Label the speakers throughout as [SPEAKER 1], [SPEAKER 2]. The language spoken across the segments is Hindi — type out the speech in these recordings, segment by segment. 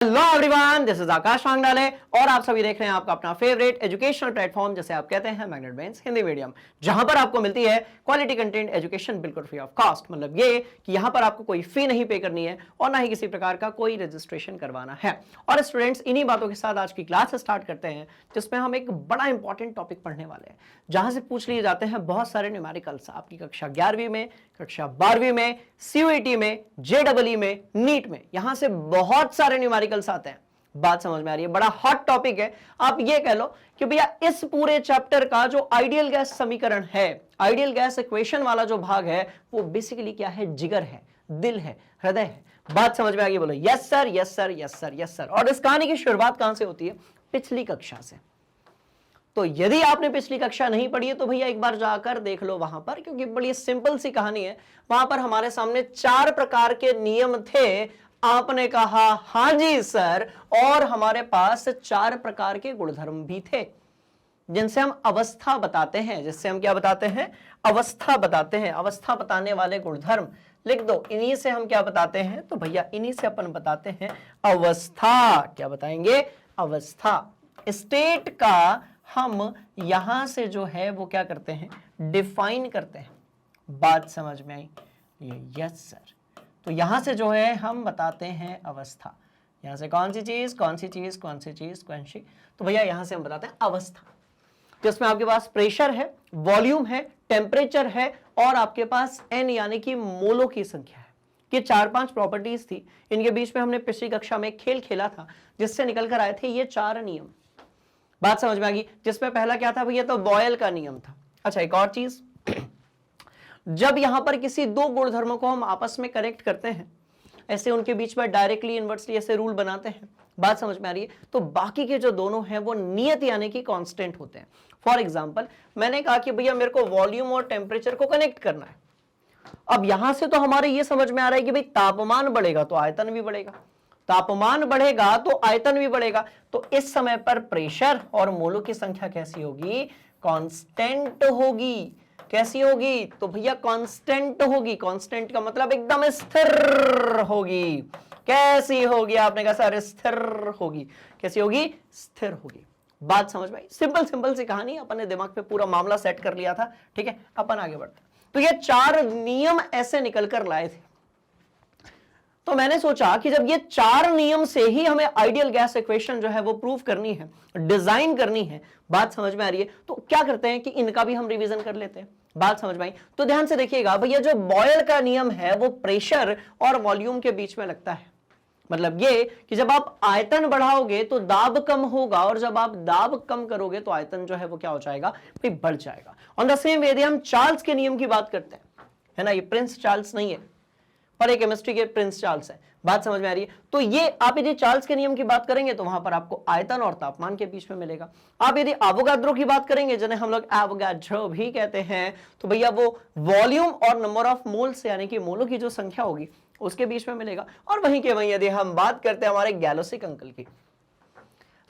[SPEAKER 1] हेलो एवरीवन, दिस इज आकाश वांगडाले और आप सभी देख रहे हैं आपका अपना फेवरेट एजुकेशनल प्लेटफॉर्म जिसे आप कहते हैं मैग्नेट ब्रेन्स हिंदी मीडियम, जहां पर आपको मिलती है क्वालिटी कंटेंट एजुकेशन बिल्कुल फ्री ऑफ कॉस्ट। मतलब ये कि यहां पर आपको कोई फी नहीं पे करनी है और ना ही किसी प्रकार का कोई रजिस्ट्रेशन करवाना है। और स्टूडेंट्स, इन्हीं बातों के साथ आज की क्लास स्टार्ट करते हैं, जिसमें हम एक बड़ा इंपॉर्टेंट टॉपिक पढ़ने वाले हैं, जहां से पूछ लिए जाते हैं बहुत सारे न्यूमेरिकल्स आपकी कक्षा 11वीं में, कक्षा 12वीं में, CUET में, JEE में, नीट में, यहां से बहुत सारे न्यूमेरिकल्स आते हैं। बात समझ में आ रही है? बड़ा हॉट टॉपिक है। आप ये कह लो कि भैया इस पूरे चैप्टर का जो आइडियल गैस समीकरण है, आइडियल गैस इक्वेशन वाला जो भाग है, वो बेसिकली क्या है? जिगर है, दिल है, हृदय है। बात समझ में आ गई? बोलो yes sir, yes sir, yes sir, yes sir. और इस कहानी की शुरुआत कहां से होती है? पिछली कक्षा से। तो यदि आपने पिछली कक्षा नहीं पढ़ी है तो भैया एक बार जाकर देख लो वहां पर, क्योंकि बड़ी सिंपल सी कहानी है। वहां पर हमारे सामने 4 प्रकार के नियम थे। आपने कहा हां जी सर, और हमारे पास 4 प्रकार के गुणधर्म भी थे, जिनसे हम अवस्था बताते हैं। जिससे हम क्या बताते हैं? अवस्था बताते हैं। अवस्था बताने वाले गुणधर्म लिख दो। इन्हीं से हम क्या बताते हैं? तो भैया इन्हीं से अपन बताते हैं अवस्था। क्या बताएंगे? अवस्था। स्टेट का हम यहां से जो है वो क्या करते हैं? डिफाइन करते हैं। बात समझ में आई? ये यस सर। तो यहां से जो है हम बताते हैं अवस्था। यहां से कौन सी चीज, कौन सी चीज, कौन सी चीज, कौन सी? तो भैया यहां से हम बताते हैं अवस्था, जिसमें आपके पास प्रेशर है, वॉल्यूम है, टेम्परेचर है और आपके पास n यानी कि मोलों की संख्या है। ये 4-5 प्रॉपर्टीज थी। इनके बीच में हमने पिछली कक्षा में खेल खेला था, जिससे निकल कर आए थे ये 4 नियम। बात समझ में आ गई? जिसमें पहला क्या था भैया? तो बॉयल का नियम था। अच्छा, एक और चीज, जब यहां पर किसी 2 गुणधर्मों को हम आपस में कनेक्ट करते हैं, ऐसे उनके बीच में डायरेक्टली इनवर्सली ऐसे रूल बनाते हैं। बात समझ में आ रही है? तो बाकी के जो दोनों हैं वो नियत यानी कि कांस्टेंट होते हैं। फॉर एग्जांपल, मैंने कहा कि भैया मेरे को वॉल्यूम और टेम्परेचर को कनेक्ट करना है। अब यहां से तो हमारे ये समझ में आ रहा है कि भाई तापमान बढ़ेगा तो आयतन भी बढ़ेगा, तापमान बढ़ेगा तो आयतन भी बढ़ेगा। तो इस समय पर प्रेशर और मोलों की संख्या कैसी होगी? कांस्टेंट होगी। कैसी होगी? तो भैया कांस्टेंट होगी। कांस्टेंट का मतलब एकदम स्थिर होगी। कैसी होगी? आपने कहा सर स्थिर होगी। कैसी होगी? स्थिर होगी। बात समझ में आई? सिंपल सिंपल सी कहानी, अपन ने दिमाग पे पूरा मामला सेट कर लिया था। ठीक है, अपन आगे बढ़ते हैं। तो ये 4 नियम ऐसे निकल कर लाए थे। तो मैंने सोचा कि जब ये 4 नियम से ही हमें आइडियल गैस इक्वेशन जो है वो प्रूव करनी है, डिजाइन करनी है, बात समझ में आ रही है, तो क्या करते हैं कि इनका भी हम रिवीजन कर लेते हैं। बात समझ में आई? तो ध्यान से देखिएगा भैया, जो बॉयल का नियम है वो प्रेशर और वॉल्यूम के बीच में लगता है। मतलब ये कि जब आप आयतन बढ़ाओगे तो दाब कम होगा, और जब आप दाब कम करोगे तो आयतन जो है वो क्या हो जाएगा? भाई बढ़ जाएगा। ऑन द सेम वे, यदि हम चार्ल्स के नियम की बात करते हैं, है ना, ये प्रिंस चार्ल्स नहीं है, पर एक केमिस्ट्री के प्रिंस चार्ल्स है। बात समझ में आ रही है? तो ये आप यदि चार्ल्स के नियम की बात करेंगे तो वहां पर आपको आयतन और तापमान के बीच में मिलेगा। आप यदि एवोगाड्रो की बात करेंगे, जिन्हें हम लोग एवोगाड्रो भी कहते हैं, तो भैया वो वॉल्यूम और नंबर ऑफ मोल्स यानी कि मोलों की जो संख्या होगी उसके बीच में मिलेगा। और वहीं के वहीं यदि हम बात करते हैं हमारे गैलोसिक अंकल की,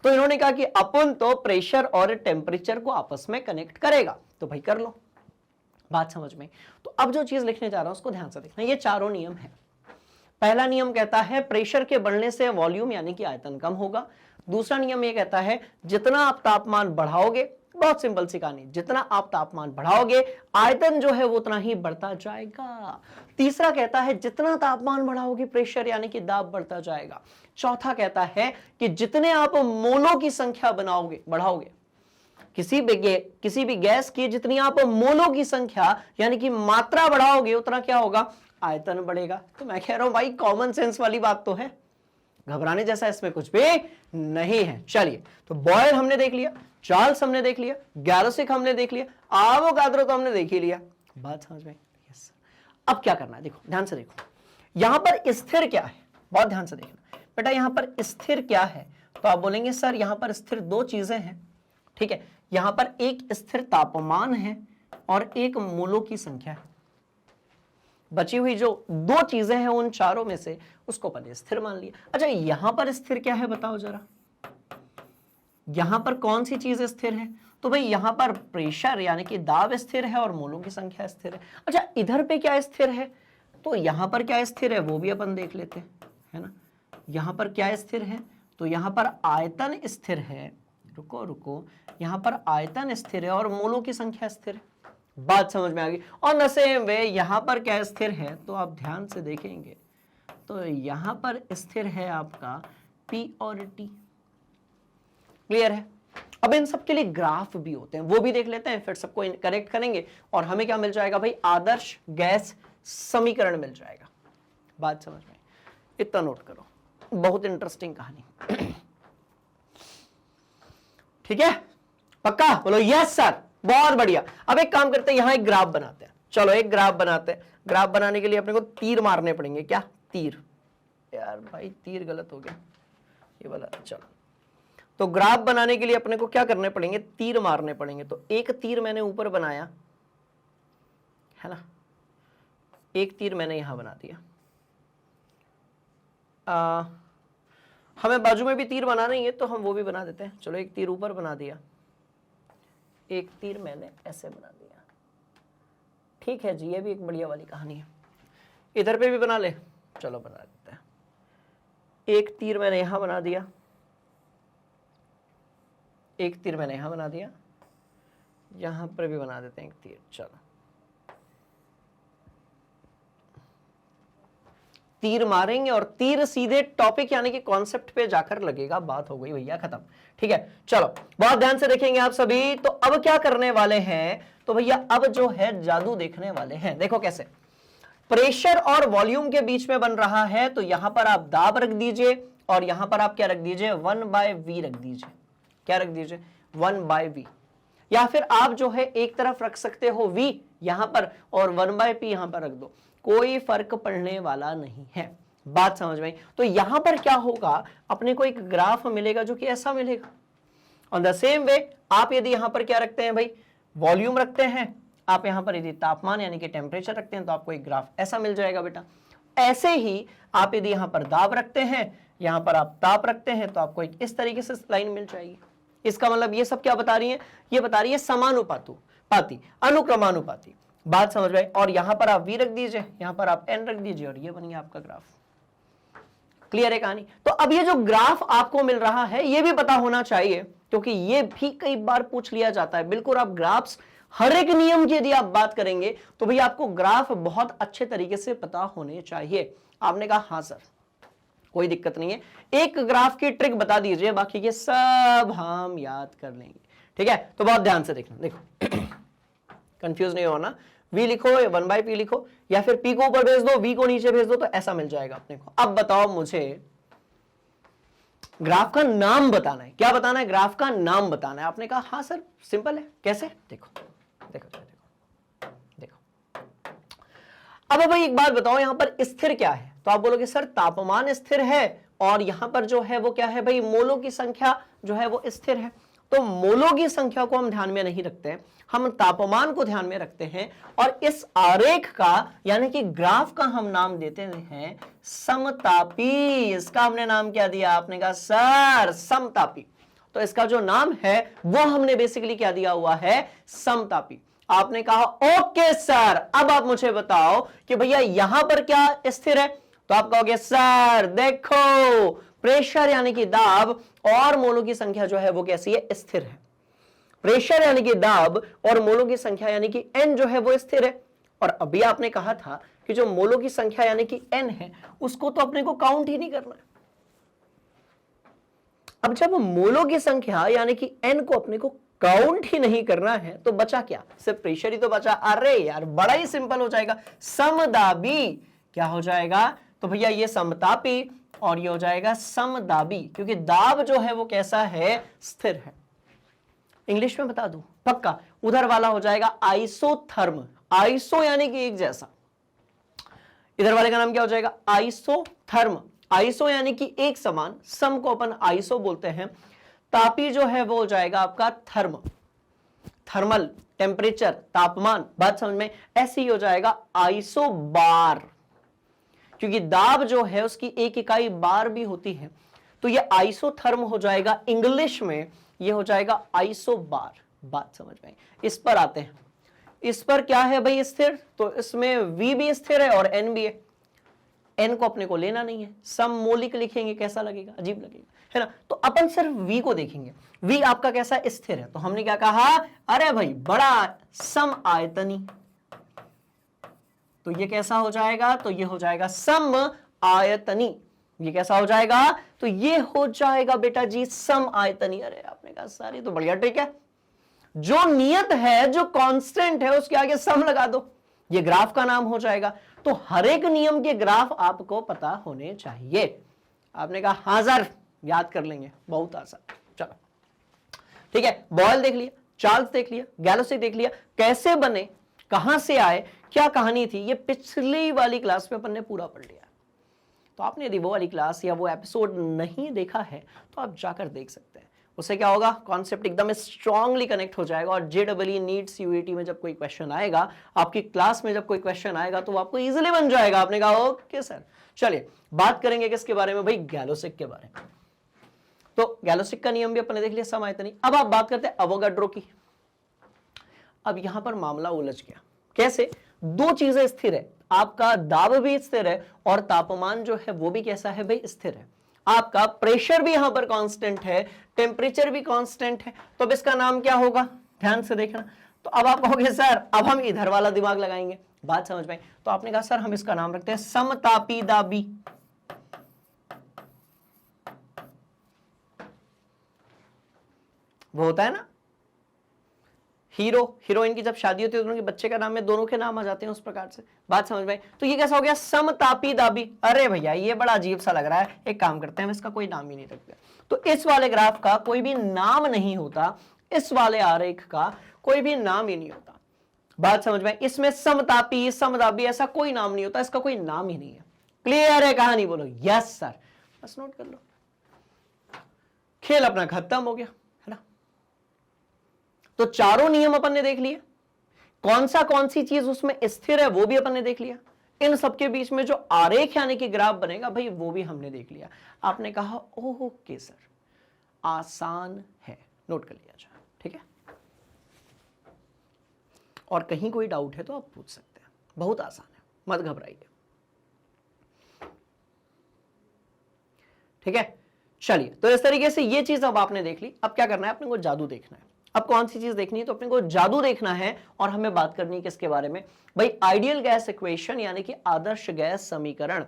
[SPEAKER 1] तो इन्होंने कहा कि अपन तो प्रेशर और टेम्परेचर को आपस में कनेक्ट करेगा। तो भाई कर लो। बात समझ में? तो अब जो चीज लिखने जा रहा हूं उसको ध्यान से देखना। ये 4 नियम है। पहला नियम कहता है प्रेशर के बढ़ने से वॉल्यूम यानी कि आयतन कम होगा। दूसरा नियम ये कहता है जितना आप तापमान बढ़ाओगे, बहुत सिंपल सी कहानी, जितना आप तापमान बढ़ाओगे आयतन जो है वो उतना ही बढ़ता जाएगा। तीसरा कहता है जितना तापमान बढ़ाओगे प्रेशर यानी कि दाब बढ़ता जाएगा। चौथा कहता है कि जितने आप मोलों की संख्या बढ़ाओगे, किसी भी गैस की जितनी आप मोलों की संख्या यानी कि मात्रा बढ़ाओगे उतना क्या होगा? आयतन बढ़ेगा। तो मैं कह रहा हूं भाई कॉमन सेंस वाली बात तो है, घबराने जैसा इसमें कुछ भी नहीं है। चलिए, तो बॉयल हमने देख लिया, चार्ल्स हमने देख लिया, गैलोसिक हमने देख लिया, एवोगाड्रो तो हमने देख ही लिया। बात समझ में? यस। अब क्या करना है? देखो ध्यान से देखो, यहां पर स्थिर क्या है? बहुत ध्यान से देखना बेटा, यहां पर स्थिर क्या है? तो आप बोलेंगे सर यहां पर स्थिर 2 चीजें हैं। ठीक है, यहां पर एक स्थिर तापमान है और एक मोलों की संख्या है। बची हुई जो 2 चीजें हैं उन चारों में से उसको पहले स्थिर मान लिया। अच्छा, यहां पर स्थिर क्या है बताओ जरा? यहां पर कौन सी चीज स्थिर है? तो भाई यहां पर प्रेशर यानी कि दाब स्थिर है और मोलों की संख्या स्थिर है। अच्छा, इधर पे क्या स्थिर है? तो यहां पर क्या स्थिर है वो भी अपन देख लेते हैं, है ना। यहां पर क्या स्थिर है, तो यहां पर आयतन स्थिर है, रुको, यहां पर आयतन स्थिर है और मोलों की संख्या स्थिर है। बात समझ में आ गई। और न सेम वे यहां पर क्या स्थिर है, तो आप ध्यान से देखेंगे तो यहां पर स्थिर है आपका P और T। क्लियर है। अब इन सब के लिए ग्राफ भी होते हैं, वो भी देख लेते हैं, फिर सबको करेक्ट करेंगे और हमें क्या मिल जाएगा भाई, आदर्श गैस समीकरण मिल जाएगा। बात समझ में, इतना नोट करो, बहुत इंटरेस्टिंग कहानी। ठीक है, पक्का बोलो यस सर, बहुत बढ़िया। अब एक काम करते हैं, यहां एक ग्राफ बनाते हैं। चलो एक ग्राफ बनाते हैं। ग्राफ बनाने के लिए अपने को तीर मारने पड़ेंगे। क्या तीर, यार भाई तीर गलत हो गया ये वाला। चलो तो ग्राफ बनाने के लिए अपने को क्या करने पड़ेंगे, तीर मारने पड़ेंगे। तो एक तीर मैंने ऊपर बनाया है ना, एक तीर मैंने यहां बना दिया। हमें बाजू में भी तीर बनाना ही है तो हम वो भी बना देते हैं। चलो एक तीर ऊपर बना दिया, एक तीर मैंने ऐसे बना दिया। ठीक है जी, ये भी एक बढ़िया वाली कहानी है। इधर पे भी बना ले, चलो बना देते हैं। एक तीर मैंने यहां बना दिया, एक तीर मैंने यहां बना दिया, यहां पर भी बना देते हैं एक तीर। चलो तीर मारेंगे और तीर सीधे टॉपिक यानी कि कॉन्सेप्ट पे जाकर लगेगा। बात हो गई भैया खत्म। ठीक है, चलो बहुत ध्यान से देखेंगे आप सभी। तो अब क्या करने वाले हैं, तो भैया अब जो है जादू देखने वाले हैं। देखो कैसे, प्रेशर और वॉल्यूम के बीच में बन रहा है, तो यहां पर आप दाब रख दीजिए और यहां पर आप क्या रख दीजिए, 1/v रख दीजिए। क्या रख दीजिए, 1/v। या फिर आप जो है एक तरफ रख सकते हो v यहां पर और 1/p यहां पर रख दो, कोई फर्क पड़ने वाला नहीं है। बात समझ में। तो यहां पर क्या होगा, अपने को एक ग्राफ मिलेगा जो कि ऐसा मिलेगा। ऑन द सेम वे आप यदि यहां पर क्या रखते हैं भाई, वॉल्यूम रखते हैं, आप यहां पर यदि तापमान यानी कि टेम्परेचर रखते हैं तो आपको एक ग्राफ ऐसा मिल जाएगा बेटा। ऐसे ही आप यदि यहां पर दाब रखते हैं, यहां पर आप ताप रखते हैं, तो आपको एक इस तरीके से लाइन मिल जाएगी। इसका मतलब ये सब क्या बता रही है, ये बता रही है समानुपाती, अनुक्रमानुपाती। बात समझ में। और यहां पर आप v रख दीजिए, यहां पर आप n रख दीजिए और ये बन गया आपका ग्राफ। क्लियर है कहानी। तो अब ये जो ग्राफ आपको मिल रहा है ये भी पता होना चाहिए, क्योंकि ये भी कई बार पूछ लिया जाता है। बिल्कुल आप ग्राफ्स, हर एक नियम की यदि आप बात करेंगे तो भैया आपको ग्राफ बहुत अच्छे तरीके से पता होने चाहिए। आपने कहा हाँ सर कोई दिक्कत नहीं है, एक ग्राफ की ट्रिक बता दीजिए, बाकी ये सब हम याद कर लेंगे। ठीक है, तो बहुत ध्यान से देखना। देखो कंफ्यूज नहीं होना, v लिखो या 1/p लिखो, या फिर p को ऊपर भेज दो, v को नीचे भेज दो, तो ऐसा मिल जाएगा अपने को। अब बताओ मुझे ग्राफ का नाम बताना है। क्या बताना है, ग्राफ का नाम बताना है। आपने कहा हाँ सर सिंपल है, कैसे, देखो देखो देखो देखो। अब भाई एक बात बताओ, यहां पर स्थिर क्या है, तो आप बोलोगे सर तापमान स्थिर है और यहां पर जो है वो क्या है भाई, मोलों की संख्या जो है वो स्थिर है। तो मोलों की संख्या को हम ध्यान में नहीं रखते हैं, हम तापमान को ध्यान में रखते हैं। और इस आरेख का यानी कि ग्राफ का हम नाम देते हैं समतापी। इसका हमने नाम क्या दिया, आपने कहा सर समतापी। तो इसका जो नाम है वो हमने बेसिकली क्या दिया हुआ है, समतापी। आपने कहा ओके सर, अब आप मुझे बताओ कि भैया यहां पर क्या स्थिर है, तो आप कहोगे सर देखो प्रेशर यानी कि दाब और मोलों की संख्या जो है वो कैसी है, स्थिर है। प्रेशर यानी कि दाब और मोलों की संख्या यानी कि n जो है वो स्थिर है। और अभी आपने कहा था कि जो मोलों की संख्या यानी कि n है उसको तो अपने को काउंट ही नहीं करना है। अब जब मोलों की संख्या यानी कि n को अपने को काउंट ही नहीं करना है तो बचा क्या, सिर्फ प्रेशर ही तो बचा। अरे यार बड़ा ही सिंपल हो जाएगा, समदाबी। क्या हो जाएगा, तो भैया ये समतापी और ये हो जाएगा समदाबी, क्योंकि दाब जो है वो कैसा है, स्थिर है। इंग्लिश में बता दूं पक्का, उधर वाला हो जाएगा आइसोथर्म। आइसो यानी कि एक जैसा, इधर वाले का नाम क्या हो जाएगा, आइसोथर्म। आइसो यानी कि एक समान, सम को अपन आइसो बोलते हैं। तापी जो है वो हो जाएगा आपका थर्म, थर्मल टेम्परेचर, तापमान। बात समझ में। ऐसे ही हो जाएगा आइसोबार, क्योंकि दाब जो है उसकी एक इकाई बार भी होती है, तो ये आइसोथर्म हो जाएगा। इंग्लिश में ये हो जाएगा आइसोबार। बात समझ में। इस पर आते हैं, इस पर क्या है भाई स्थिर, तो इसमें v भी स्थिर है और n भी है। n को अपने को लेना नहीं है, सममौलिक लिखेंगे, कैसा लगेगा, अजीब लगेगा, है ना। तो अपन सिर्फ v को देखेंगे, v आपका कैसा स्थिर है, तो हमने क्या कहा, अरे भाई बड़ा सम आयतनी, तो ये कैसा हो जाएगा, तो ये हो जाएगा सम आयतनी, ये कैसा हो जाएगा, तो ये हो जाएगा बेटा जी सम आयतनी। अरे आपने कहा सारी तो बढ़िया ट्रिक है, जो नियत है, जो कांस्टेंट है, उसके आगे सम लगा दो, ये ग्राफ का नाम हो जाएगा। तो हर एक नियम के ग्राफ आपको पता होने चाहिए। आपने कहा हाँ सर, याद कर लेंगे, बहुत आसान। चलो ठीक है, बॉयल देख लिया, चार्ल्स देख लिया, गैलोसे देख लिया, कैसे बने, कहां से आए, क्या कहानी थी, ये पिछली वाली क्लास में अपन ने पूरा पढ़ लिया। तो आपने यदि वो वाली क्लास या वो एपिसोड नहीं देखा है तो आप जाकर देख सकते हैं। उससे क्या होगा, कॉन्सेप्ट एकदम स्ट्रांगली कनेक्ट हो जाएगा, और जेडब्ल्यू नीट्स यूईटी में जब कोई क्वेश्चन आएगा, आपकी क्लास में जब कोई क्वेश्चन आएगा, तो वो आपको इजीली बन जाएगा। आपने कहा ओके सर। चलिए बात करेंगे किसके बारे में भाई, गैलोसिक के बारे में। तो गैलोसिक का नियम भी अपने देख लिया, सम आयतनी। अब आप बात करते हैं अवोगाड्रो की। अब यहां पर मामला उलझ गया, कैसे, दो चीजें स्थिर है, आपका दाब भी स्थिर है और तापमान जो है वो भी कैसा है भाई, स्थिर है। आपका प्रेशर भी यहां पर कांस्टेंट है, टेम्परेचर भी कांस्टेंट है, तो अब इसका नाम क्या होगा, ध्यान से देखना। तो अब आप कहोगे सर अब हम इधर वाला दिमाग लगाएंगे, बात समझ में आई। तो आपने कहा सर हम इसका नाम रखते हैं समतापी दाबी। वो होता है ना हीरो हीरोइन की जब शादी होती है, दोनों के बच्चे का नाम में दोनों के नाम आ जाते हैं, उस प्रकार से, बात समझ में आई। तो ये कैसा हो गया, समतापी दाबी। अरे भैया ये बड़ा अजीब सा लग रहा है, एक काम करते हैं हम इसका कोई नाम ही नहीं रखते। तो इस वाले ग्राफ का कोई भी नाम नहीं होता, इस वाले आरेख का कोई भी नाम ही नहीं होता, बात समझ में। इसमें समतापी समदाबी ऐसा कोई नाम नहीं होता, इसका कोई नाम ही नहीं है। क्लियर है कहानी, बोलो यस सर, बस नोट कर लो, खेल अपना खत्म हो गया, है ना। तो चारों नियम अपन ने देख लिए, कौन सी चीज उसमें स्थिर है वो भी अपन ने देख लिया, इन सबके बीच में जो आरेख यानी कि ग्राफ बनेगा भाई वो भी हमने देख लिया। आपने कहा ओके सर आसान है, नोट कर लिया जाए, ठीक है। और कहीं कोई डाउट है तो आप पूछ सकते हैं, बहुत आसान है, मत घबराइए, ठीक है। चलिए तो इस तरीके से ये चीज अब आपने देख ली। अब क्या करना है, अपने को जादू देखना है। अब कौन सी चीज देखनी है, तो अपने को जादू देखना है, और हमें बात करनी है किसके बारे में भाई, आइडियल गैस इक्वेशन यानी कि आदर्श गैस समीकरण।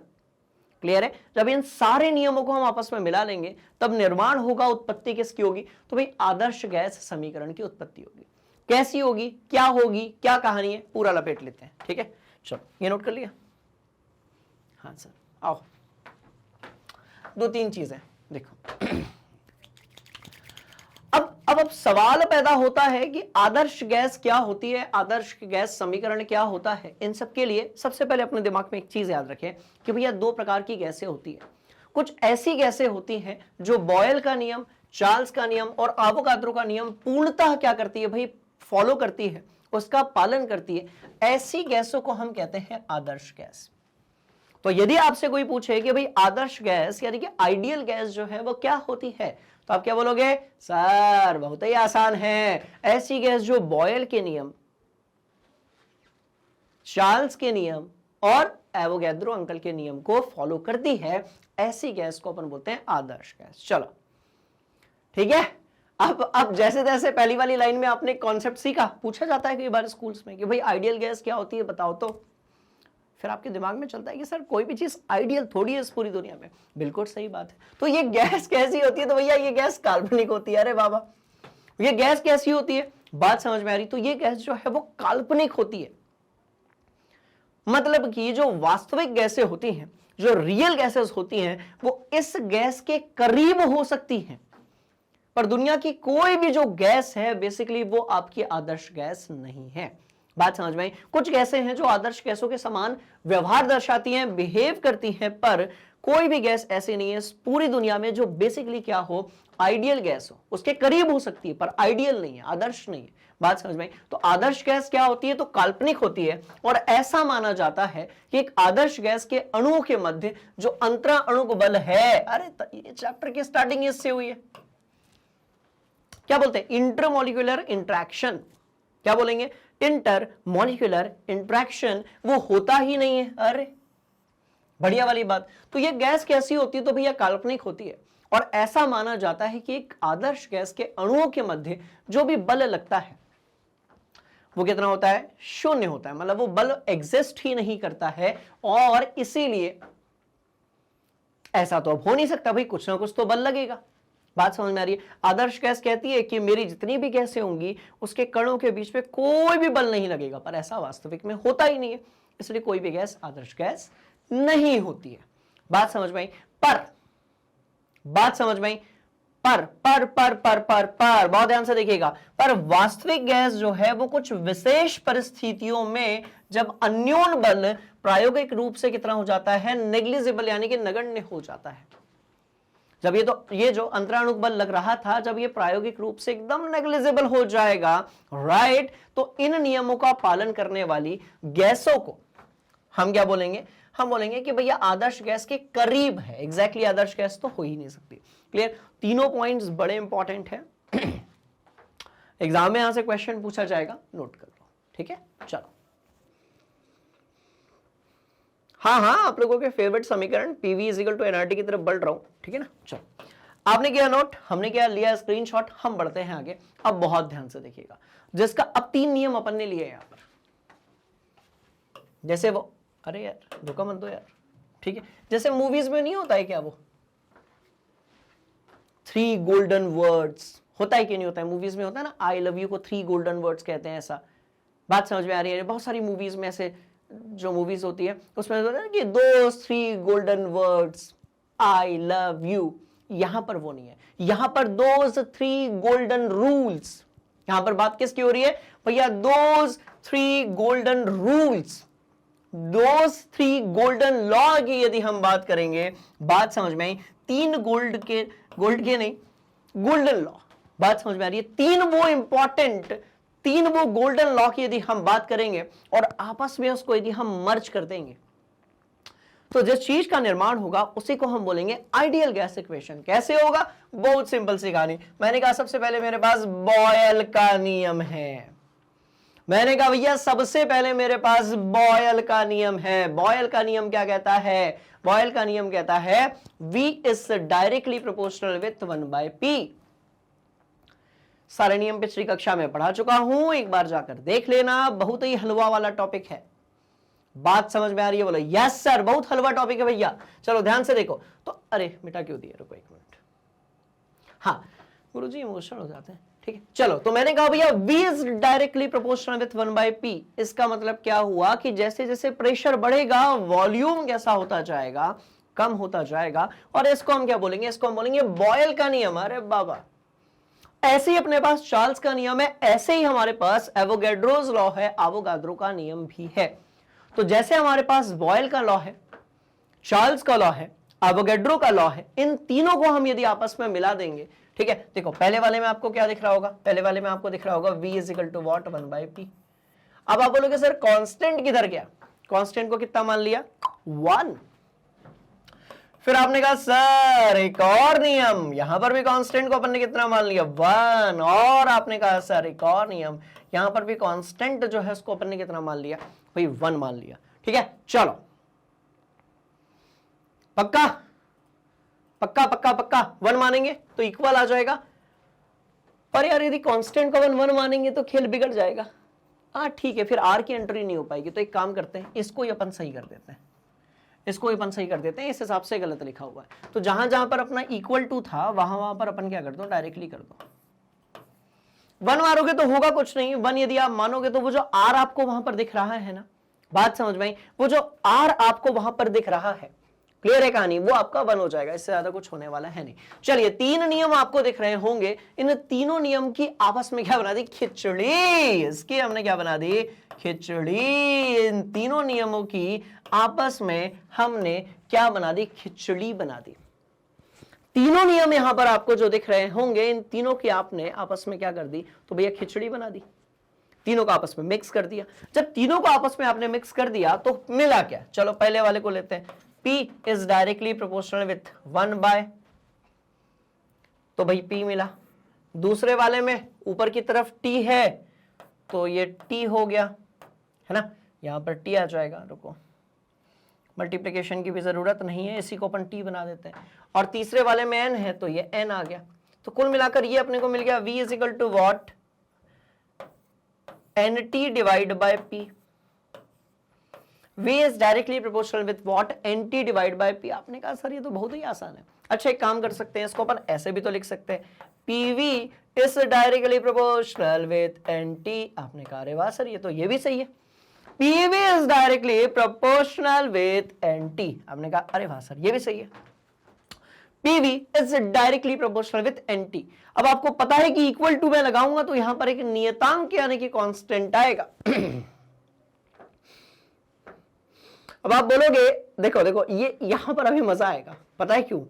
[SPEAKER 1] क्लियर है, जब इन सारे नियमों को हम आपस में मिला लेंगे तब निर्माण होगा, उत्पत्ति किसकी होगी, तो भाई आदर्श गैस समीकरण की उत्पत्ति होगी। कैसी होगी, क्या होगी, क्या कहानी है, पूरा लपेट लेते हैं, ठीक है। चलो ये नोट कर लिया, हाँ सर आओ। दो तीन चीजें देखो। अब सवाल पैदा होता है कि आदर्श गैस क्या होती है, आदर्श गैस समीकरण क्या होता है। इन सब के लिए सबसे पहले अपने दिमाग में एक चीज याद रखें कि भैया दो प्रकार की गैसें होती है। कुछ ऐसी गैसें होती हैं जो बॉयल का नियम, चार्ल्स का नियम और एवोगाड्रो का नियम पूर्णतः क्या करती है भाई, फॉलो करती है, उसका पालन करती है। ऐसी गैसों को हम कहते हैं आदर्श गैस। तो यदि आपसे कोई पूछे कि भाई आदर्श गैस यानी कि आइडियल गैस जो है वो क्या होती है, तो आप क्या बोलोगे, सर बहुत ही आसान है, ऐसी गैस जो बॉयल के नियम, चार्ल्स के नियम और एवोगाड्रो अंकल के नियम को फॉलो करती है, ऐसी गैस को अपन बोलते हैं आदर्श गैस। चलो ठीक है। अब जैसे जैसे पहली वाली लाइन में आपने कॉन्सेप्ट सीखा, पूछा जाता है कई बार स्कूल्स में कि भाई आइडियल गैस क्या होती है बताओ, तो फिर आपके दिमाग में चलता है कि सर कोई भी चीज आइडियल थोड़ी है इस पूरी दुनिया में। बिल्कुल सही बात है। तो ये गैस कैसी होती है, तो भैया ये गैस काल्पनिक होती है। अरे बाबा ये गैस कैसी होती है, बात समझ में आ रही। तो ये गैस जो है वो काल्पनिक होती है, मतलब कि जो वास्तविक गैसें होती हैं, जो रियल गैसेस होती हैं, वो इस गैस के करीब हो सकती हैं, पर दुनिया की कोई भी जो गैस है बेसिकली वो आपकी आदर्श गैस नहीं है। बात समझ में आई। कुछ गैसें हैं जो आदर्श गैसों के समान व्यवहार दर्शाती हैं, बिहेव करती हैं, पर कोई भी गैस ऐसी नहीं है पूरी दुनिया में जो बेसिकली क्या हो, आइडियल गैस हो। उसके करीब हो सकती है पर आइडियल नहीं है, आदर्श नहीं है। बात समझ में आई। तो आदर्श गैस क्या होती है, तो काल्पनिक होती है, और ऐसा माना जाता है कि एक आदर्श गैस के अणुओं के मध्य जो अंतरा अणुक बल है, अरे ये चैप्टर की स्टार्टिंग इससे हुई है, क्या बोलते हैं, इंटरमोलिकुलर इंट्रैक्शन। क्या बोलेंगे, इंटरमोलिकुलर इंट्रैक्शन, वो होता ही नहीं है। अरे बढ़िया वाली बात। तो ये गैस कैसी होती है? तो भैया काल्पनिक होती है, और ऐसा माना जाता है कि एक आदर्श गैस के अणुओं के मध्य जो भी बल लगता है वो कितना होता है? शून्य होता है, मतलब वो बल एग्जिस्ट ही नहीं करता है। और इसीलिए ऐसा तो अब हो नहीं सकता भाई, कुछ ना कुछ तो बल लगेगा। बात समझ में आ रही है? आदर्श गैस कहती है कि मेरी जितनी भी गैसें होंगी उसके कणों के बीच में कोई भी बल नहीं लगेगा, पर ऐसा वास्तविक में होता ही नहीं है, इसलिए कोई भी गैस आदर्श गैस नहीं होती है। बात समझ में आई? बात समझ में आई? पर बहुत ध्यान से देखिएगा, पर वास्तविक गैस जो है वो कुछ विशेष परिस्थितियों में जब अन्योन बल प्रायोगिक रूप से कितना हो जाता है? नेग्लिजिबल, यानी कि नगण्य हो जाता है। जब ये जो अंतराणुक बल लग रहा था, जब ये प्रायोगिक रूप से एकदम नेग्लिजिबल हो जाएगा, राइट, तो इन नियमों का पालन करने वाली गैसों को हम क्या बोलेंगे? हम बोलेंगे कि भैया आदर्श गैस के करीब है। एग्जैक्टली आदर्श गैस तो हो ही नहीं सकती। क्लियर? तीनों पॉइंट्स बड़े इंपॉर्टेंट है, एग्जाम में यहां से क्वेश्चन पूछा जाएगा, नोट कर लो। ठीक है, चलो। हाँ, आप लोगों के फेवरेट समीकरण PV = nRT की तरफ बढ़ रहा हूं, ठीक है ना? चलो, आपने किया नोट, हमने किया, लिया स्क्रीनशॉट, हम बढ़ते हैं आगे। अब बहुत ध्यान से देखिएगा, जिसका अब 3 नियम अपन ने लिए यहां पर। जैसे वो, अरे यार धोखा मत दो यार, ठीक है, जैसे मूवीज में नहीं होता है क्या वो 3 गोल्डन वर्ड्स, होता है कि नहीं होता है? मूवीज में होता है ना, आई लव यू को 3 गोल्डन वर्ड्स कहते हैं, ऐसा। बात समझ में आ रही है? बहुत सारी मूवीज में ऐसे जो मूवीज होती है उसमें होता है कि दोस 3 golden words, I love you. यहां पर वो नहीं है, यहां पर दोस 3 गोल्डन रूल्स। यहां पर बात किसकी हो रही है भैया? दोस 3 गोल्डन रूल्स, दोस 3 गोल्डन लॉ की यदि हम बात करेंगे, बात समझ में आई? 3 गोल्ड के नहीं, गोल्डन लॉ। बात समझ में आ रही है? 3 वो इंपॉर्टेंट, 3 वो गोल्डन लॉ की यदि हम बात करेंगे और आपस में उसको यदि हम मर्ज कर देंगे, तो जिस चीज का निर्माण होगा उसी को हम बोलेंगे आइडियल गैस इक्वेशन। कैसे होगा? बहुत सिंपल सी कहानी। मैंने कहा सबसे पहले मेरे पास बॉयल का नियम है। मैंने कहा भैया सबसे पहले मेरे पास बॉयल का नियम है। बॉयल का नियम क्या कहता है? बॉयल का नियम कहता है V is directly proportional with 1/P। सारे नियम पिछली कक्षा में पढ़ा चुका हूं, एक बार जाकर देख लेना, बहुत ही हलवा वाला टॉपिक है। बात समझ में आ रही है? बोलो यस सर, बहुत हलवा टॉपिक है भैया। चलो ध्यान से देखो तो, अरे मिटा क्यों दिया, रुको 1 मिनट। हाँ गुरुजी इमोशनल हो जाते हैं, ठीक है। चलो, तो मैंने कहा भैया V is directly proportional with 1/P। इसका मतलब क्या हुआ कि जैसे जैसे प्रेशर बढ़ेगा वॉल्यूम कैसा होता जाएगा? कम होता जाएगा। और इसको हम क्या बोलेंगे? इसको हम बोलेंगे बॉयल का नियम। अरे बाबा, ऐसे ही अपने पास चार्ल्स का नियम है, ऐसे ही हमारे पास एवोगैड्रोस लॉ है, एवोगाद्रो का नियम भी है। तो जैसे हमारे पास बॉयल का लॉ है, चार्ल्स का लॉ है, एवोगैड्रो का लॉ है, इन तीनों को हम यदि आपस में मिला देंगे, ठीक है। देखो पहले वाले में आपको क्या दिख रहा होगा? पहले वाले में आपको दिख रहा होगा V = what? 1/P। अब आप बोलोगे सर कांस्टेंट किधर गया? कांस्टेंट को कितना मान लिया? 1। फिर आपने कहा सर एक और नियम, यहां पर भी कांस्टेंट को अपन ने कितना मान लिया? 1। और आपने कहा सर एक और नियम, यहां पर भी कांस्टेंट जो है उसको अपन ने कितना मान लिया? भाई 1 मान लिया, ठीक है। चलो पक्का पक्का पक्का पक्का 1 मानेंगे तो इक्वल आ जाएगा। पर यार यदि कांस्टेंट को 1 मानेंगे तो खेल बिगड़ जाएगा। हाँ ठीक है, फिर R की एंट्री नहीं हो पाएगी। तो एक काम करते हैं, इसको ही अपन सही कर देते हैं, इसको ही अपन सही कर देते हैं। इस हिसाब से गलत लिखा हुआ है, तो जहां जहां पर अपना इक्वल टू था वहां पर अपन क्या कर दो? डायरेक्टली कर दो। 1 मारोगे तो होगा कुछ नहीं, 1 यदि आप मानोगे तो वो जो R आपको वहां पर दिख रहा है ना, बात समझ में आई? वो जो R आपको वहां पर दिख रहा है, क्लियर है कहानी, वो आपका 1 हो जाएगा। इससे ज्यादा कुछ होने वाला है नहीं। चलिए 3 नियम आपको दिख रहे होंगे, इन तीनों नियम की आपस में क्या बना दी? खिचड़ी। इसकी हमने क्या बना दी? खिचड़ी। इन तीनों नियमों की आपस में हमने क्या बना दी? खिचड़ी बना दी। तीनों नियम यहां पर आपको जो दिख रहे होंगे, इन तीनों की आपने आपस में क्या कर दी? तो भैया खिचड़ी बना दी। तीनों को आपस में मिक्स कर दिया। जब तीनों को आपस में आपने मिक्स कर दिया तो मिला क्या? चलो पहले वाले को लेते हैं। P is directly proportional with 1/, तो भाई P मिला। दूसरे वाले में ऊपर की तरफ T है तो ये T हो गया, है ना, यहां पर T आ जाएगा। रुको मल्टीप्लिकेशन की भी जरूरत नहीं है, इसी को अपन t बना देते हैं, और तीसरे वाले में n है तो ये n आ गया। तो कुल मिलाकर ये अपने को मिल गया v is equal to what, nt divide by p। v is directly proportional with what, nt divide by p। आपने कहा सर ये तो बहुत ही आसान है। अच्छा एक काम कर सकते हैं, इसको अपन ऐसे भी तो लिख सकते हैं, pv is directly proportional with nt। आपने कहा अरे वाह सर ये तो ये भी सही है, pv is directly proportional with nt। आपने कहा अरे वाह सर ये भी सही है, pv is directly proportional with nt। अब आपको पता है कि इक्वल टू में लगाऊंगा तो यहां पर एक नियतांक यानी कि कांस्टेंट आएगा। अब आप बोलोगे देखो देखो ये यहां पर अभी मजा आएगा, पता है क्यों?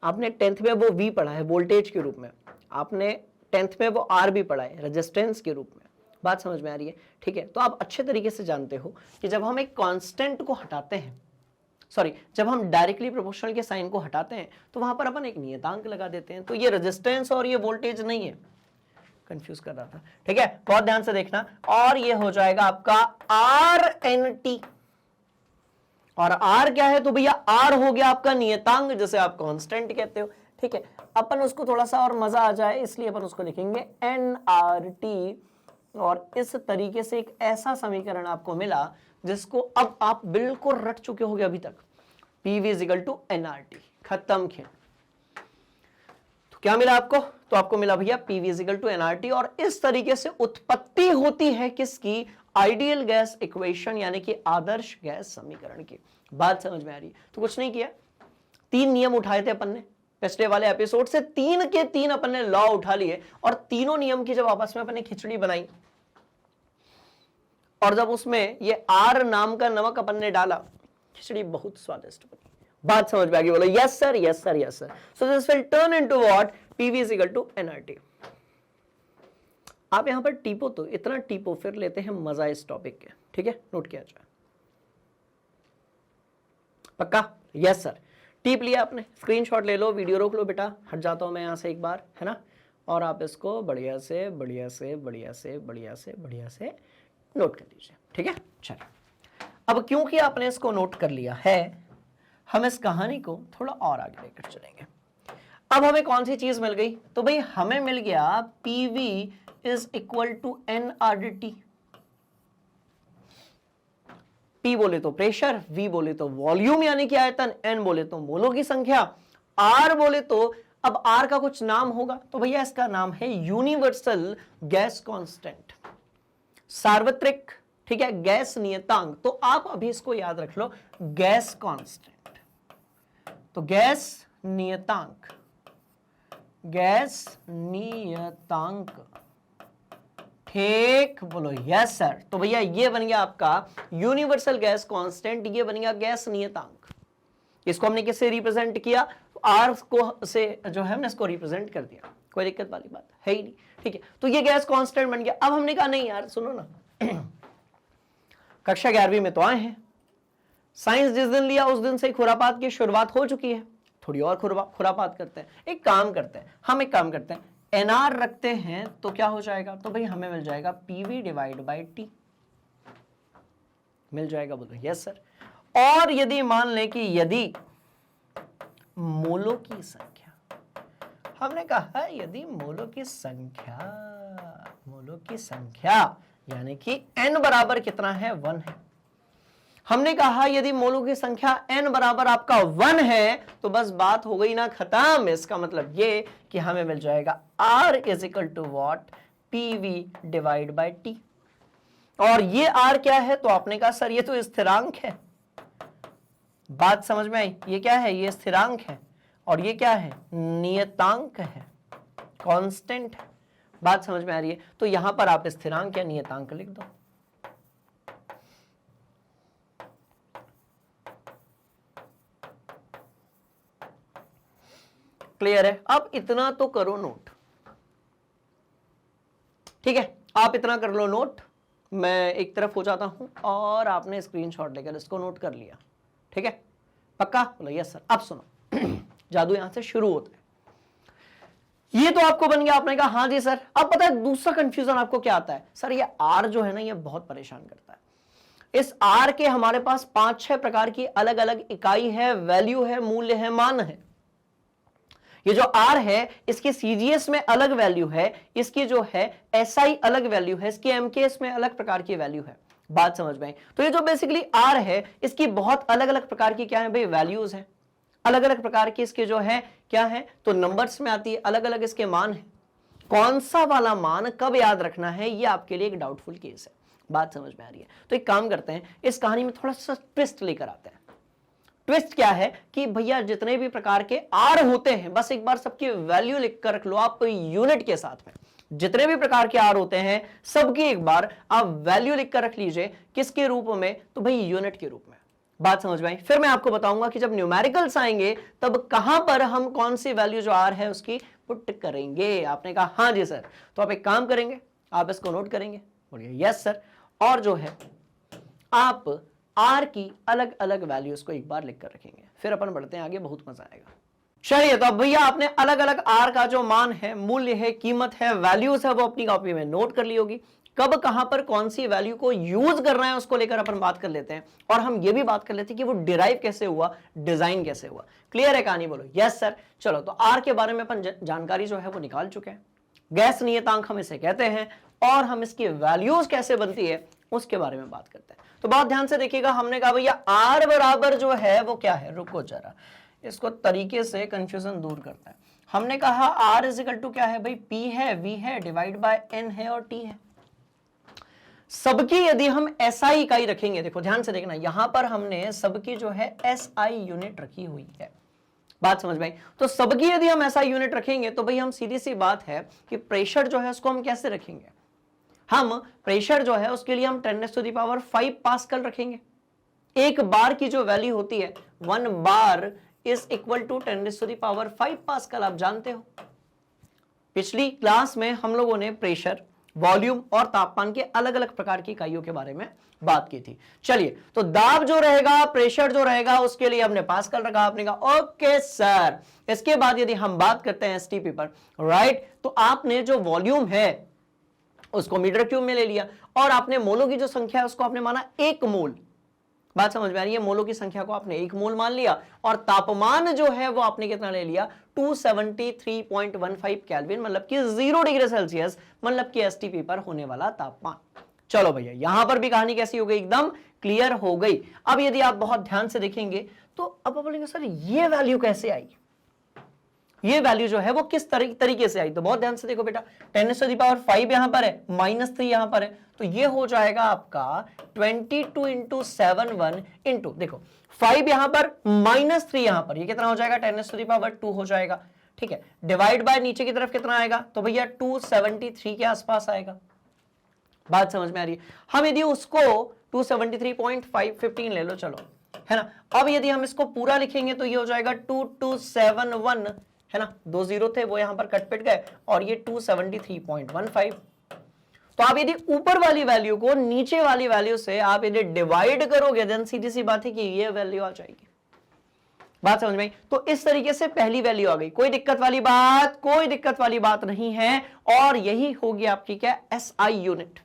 [SPEAKER 1] आपने 10th में वो v पढ़ा है वोल्टेज के रूप में, आपने 10th में वो r भी पढ़ा है रेजिस्टेंस के रूप में। बात समझ में आ रही है? ठीक है, तो आप अच्छे तरीके से जानते हो कि जब हम एक कांस्टेंट को हटाते हैं, सॉरी जब हम डायरेक्टली प्रोपोर्शनल के साइन को हटाते हैं तो वहां पर अपन एक नियतांक लगा देते हैं। तो ये रेजिस्टेंस और ये वोल्टेज नहीं है, कंफ्यूज कर रहा था। ठीक है, बहुत ध्यान से देखना, और ये हो जाएगा आपका RNT। और R क्या है? तो भैया R हो गया आपका नियतांक, जिसे आप कांस्टेंट कहते हो। ठीक है, अपन उसको थोड़ा सा और मजा आ जाए इसलिए अपन उसको लिखेंगे nRT। और इस तरीके से एक ऐसा समीकरण आपको मिला जिसको अब आप बिल्कुल रट चुके होगे अभी तक, PV is equal to nRT। खत्म खेल। तो क्या मिला आपको? तो आपको मिला भैया PV is equal to nRT। और इस तरीके से उत्पत्ति होती है किसकी? आइडियल गैस इक्वेशन यानी कि आदर्श गैस समीकरण की। बात समझ में आ रही है? तो कुछ नहीं किया, 3 नियम उठाए थे अपन ने पिछले वाले एपिसोड से, 3 के 3 अपन ने लॉ उठा लिए, और तीनों नियम की जब आपस में अपन ने खिचड़ी बनाई और जब उसमें ये R नाम का नमक अपन ने डाला, खिचड़ी बहुत स्वादिष्ट बनी। बात समझ में आ गई? बोलो yes sir, yes sir, yes sir. So this will turn into what? PV is equal to nRT। आप यहां पर टीपो, तो इतना टीपो, फिर लेते हैं मजा इस टॉपिक के। ठीक है, नोट किया जाए, पक्का? Yes sir. टीप लिया आपने, स्क्रीनशॉट ले लो, वीडियो रोक लो बेटा, हट जाता हूं मैं यहां से एक बार, है ना, और आप इसको बढ़िया से बढ़िया से बढ़िया से बढ़िया से बढ़िया से नोट कर लीजिए। ठीक है, चलो अब क्योंकि आपने इसको नोट कर लिया है, हम इस कहानी को थोड़ा और आगे लेकर चलेंगे। अब हमें कौन सी चीज मिल गई? तो भाई हमें मिल गया PV is equal to nRT। P बोले तो प्रेशर, V बोले तो वॉल्यूम यानी कि आयतन, N बोले तो मोलों की संख्या, R बोले तो अब R का कुछ नाम होगा, तो भैया इसका नाम है यूनिवर्सल गैस कांस्टेंट, सार्वत्रिक। ठीक है, गैस नियतांक। तो आप अभी इसको याद रख लो, गैस कांस्टेंट। तो गैस नियतांक, गैस नियतांक। ठीक, बोलो यस सर। तो भैया ये बन गया आपका यूनिवर्सल गैस कांस्टेंट, ये बन गया गैस नियतांक। इसको हमने किससे रिप्रेजेंट किया? R को से जो है हमने इसको रिप्रेजेंट कर दिया, कोई दिक्कत वाली बात है ही नहीं। ठीक है, तो ये गैस कांस्टेंट बन गया। अब हमने कहा नहीं यार सुनो ना, कक्षा 11वीं में तो आए हैं, साइंस जिस दिन लिया उस दिन से खुरापात की शुरुआत हो चुकी है, थोड़ी और खुरापात करते हैं। एक काम करते हैं, हम एक काम करते हैं, NR रखते हैं तो क्या हो जाएगा? तो भाई हमें मिल जाएगा PV डिवाइड बाई T, मिल जाएगा। बोलो यस सर। और यदि मान लें कि यदि मोलों की संख्या, हमने कहा है यदि मोलों की संख्या यानी कि n बराबर कितना है? 1 है। हमने कहा यदि मोलों की संख्या n बराबर आपका 1 है तो बस बात हो गई ना खत्म। इसका मतलब ये कि हमें मिल जाएगा R is equal to what? PV divide by T। और ये R क्या है? तो आपने कहा सर ये तो स्थिरांक है। बात समझ में आई? ये क्या है? ये स्थिरांक है। और ये क्या है? नियतांक है, कांस्टेंट है। बात समझ में आ रही है? तो यहां पर आप स्थिरांक या नियतांक लिख दो। क्लियर है? अब इतना तो करो नोट। ठीक है, आप इतना कर लो नोट, मैं एक तरफ हो जाता हूं और आपने स्क्रीनशॉट लेकर इसको नोट कर लिया। ठीक है, पक्का? बोलो यस सर। अब सुनो, जादू यहां से शुरू होता है। ये तो आपको बन गया, आपने कहा हाँ जी सर। अब पता है दूसरा कंफ्यूजन आपको क्या आता है? सर ये R जो है ना, ये बहुत परेशान करता है। इस आर के हमारे पास 5-6 प्रकार की अलग अलग इकाई है, वैल्यू है, मूल्य है, मान है। ये जो आर है इसकी सीजीएस में अलग वैल्यू है, इसकी जो है एसआई अलग वैल्यू है, इसकी एमकेएस में अलग प्रकार की वैल्यू है। बात समझ में आई? तो ये जो बेसिकली आर है इसकी बहुत अलग अलग प्रकार की क्या है भाई, वैल्यूज है, अलग अलग प्रकार की इसके जो है क्या है, तो नंबर्स में आती है, अलग अलग इसके मान है। कौन सा वाला मान कब याद रखना है ये आपके लिए एक डाउटफुल केस है। बात समझ में आ रही है? तो एक काम करते हैं, इस कहानी में थोड़ा सा ट्विस्ट लेकर आते हैं। ट्विस्ट क्या है कि भैया जितने भी प्रकार के आर होते हैं बस एक बार सबकी वैल्यू लिखकर रख लो आप यूनिट के साथ में। जितने भी प्रकार के आर होते हैं सबकी एक बार आप वैल्यू लिखकर रख लीजिए, किसके रूप में, तो भाई यूनिट के रूप में। बात समझ में आई? फिर मैं आपको बताऊंगा कि जब न्यूमेरिकल्स आएंगे तब कहां पर हम कौन सी वैल्यू जो आर है उसकी पुट करेंगे। आपने कहा हाँ जी सर, तो आप एक काम करेंगे, आप इसको नोट करेंगे, बोलिए यस सर, और जो है आप आर की अलग अलग वैल्यूज को एक बार लिख कर रखेंगे। फिर अपन बढ़ते हैं आगे, बहुत मजा आएगा। चलिए, तो अब भैया आपने अलग अलग आर का जो मान है, मूल्य है, कीमत है, वैल्यूज है, वो अपनी कॉपी में नोट कर ली होगी। कब कहां पर कौन सी वैल्यू को यूज करना है उसको लेकर अपन बात कर लेते हैं, और हम ये भी बात कर लेते हैं कि वो डिराइव कैसे हुआ, डिजाइन कैसे हुआ। क्लियर है कहानी? बोलो यस सर। चलो, तो आर के बारे में अपन जानकारी जो है वो निकाल चुके हैं, गैस नियतांक हम इसे कहते हैं, और हम इसकी वैल्यूज कैसे बनती है उसके बारे में बात करते हैं। तो बहुत ध्यान से देखिएगा, हमने कहा भैया आर बराबर जो है वो क्या है, रुको जरा इसको तरीके से कंफ्यूजन दूर करता है। हमने कहा आर इज इक्वल टू क्या है भाई, पी है, वी है, डिवाइड बाय एन है और टी है। सबकी यदि हम एसआई इकाई रखेंगे, देखो ध्यान से देखना, यहां पर हमने सबकी जो है एसआई यूनिट रखी हुई है। बात समझ में आई? तो सबकी यदि हम एसआई यूनिट रखेंगे तो भाई हम सीधी सी बात है कि प्रेशर जो है उसको हम कैसे रखेंगे, हम प्रेशर जो है उसके लिए हम 10⁵ पास्कल रखेंगे। एक बार की जो वैल्यू होती है 1 bar is equal to 10⁵ pascal, आप जानते हो। पिछली क्लास में हम लोगों ने प्रेशर, वॉल्यूम और तापमान के अलग अलग प्रकार की इकाइयों के बारे में बात की थी। चलिए, तो दाब जो रहेगा, प्रेशर जो रहेगा, उसके लिए हमने पास्कल रखा। आपने कहा ओके सर। इसके बाद यदि हम बात करते हैं एसटीपी पर, राइट, तो आपने जो वॉल्यूम है उसको मीटर क्यूब में ले लिया, और आपने मोलों की जो संख्या है उसको आपने माना 1 मोल। बात समझ में आ रही है? मोलों की संख्या को आपने 1 मोल मान लिया, और तापमान जो है वो आपने कितना ले लिया, 273.15 केल्विन, मतलब कि 0 डिग्री सेल्सियस, मतलब कि एसटीपी पर होने वाला तापमान। चलो भैया, यहां पर भी कहानी कैसी हो गई, एकदम क्लियर हो गई। अब यदि आप बहुत ध्यान से देखेंगे तो अब आप बोलेंगे सर ये वैल्यू कैसे आई, ये वैल्यू जो है वो किस तरीके से आई। तो बहुत ध्यान से देखो बेटा, 10⁵ यहां पर है, -3 यहां पर है, तो ये हो जाएगा आपका 22 इंटू 7 इंटू, देखो 5 यहां पर, -3 यहां पर, ये कितना हो जाएगा, 10⁻² हो जाएगा। ठीक है, डिवाइड बाय नीचे की तरफ कितना आएगा, तो भैया 273 के आसपास आएगा। बात समझ में आ रही है? हम यदि उसको 273.515 ले लो, चलो, है ना। अब यदि हम इसको पूरा लिखेंगे तो ये हो जाएगा 2271, है ना, 2 0 थे वो यहां पर कट पिट गए, और ये 273.15। तो आप यदि ऊपर वाली वैल्यू को नीचे वाली वैल्यू से आप यदि डिवाइड करोगे, देन सीधी सी बात है कि ये वैल्यू आ जाएगी। बात समझ में आई? तो इस तरीके से पहली वैल्यू आ गई, कोई दिक्कत वाली बात, कोई दिक्कत वाली बात नहीं है। और यही होगी आपकी क्या, एसआई यूनिट।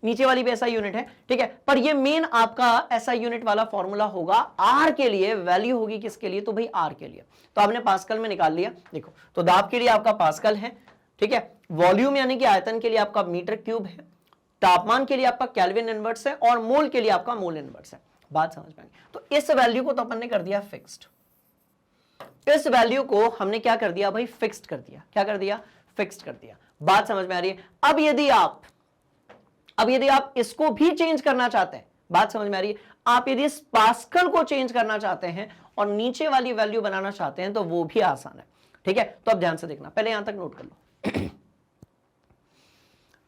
[SPEAKER 1] नीचे वाली भी एसआई यूनिट है, ठीक है, पर ये मेन आपका एसआई यूनिट वाला फॉर्मूला होगा आर के लिए। वैल्यू होगी किसके लिए, तो भाई आर के लिए। तो आपने पास्कल में निकाल लिया, देखो, तो दाब के लिए आपका पास्कल है, ठीक है, वॉल्यूम यानी कि आयतन के लिए आपका मीटर क्यूब है, तापमान के लिए आपका केल्विन इनवर्स है, और मोल के लिए आपका मोल इनवर्स है। बात समझ में आई? तो इस वैल्यू को तो अपन ने कर दिया फिक्स्ड, इस वैल्यू को हमने क्या कर दिया भाई, फिक्स्ड कर दिया। क्या कर दिया, फिक्स्ड कर दिया। बात समझ में आ रही है? अब यदि आप इसको भी चेंज करना चाहते हैं, बात समझ में आ रही है, आप यदि इस पास्कल को चेंज करना चाहते हैं और नीचे वाली वैल्यू बनाना चाहते हैं तो वो भी आसान है। ठीक है, तो अब ध्यान से देखना, पहले यहां तक नोट कर लो।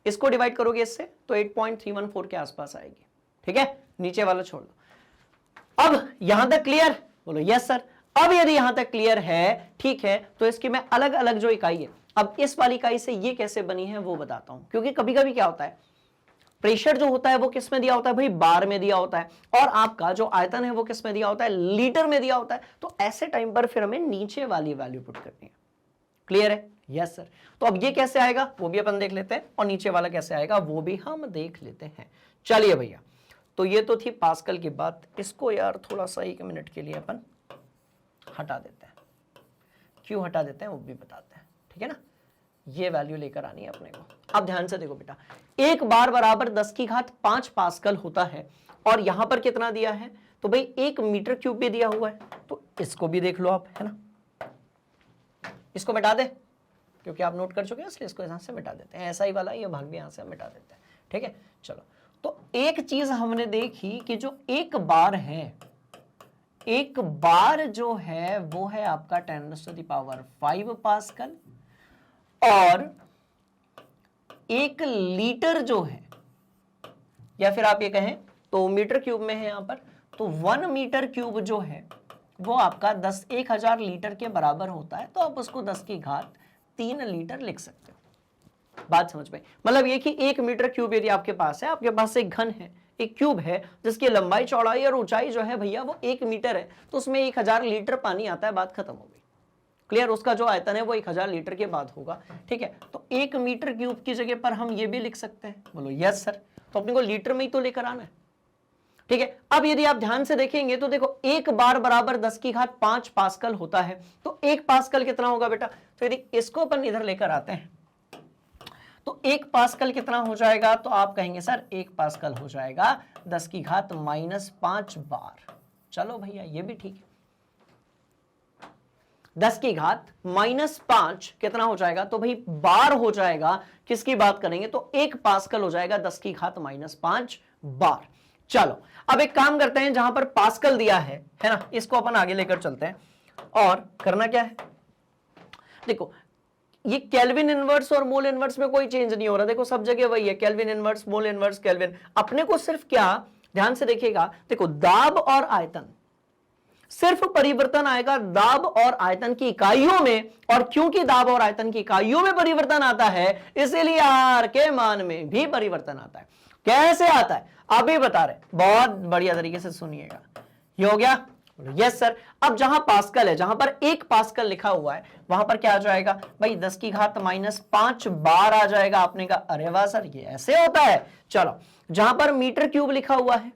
[SPEAKER 1] इसको डिवाइड करोगे इससे तो 8.314 के आसपास आएगी। ठीक है, नीचे वाला छोड़ दो। अब यहां तक क्लियर, बोलो यस सर। अब यदि यहां तक क्लियर है, ठीक है, तो इसकी मैं अलग अलग जो इकाई है, अब इस वाली इकाई से ये कैसे बनी है वो बताता हूं। क्योंकि कभी कभी क्या होता है, प्रेशर जो होता है वो किस में दिया होता है भाई, बार में दिया होता है, और आपका जो आयतन है वो किस में दिया होता है, लीटर में दिया होता है। तो ऐसे टाइम पर फिर हमें नीचे वाली वैल्यू पुट करनी है। क्लियर है? Yes sir. तो अब ये कैसे आएगा वो भी अपन देख लेते हैं, और नीचे वाला कैसे आएगा वो भी हम देख लेते हैं। चलिए भैया, तो ये तो थी पास्कल की बात। इसको यार थोड़ा सा 1 मिनट के लिए अपन हटा देते हैं। क्यों हटा देते हैं वो भी बताते हैं, ठीक है ना। ये वैल्यू लेकर आनी है अपने को। अब ध्यान से देखो बेटा, 1 बार बराबर 10 की घात 5 पास्कल होता है, और यहां पर कितना दिया है, तो भाई 1 मीटर क्यूब भी दिया हुआ है। तो इसको भी देख लो आप, है ना। इसको मिटा दे, क्योंकि आप नोट कर चुके हैं, इसलिए इसको यहां से मिटा देते हैं। ऐसा ही वाला ये भाग भी यहां से मिटा देते हैं, ठीक है। चलो, तो एक चीज हमने देखी कि जो 1 बार है, 1 बार जो है वो है आपका 10⁵ पास्कल, और 1 लीटर जो है, या फिर आप ये कहें तो मीटर क्यूब में है यहां पर, तो 1 मीटर क्यूब जो है वो आपका 1000 लीटर के बराबर होता है। तो आप उसको 10 की घात 3 लीटर लिख सकते हो। बात समझ में? मतलब ये कि 1 मीटर क्यूब यदि आपके पास है, आपके पास एक घन है, एक क्यूब है जिसकी लंबाई, चौड़ाई और ऊंचाई जो है भैया वो 1 मीटर है, तो उसमें 1000 लीटर पानी आता है। बात खत्म हो गई। क्लियर? उसका जो आयतन है वो 1000 लीटर के बाद होगा, ठीक है। तो 1 मीटर क्यूब की जगह पर हम ये भी लिख सकते हैं। बोलो यस सर। तो अपने को लीटर में ही तो लेकर आना है, ठीक है। अब यदि आप ध्यान से देखेंगे तो देखो 1 बार बराबर 10 की घात 5 पास्कल होता है, तो 1 पास्कल कितना होगा बेटा। तो यदि इसको अपन इधर लेकर आते हैं तो 1 पास्कल कितना हो जाएगा, तो आप कहेंगे सर 1 पास्कल हो जाएगा 10 की घात -5 बार। चलो भैया ये भी ठीक है। 10 की घात -5 कितना हो जाएगा, तो भाई बार हो जाएगा। किसकी बात करेंगे, तो 1 पास्कल हो जाएगा 10 की घात -5 बार। चलो अब एक काम करते हैं, जहां पर पास्कल दिया है ना, इसको अपन आगे लेकर चलते हैं। और करना क्या है, देखो ये केल्विन इनवर्स और मोल इनवर्स में कोई चेंज नहीं हो रहा। देखो सब जगह वही है, kelvin inverse, mole inverse, kelvin. अपने को सिर्फ क्या, ध्यान से देखिएगा, देखो दाब और आयतन, सिर्फ परिवर्तन आएगा दाब और आयतन की इकाइयों में। और क्योंकि दाब और आयतन की इकाइयों में परिवर्तन आता है, इसीलिए आर के मान में भी परिवर्तन आता है। कैसे आता है अभी बता रहे, बहुत बढ़िया तरीके से सुनिएगा। ये हो गया, यस सर। अब जहां पास्कल है, जहां पर 1 पास्कल लिखा हुआ है, वहां पर क्या आ जाएगा भाई, 10 की घात -5 बार आ जाएगा। आपने कहा अरे वाह सर ये ऐसे होता है। चलो, जहां पर मीटर क्यूब लिखा हुआ है,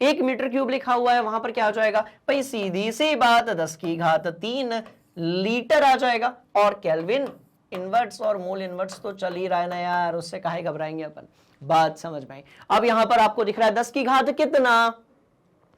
[SPEAKER 1] 1 मीटर क्यूब लिखा हुआ है, वहां पर क्या आ जाएगा भाई, सीधी सी बात 10 की घात 3 लीटर आ जाएगा। और केल्विन इनवर्स और मोल इनवर्स तो चल ही रहा है ना यार, उससे काहे घबराएंगे अपन। बात समझ में आई। अब यहां पर आपको दिख रहा है 10 की घात कितना,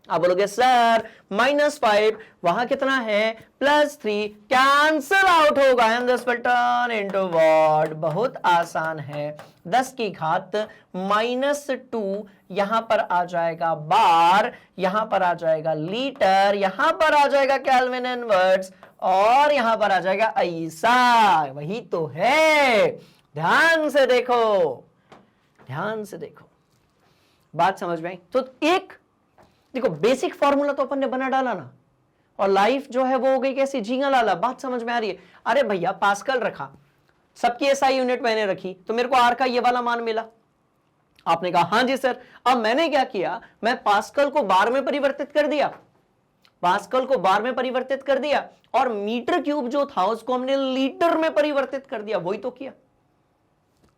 [SPEAKER 1] आप बोलोगे सर -5, वहां कितना है +3, कैंसल आउट होगा and this will turn into what, बहुत आसान है। 10 की घात -2 यहां पर आ जाएगा बार, यहां पर आ जाएगा लीटर, यहां पर आ जाएगा केल्विन इनवर्स, और यहां पर आ जाएगा ऐसा। वही तो है, ध्यान से देखो, ध्यान से देखो। बात समझ में आई। तो एक देखो बेसिक फॉर्मूला तो अपन ने बना डाला ना, और लाइफ जो है वो हो गई कैसी, झींगा लाला। बात समझ में आ रही है। अरे भैया पास्कल रखा, सबकी एसआई यूनिट मैंने रखी, तो मेरे को आर का ये वाला मान मिला। आपने कहा हाँ जी सर। अब मैंने क्या किया, मैं पास्कल को बार में परिवर्तित कर दिया, पास्कल को बार में परिवर्तित कर दिया, और मीटर क्यूब जो था उसको हमने लीटर में परिवर्तित कर दिया। वही तो किया,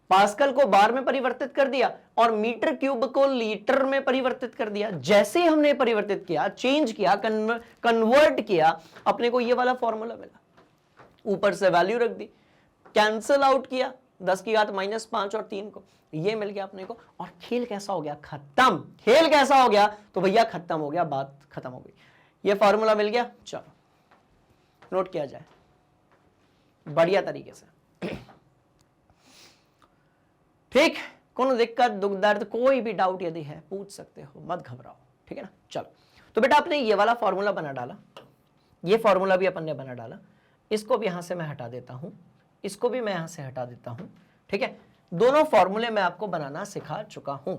[SPEAKER 1] पास्कल को बार में परिवर्तित कर दिया और मीटर क्यूब को लीटर में परिवर्तित कर दिया। जैसे ही हमने परिवर्तित किया, चेंज किया, कन्वर्ट किया, अपने को ये वाला फॉर्मूला मिला। ऊपर से वैल्यू रख दी, कैंसल आउट किया 10 की घात -5 और 3 को, ये मिल गया अपने को। और खेल कैसा हो गया, खत्म। खेल कैसा हो गया, तो भैया खत्म हो गया, बात खत्म हो गई। ये फॉर्मूला मिल गया। चलो नोट किया जाए बढ़िया तरीके से, ठीक। कोनो दिक्कत, दुख, दर्द, कोई भी डाउट यदि है पूछ सकते हो, मत घबराओ, ठीक है ना। चलो, तो बेटा आपने ये वाला फॉर्मूला बना डाला, ये फॉर्मूला भी अपन ने बना डाला। इसको भी यहां से मैं हटा देता हूं, इसको भी मैं यहां से हटा देता हूं, ठीक है। दोनों फॉर्मूले मैं आपको बनाना सिखा चुका हूं,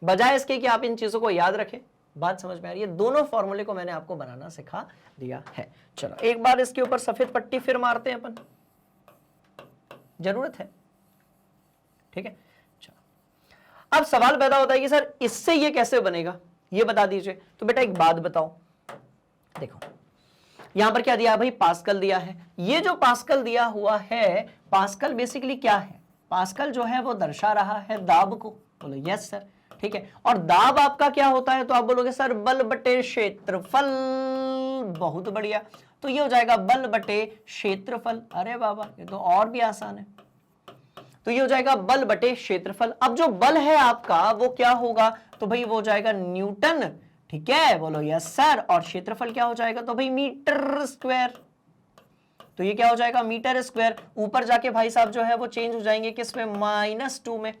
[SPEAKER 1] बजाय इसके कि आप इन चीजों को याद रखें। बात समझ में आ रही है। दोनों फॉर्मूले को मैंने आपको बनाना सिखा दिया है। चलो एक बार इसके ऊपर सफेद पट्टी फिर मारते हैं अपन, जरूरत है, ठीक है। चलो अब सवाल पैदा होता है कि सर इससे ये कैसे बनेगा, ये बता दीजिए। तो बेटा एक बात बताओ, देखो यहां पर क्या दिया भाई, पास्कल दिया है। ये जो पास्कल दिया हुआ है, पास्कल बेसिकली क्या है, पास्कल जो है वो दर्शा रहा है दाब को। बोलो यस सर, ठीक है। और दाब आपका क्या होता है, तो आप बोलोगे सर बल बटे क्षेत्रफल, बहुत बढ़िया, तो ये हो जाएगा बल बटे क्षेत्रफल। अरे बाबा ये तो और भी आसान है, तो ये हो जाएगा बल बटे क्षेत्रफल। अब जो बल है आपका वो क्या होगा, तो भाई वो हो जाएगा न्यूटन, ठीक है, बोलो यस सर। और क्षेत्रफल क्या हो जाएगा, तो भाई मीटर स्क्वायर, तो ये क्या हो जाएगा मीटर स्क्वायर। ऊपर जाके भाई साहब जो है वो चेंज हो जाएंगे किसमें, -2 में।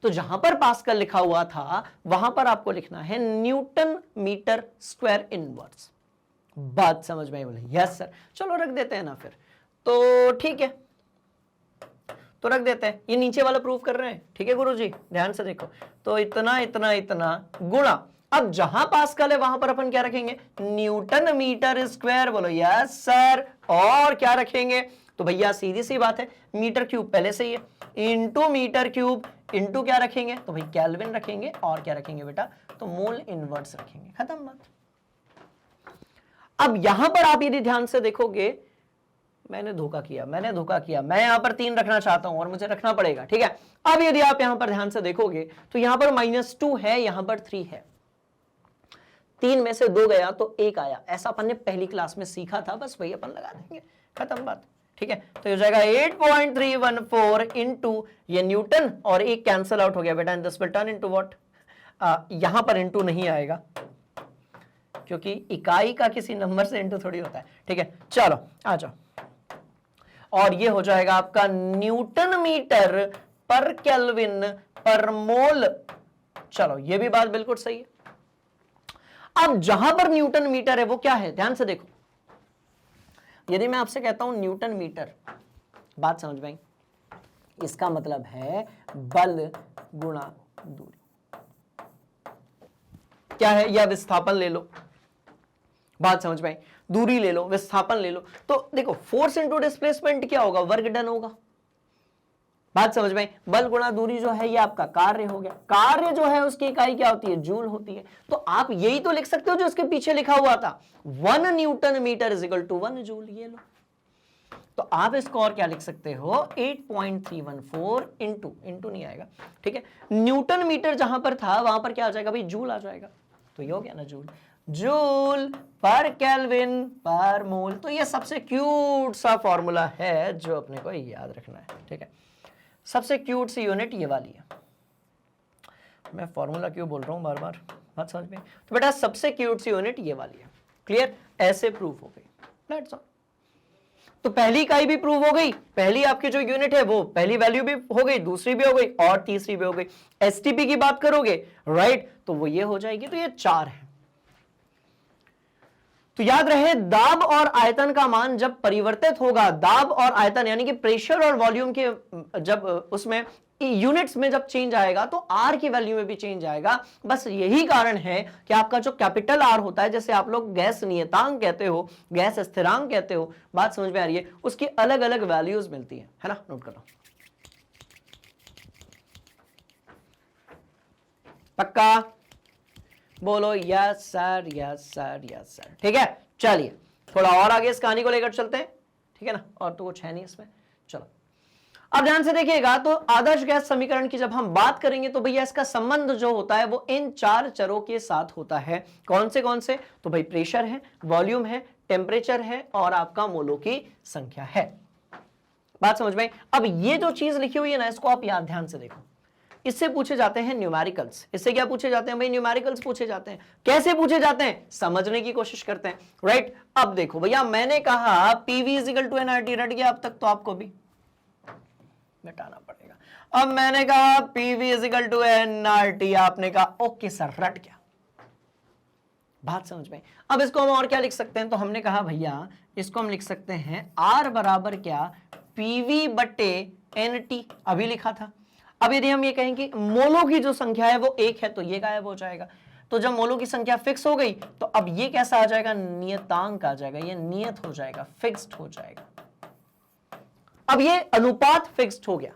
[SPEAKER 1] तो जहां पर पास्कल लिखा हुआ था वहां पर आपको लिखना है न्यूटन मीटर स्क्वायर इनवर्स। बात समझ में आई, बोले यस सर। चलो रख देते हैं ना फिर, तो ठीक है, तो रख देते हैं। ये नीचे वाला प्रूफ कर रहे हैं, ठीक है गुरुजी, ध्यान से देखो। तो इतना इतना इतना गुणा, अब जहां पास्कल है वहां पर अपन क्या रखेंगे, न्यूटन मीटर स्क्वायर, बोलो यस सर। और क्या रखेंगे, तो भैया सीधी सी बात है, मीटर क्यूब पहले से ही है, इंटू मीटर क्यूब, इंटू क्या रखेंगे, तो भाई केल्विन रखेंगे, और क्या रखेंगे बेटा, तो मोल इनवर्स रखेंगे, खत्म बात। अब यहां पर आप यदि ध्यान से देखोगे, मैंने धोखा किया, मैं यहां पर 3 रखना चाहता हूं और मुझे रखना पड़ेगा, ठीक है। अब यदि आप यहां पर ध्यान से देखोगे तो यहां पर -2 है, यहां पर 3 है, 3 में से 2 गया तो 1 आया, ऐसा अपन ने पहली क्लास में सीखा था, बस वही अपन लगा देंगे, खत्म बात, ठीक है। तो ये हो जाएगा 8.314 इंटू ये न्यूटन, और 1 कैंसिल आउट हो गया बेटा, and this will turn into what, यहां पर इंटू नहीं आएगा क्योंकि इकाई का किसी नंबर से इंटू थोड़ी होता है, ठीक है। चलो आ जाओ, और ये हो जाएगा आपका न्यूटन मीटर पर केल्विन पर मोल। चलो ये भी बात बिल्कुल सही है। अब जहां पर न्यूटन मीटर है वो क्या है, ध्यान से देखो, यदि मैं आपसे कहता हूं न्यूटन मीटर, बात समझ में आई, इसका मतलब है बल गुणा दूरी, क्या है, या विस्थापन ले लो, बात समझ में आई, दूरी ले लो, विस्थापन ले लो। तो देखो फोर्स इंटू डिस्प्लेसमेंट क्या होगा, वर्क डन होगा, बात समझ में आई। बल गुणा दूरी जो है ये आपका कार्य हो गया, कार्य जो है उसकी इकाई क्या होती है, जूल होती है। तो आप यही तो लिख सकते हो जो इसके पीछे लिखा हुआ था, 1 newton metre is equal to 1 joule, ये लो। तो आप इसको और क्या लिख सकते हो, 8.314 इंटू नहीं आएगा, ठीक है, न्यूटन मीटर जहां पर था वहां पर क्या आ जाएगा भाई, जूल आ जाएगा, तो ये हो गया ना जूल, जूल पर केल्विन पर मोल। तो ये सबसे क्यूट सा फॉर्मूला है जो अपने को याद रखना है, ठीक है। सबसे क्यूट सी यूनिट ये वाली है, मैं फॉर्मूला क्यों बोल रहा हूं बार बार, बात समझ में। तो बेटा सबसे क्यूट सी यूनिट ये वाली है, क्लियर, ऐसे प्रूफ हो गई, दैट्स ऑल। तो पहली इकाई भी प्रूव हो गई, पहली आपकी जो यूनिट है वो पहली वैल्यू भी हो गई, दूसरी भी हो गई, और तीसरी भी हो गई। एसटीपी की बात करोगे, राइट, तो वो ये हो जाएगी, तो ये 4 है। तो याद रहे, दाब और आयतन का मान जब परिवर्तित होगा, दाब और आयतन यानी कि प्रेशर और वॉल्यूम के जब उसमें यूनिट्स में जब चेंज आएगा तो आर की वैल्यू में भी चेंज आएगा। बस यही कारण है कि आपका जो कैपिटल आर होता है, जैसे आप लोग गैस नियतांक कहते हो, गैस स्थिरांक कहते हो, बात समझ में आ रही है, उसकी अलग अलग वैल्यूज मिलती है ना, नोट करो, पक्का बोलो yes sir, yes sir, yes sir, ठीक है। चलिए थोड़ा और आगे इस कहानी को लेकर चलते हैं, ठीक है ना, और तो कुछ है नहीं इसमें। चलो अब ध्यान से देखिएगा, तो आदर्श गैस समीकरण की जब हम बात करेंगे तो भैया इसका संबंध जो होता है वो इन 4 चरों के साथ होता है। कौन से, तो भाई प्रेशर है, वॉल्यूम है, टेम्परेचर है, और आपका मोलों की संख्या है। बात समझ में। अब ये जो चीज लिखी हुई है ना, इसको आप याद ध्यान से देखो, इससे पूछे जाते हैं न्यूमेरिकल्स। इससे क्या पूछे जाते हैं भाई, न्यूमेरिकल्स पूछे जाते हैं। कैसे पूछे जाते हैं, समझने की कोशिश करते हैं, राइट। अब देखो भैया, मैंने कहा PV is equal to NRT, रट गया अब तक, तो आपको भी मिटाना पड़ेगा। अब मैंने कहा PV is equal to NRT, आपने कहा ओके सर, रट गया, बात समझ में। अब इसको हम और क्या लिख सकते हैं, तो हमने कहा भैया इसको हम लिख सकते हैं आर बराबर क्या, पीवी बटे एनटी, अभी लिखा था। अब यदि हम ये कहें कि मोलों की जो संख्या है वो 1 है, तो ये गायब हो जाएगा। तो जब मोलों की संख्या फिक्स हो गई तो अब ये कैसा आ जाएगा, नियतांक आ जाएगा, ये नियत हो जाएगा, फिक्स्ड हो जाएगा। अब ये अनुपात फिक्स्ड हो गया,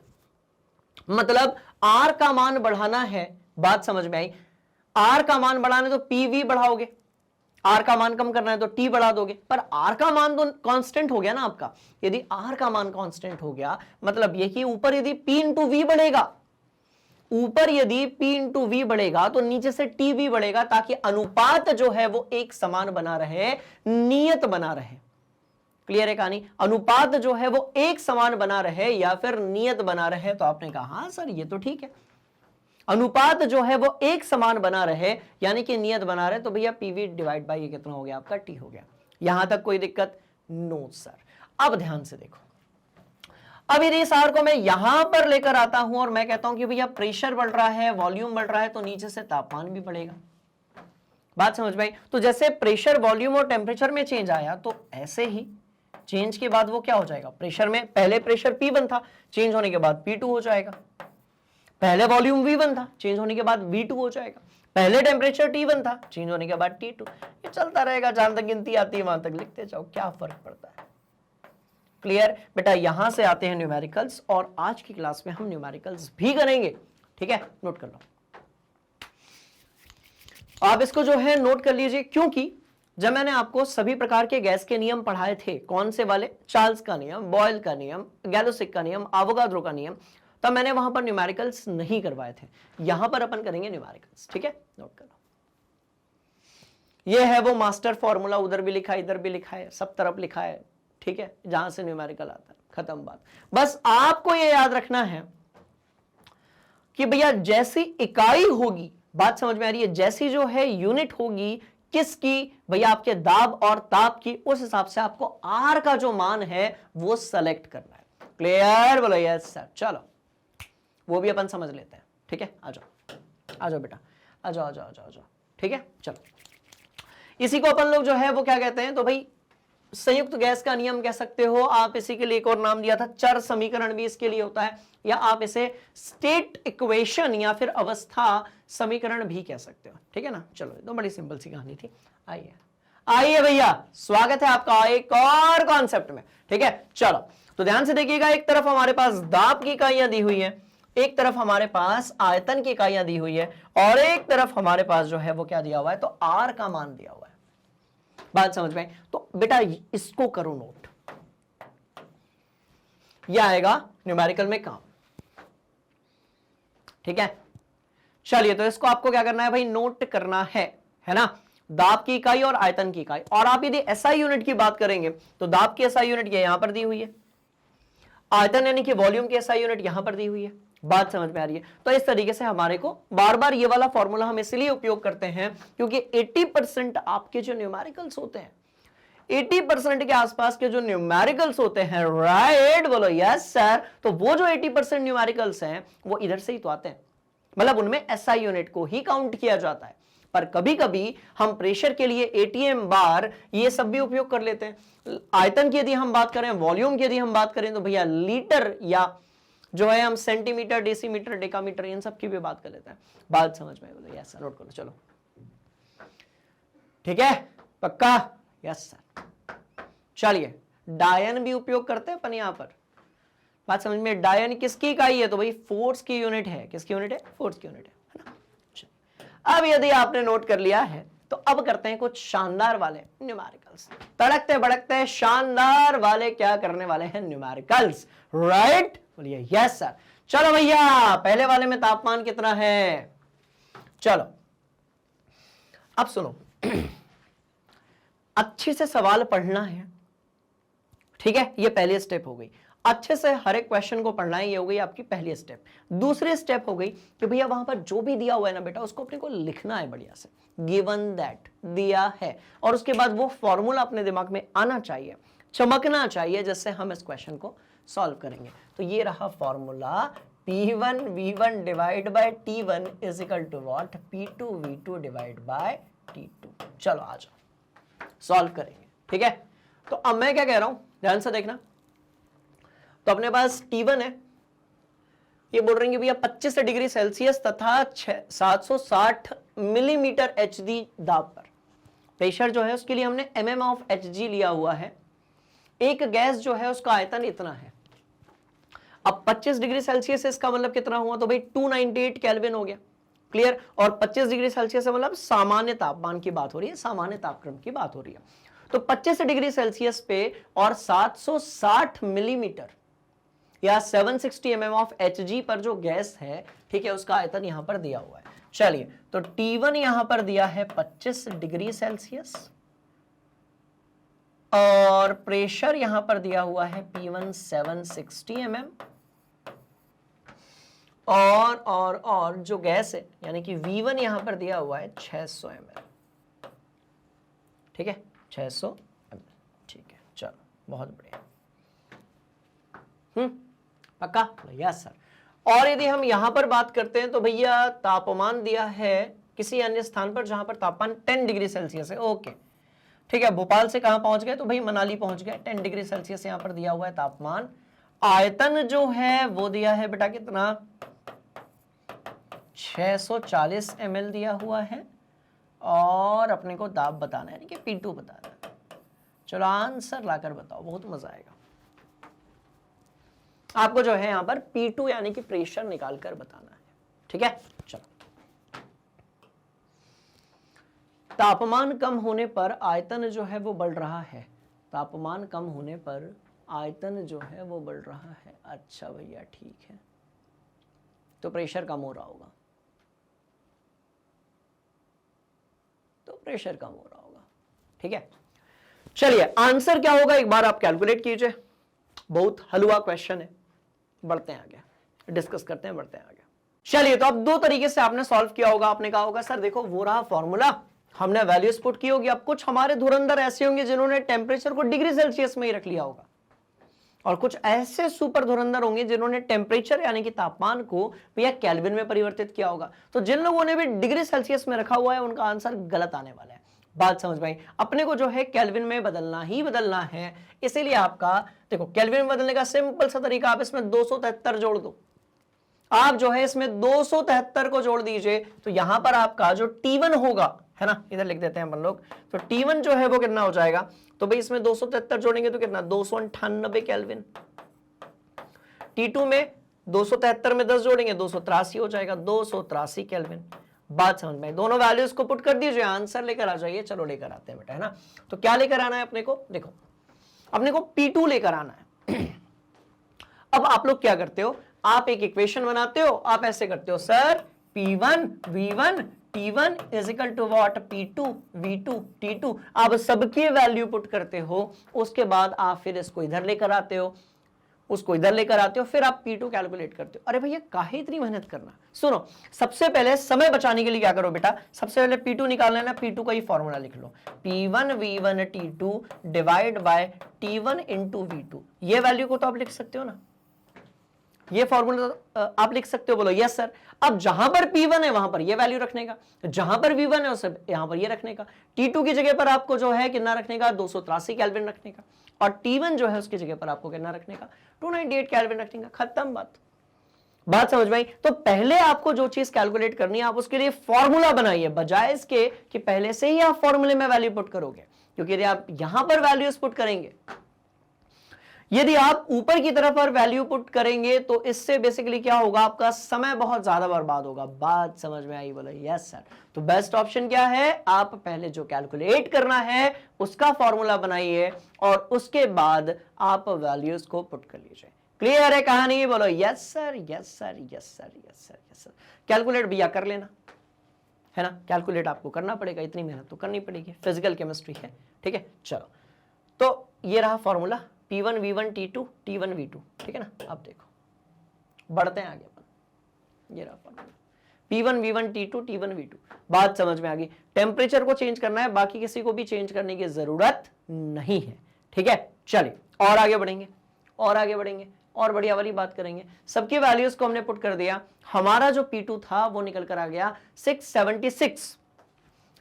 [SPEAKER 1] मतलब आर का मान बढ़ाना है, बात समझ में आई। आर का मान बढ़ाना है तो पीवी बढ़ाओगे, आर का मान कम करना है तो टी बढ़ा दोगे, पर आर का मान तो कांस्टेंट हो गया ना आपका। यदि आर का मान कांस्टेंट हो गया मतलब ये कि ऊपर यदि पी इंटू वी बढ़ेगा ऊपर यदि P इंटू वी बढ़ेगा तो नीचे से टी भी बढ़ेगा, ताकि अनुपात जो है वो एक समान बना रहे, नियत बना रहे। क्लियर है कहानी? अनुपात जो है वो एक समान बना रहे या फिर नियत बना रहे। तो आपने कहा हाँ सर ये तो ठीक है, अनुपात जो है वो एक समान बना रहे यानी कि नियत बना रहे, तो भैया पीवी डिवाइड बाई ये कितना हो गया आपका, टी हो गया। यहां तक कोई दिक्कत? No sir. अब ध्यान से देखो, अब यदि सार को मैं यहां पर लेकर आता हूं और मैं कहता हूं कि भैया प्रेशर बढ़ रहा है, वॉल्यूम बढ़ रहा है, तो नीचे से तापमान भी बढ़ेगा। बात समझ में आई? तो जैसे प्रेशर, वॉल्यूम और टेम्परेचर में चेंज आया, तो ऐसे ही चेंज के बाद वो क्या हो जाएगा, प्रेशर में पहले प्रेशर P1 था, चेंज होने के बाद P2 हो जाएगा। पहले वॉल्यूम V1 था, चेंज होने के बाद V2 हो जाएगा। पहले टेम्परेचर T1 था, चेंज होने के बाद T2। ये चलता रहेगा, जहां तक गिनती आती है वहां तक लिखते जाओ, क्या फर्क पड़ता है। क्लियर बेटा? यहां से आते हैं न्यूमेरिकल्स, और आज की क्लास में हम न्यूमेरिकल्स भी करेंगे। ठीक है, नोट कर लो आप इसको, जो है नोट कर लीजिए, क्योंकि जब मैंने आपको सभी प्रकार के गैस के नियम पढ़ाए थे, कौन से वाले, चार्ल्स का नियम, बॉयल का नियम, गैलोसिक का नियम, एवोगाड्रो का नियम, तब मैंने वहां पर न्यूमेरिकल्स नहीं करवाए थे। यहां पर अपन करेंगे न्यूमेरिकल्स। ठीक है, नोट कर लो। ये है वो मास्टर फॉर्मूला, उधर भी लिखा है, इधर भी लिखा है, सब तरफ लिखा है। ठीक है, जहां से न्यूमेरिकल आता है, खत्म बात। बस आपको ये याद रखना है कि भैया जैसी इकाई होगी, बात समझ में आ रही है, जैसी जो है यूनिट होगी किसकी, भैया आपके दाब और ताप की, उस हिसाब से आपको आर का जो मान है वो सेलेक्ट करना है। क्लियर? बोलो यस सर। चलो वो भी अपन समझ लेते हैं। ठीक है, आ जाओ, आ जाओ बेटा, आ जाओ, आ जाओ, आ जाओ, आ जाओ। ठीक है, चलो इसी को अपन लोग जो है वो क्या कहते हैं, तो भाई संयुक्त गैस का नियम कह सकते हो आप। इसी के लिए एक और नाम दिया था, चर समीकरण भी इसके लिए होता है, या आप इसे स्टेट इक्वेशन या फिर अवस्था समीकरण भी कह सकते हो। ठीक है ना? चलो ये तो बड़ी सिंपल सी कहानी थी। आइए आइए भैया, स्वागत है आपका एक और कॉन्सेप्ट में। ठीक है, चलो तो ध्यान से देखिएगा, एक तरफ हमारे पास दाब की इकाइयां दी हुई है, एक तरफ हमारे पास आयतन की इकाइयां दी हुई है, और एक तरफ हमारे पास जो है वो क्या दिया हुआ है, तो आर का मान दिया हुआ है। बात समझ में? तो बेटा इसको करो नोट, यह आएगा न्यूमेरिकल में काम। ठीक है, चलिए तो इसको आपको क्या करना है भाई, नोट करना है ना? दाब की इकाई और आयतन की इकाई। और आप यदि एसआई यूनिट की बात करेंगे तो दाब की एसआई यूनिट यहां पर दी हुई है, आयतन यानी कि वॉल्यूम की एसआई यूनिट यहां पर दी हुई है। बात समझ में आ रही है? तो इस तरीके से हमारे को बार बार ये वाला फॉर्मूला हम इसलिए उपयोग करते हैं क्योंकि 80% आपके जो न्यूमेरिकल्स होते हैं, 80% के आसपास के जो न्यूमेरिकल्स होते हैं, राइट? बोलो यस सर। तो वो जो 80% न्यूमेरिकल्स हैं वो इधर से ही तो आते हैं, मतलब उनमें एसआई यूनिट को ही काउंट किया जाता है। पर कभी कभी हम प्रेशर के लिए एटीएम बार ये सब भी उपयोग कर लेते हैं। आयतन की यदि हम बात करें, वॉल्यूम की यदि हम बात करें, तो भैया लीटर या जो है हम सेंटीमीटर, डेसीमीटर, डेकामीटर, इन सब की भी बात कर लेते हैं। बात समझ में? बोलो यस सर, नोट करो। चलो ठीक है, पक्का? Yes sir. चलिए डायन भी उपयोग करते हैं अपन यहां पर। बात समझ में? डायन किसकी इकाई है, तो भाई फोर्स की यूनिट है। किसकी यूनिट है? फोर्स की यूनिट है ना? अब यदि आपने नोट कर लिया है तो अब करते हैं कुछ शानदार वाले न्यूमेरिकल्स, तड़कते भड़कते शानदार वाले क्या करने वाले हैं, न्यूमेरिकल्स। राइट? बोलिए यस सर। चलो भैया, पहले वाले में तापमान कितना है? चलो अब सुनो, अच्छे से सवाल पढ़ना है। ठीक है, ये पहली स्टेप हो गई। अच्छे से हर एक क्वेश्चन को पढ़ना है, ये हो गई आपकी पहली स्टेप। दूसरी स्टेप हो गई कि भैया वहां पर जो भी दिया हुआ है ना बेटा, उसको अपने को लिखना है बढ़िया से। गिवन दैट दिया है, और उसके बाद वो फॉर्मूला अपने दिमाग में आना चाहिए, चमकना चाहिए, जिससे हम इस क्वेश्चन को सॉल्व करेंगे। तो ये रहा formula, P1 V1 divide by T1 is equal to what, P2 V2 divide by T2। चलो आ जाओ, सॉल्व करेंगे। ठीक है, तो अब मैं क्या कह रहा हूं, ध्यान से देखना। तो अपने पास T1 है, ये बोल रहे हैं भैया 25 डिग्री सेल्सियस तथा 760 मिलीमीटर HG दाब पर प्रेशर जो है उसके लिए हमने mm ऑफ Hg लिया हुआ है। एक गैस जो है उसका आयतन इतना है। अब 25 डिग्री सेल्सियस इसका मतलब कितना हुआ, तो भाई 298 केल्विन हो गया। क्लियर? और 25 डिग्री सेल्सियस से मतलब सामान्य तापमान की बात हो रही है, सामान्य तापक्रम की बात हो रही है। तो 25 डिग्री सेल्सियस पे और 760 मिलीमीटर या 760 mm ऑफ Hg पर जो गैस है, ठीक है, उसका आयतन यहां पर दिया हुआ है। चलिए, तो T1 यहां पर दिया है 25 डिग्री सेल्सियस और प्रेशर यहां पर दिया हुआ है P1 760 mm और जो गैस है यानी कि V1 यहां पर दिया हुआ है 600 ml, ठीक है, 600 ml, ठीक है, चलो बहुत बढ़िया। पक्का? Yes sir. और यदि हम यहां पर बात करते हैं तो भैया तापमान दिया है किसी अन्य स्थान पर जहां पर तापमान 10 डिग्री सेल्सियस है। ओके, ठीक है, भोपाल से कहां पहुंच गए? तो भाई मनाली पहुंच गए। 10 डिग्री सेल्सियस यहां पर दिया हुआ है तापमान। आयतन जो है वो दिया है बेटा कितना? 640 ml दिया हुआ है और अपने को दाब बताना है, यानी कि P2 बताना है। चलो आंसर लाकर बताओ, बहुत मजा आएगा। आपको जो है यहां पर P2 यानी कि प्रेशर निकालकर बताना है, ठीक है। चलो, तापमान कम होने पर आयतन जो है वो बढ़ रहा है। तापमान कम होने पर आयतन जो है वो बढ़ रहा है। अच्छा भैया, ठीक है, तो प्रेशर कम हो रहा होगा, तो प्रेशर कम हो रहा होगा, ठीक है। चलिए, आंसर क्या होगा एक बार आप कैलकुलेट कीजिए। बहुत हलवा क्वेश्चन है। बढ़ते हैं आगे, डिस्कस करते हैं, बढ़ते हैं आगे। चलिए, तो अब दो तरीके से आपने सॉल्व किया होगा। आपने कहा होगा सर देखो वो रहा फॉर्मूला, हमने वैल्यूज पुट की होगी। अब कुछ हमारे धुरंधर ऐसे होंगे जिन्होंने टेम्परेचर को डिग्री सेल्सियस में ही रख लिया होगा, और कुछ ऐसे सुपर धुरंधर होंगे जिन्होंने टेम्परेचर यानी कि तापमान को भैया केल्विन में परिवर्तित किया होगा। तो जिन लोगों ने भी डिग्री सेल्सियस में रखा हुआ है उनका आंसर गलत आने वाला है। बात समझ में आई? अपने को जो है केल्विन में बदलना ही बदलना है। इसीलिए आपका देखो केल्विन में बदलने का सिंपल सा तरीका, आप इसमें 273 जोड़ दो। आप जो है इसमें 273 को जोड़ दीजिए, तो यहां पर आपका जो T1 होगा, है ना, इधर लिख देते हैं अपन लोग, तो T1 जो है वो कितना हो जाएगा? तो भाई इसमें 273 जोड़ेंगे तो कितना? 298 केल्विन। T2 में 273 में 10 जोड़ेंगे 283 हो जाएगा, 283 केल्विन। बात समझ में? दोनों वैल्यूज को पुट कर दीजिए, आंसर लेकर आ जाइए। चलो लेकर आते हैं बेटा, है ना। तो क्या लेकर आना है अपने को? देखो, अपने को P2 लेकर आना है। अब आप लोग क्या करते हो? आप एक इक्वेशन बनाते हो, आप ऐसे करते हो, sir P1 V1 T1 is equal to what? P2 V2 T2। आप सबकी वैल्यू पुट करते हो, उसके बाद आप फिर इसको इधर लेकर आते हो, उसको इधर लेकर आते हो, फिर आप P2 कैलकुलेट करते हो। अरे भैया काहे इतनी मेहनत करना? सुनो, सबसे पहले समय बचाने के लिए क्या करो बेटा, सबसे पहले P2 निकालना है ना, P2 का ही फॉर्मूला लिख लो, P1 V1 T2 divide by T1 into V2। ये वैल्यू को तो आप लिख सकते हो ना, ये फॉर्मूला आप लिख सकते हो। बोलो यस सर। अब जहां पर P1 है वहां पर ये वैल्यू रखने का, जहां पर V1 है उसे यहां पर ये रखने का। T2 की जगह पर आपको जो है कितना रखने का? 283 केल्विन रखने का। और T1 जो है उसकी जगह पर आपको कितना रखने का? 298 केल्विन रखने का। खत्म बात। बात समझ में आई? तो पहले आपको जो चीज कैलकुलेट करनी है आप उसके लिए फॉर्मूला बनाइए, बजाय इसके कि पहले से ही आप फॉर्मूले में वैल्यू पुट करोगे। क्योंकि यदि आप यहां पर वैल्यूज पुट करेंगे, यदि आप ऊपर की तरफ और वैल्यू पुट करेंगे, तो इससे बेसिकली क्या होगा? आपका समय बहुत ज्यादा बर्बाद होगा। बात समझ में आई? बोलो यस सर। तो बेस्ट ऑप्शन क्या है? आप पहले जो कैलकुलेट करना है उसका फॉर्मूला बनाइए और उसके बाद आप वैल्यूज को पुट कर लीजिए। क्लियर है कहानी? बोलो yes sir, yes sir, yes sir, yes sir, yes sir. Calculate भैया कर लेना, है ना, कैलकुलेट आपको करना पड़ेगा, इतनी मेहनत तो करनी पड़ेगी, फिजिकल केमिस्ट्री है, ठीक है। चलो, तो ये रहा formula, P1 V1 T2 T1 V2, ठीक है ना। अब देखो बढ़ते हैं आगे अपन। ये रहा formula, P1 V1 T2 T1 V2। बात समझ में आ गई? टेम्परेचर को चेंज करना है, बाकी किसी को भी चेंज करने की जरूरत नहीं है, ठीक है। चलिए और आगे बढ़ेंगे, और आगे बढ़ेंगे, और बढ़िया वाली बात करेंगे। सबकी वैल्यूज को हमने पुट कर दिया। हमारा जो P2 था वो निकल कर आ गया 676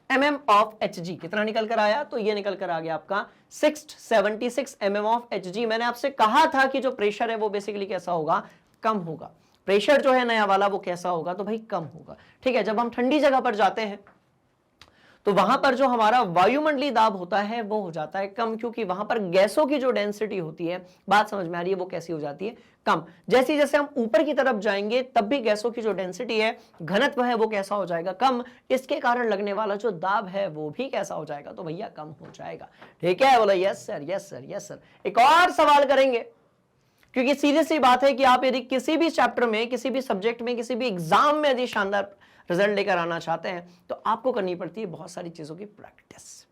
[SPEAKER 1] mm ऑफ Hg। कितना निकल कर आया? तो ये निकल कर आ गया आपका 676 mm ऑफ Hg। मैंने आपसे कहा था कि जो प्रेशर है वो बेसिकली कैसा होगा? कम होगा। प्रेशर जो है नया वाला वो कैसा होगा? तो भाई कम होगा, ठीक है। जब हम ठंडी जगह पर जाते हैं तो वहां पर जो हमारा वायुमंडलीय दाब होता है वो हो जाता है कम, क्योंकि वहां पर गैसों की जो डेंसिटी होती है, बात समझ में आ रही है, वो कैसी हो जाती है? कम। जैसे जैसे हम ऊपर की तरफ जाएंगे तब भी गैसों की जो डेंसिटी है, घनत्व है, वो कैसा हो जाएगा? कम। इसके कारण लगने वाला जो दाब है वो भी कैसा हो जाएगा? तो भैया कम हो जाएगा, ठीक है। बोलो yes sir, yes sir, yes sir. एक और सवाल करेंगे, क्योंकि सीरियस सी बात है कि आप यदि किसी भी चैप्टर में, किसी भी सब्जेक्ट में, किसी भी एग्जाम में यदि शानदार रिजल्ट लेकर आना चाहते हैं तो आपको करनी पड़ती है बहुत सारी चीजों की प्रैक्टिस।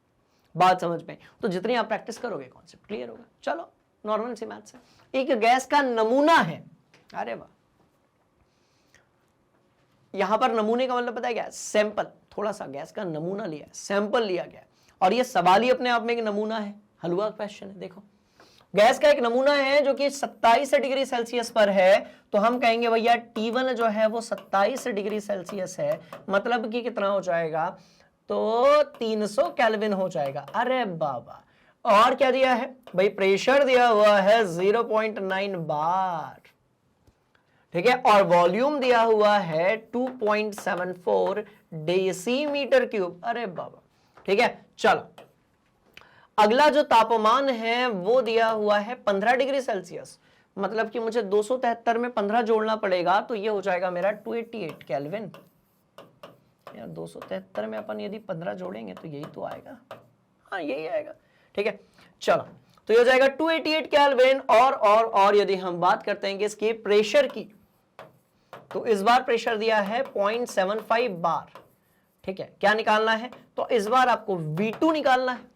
[SPEAKER 1] बात समझ में? तो जितनी आप प्रैक्टिस करोगे कॉन्सेप्ट क्लियर होगा। चलो नॉर्मल सी मैथ्स है, एक गैस का नमूना है, अरे वाह, यहां पर नमूने का मतलब पता है क्या? सैंपल, थोड़ा सा गैस का नमूना लिया है, सैंपल लिया गया, और ये सवाल ही अपने आप में एक नमूना है, हलवा क्वेश्चन है। देखो गैस का एक नमूना है जो कि 27 डिग्री सेल्सियस पर है, तो हम कहेंगे भैया T1 जो है वो 27 डिग्री सेल्सियस है, मतलब कि कितना हो जाएगा? तो 300 केल्विन हो जाएगा। अरे बाबा, और क्या दिया है भाई? प्रेशर दिया हुआ है 0.9 बार, ठीक है, और वॉल्यूम दिया हुआ है 2.74 डेसीमीटर क्यूब। अरे बाबा, ठीक है। चलो अगला जो तापमान है वो दिया हुआ है 15 डिग्री सेल्सियस, मतलब कि मुझे 273 में 15 जोड़ना पड़ेगा, तो ये हो जाएगा मेरा 288 केल्विन। यार 273 में अपन यदि 15 जोड़ेंगे तो यही तो आएगा, हाँ यही आएगा, ठीक है। चलो तो ये हो जाएगा 288 केल्विन। और यदि हम बात करते हैं कि इसके प्रेशर की, तो इस बार प्रेशर दिया है 0.75 बार, ठीक है। क्या निकालना है? तो इस बार आपको V2 निकालना है।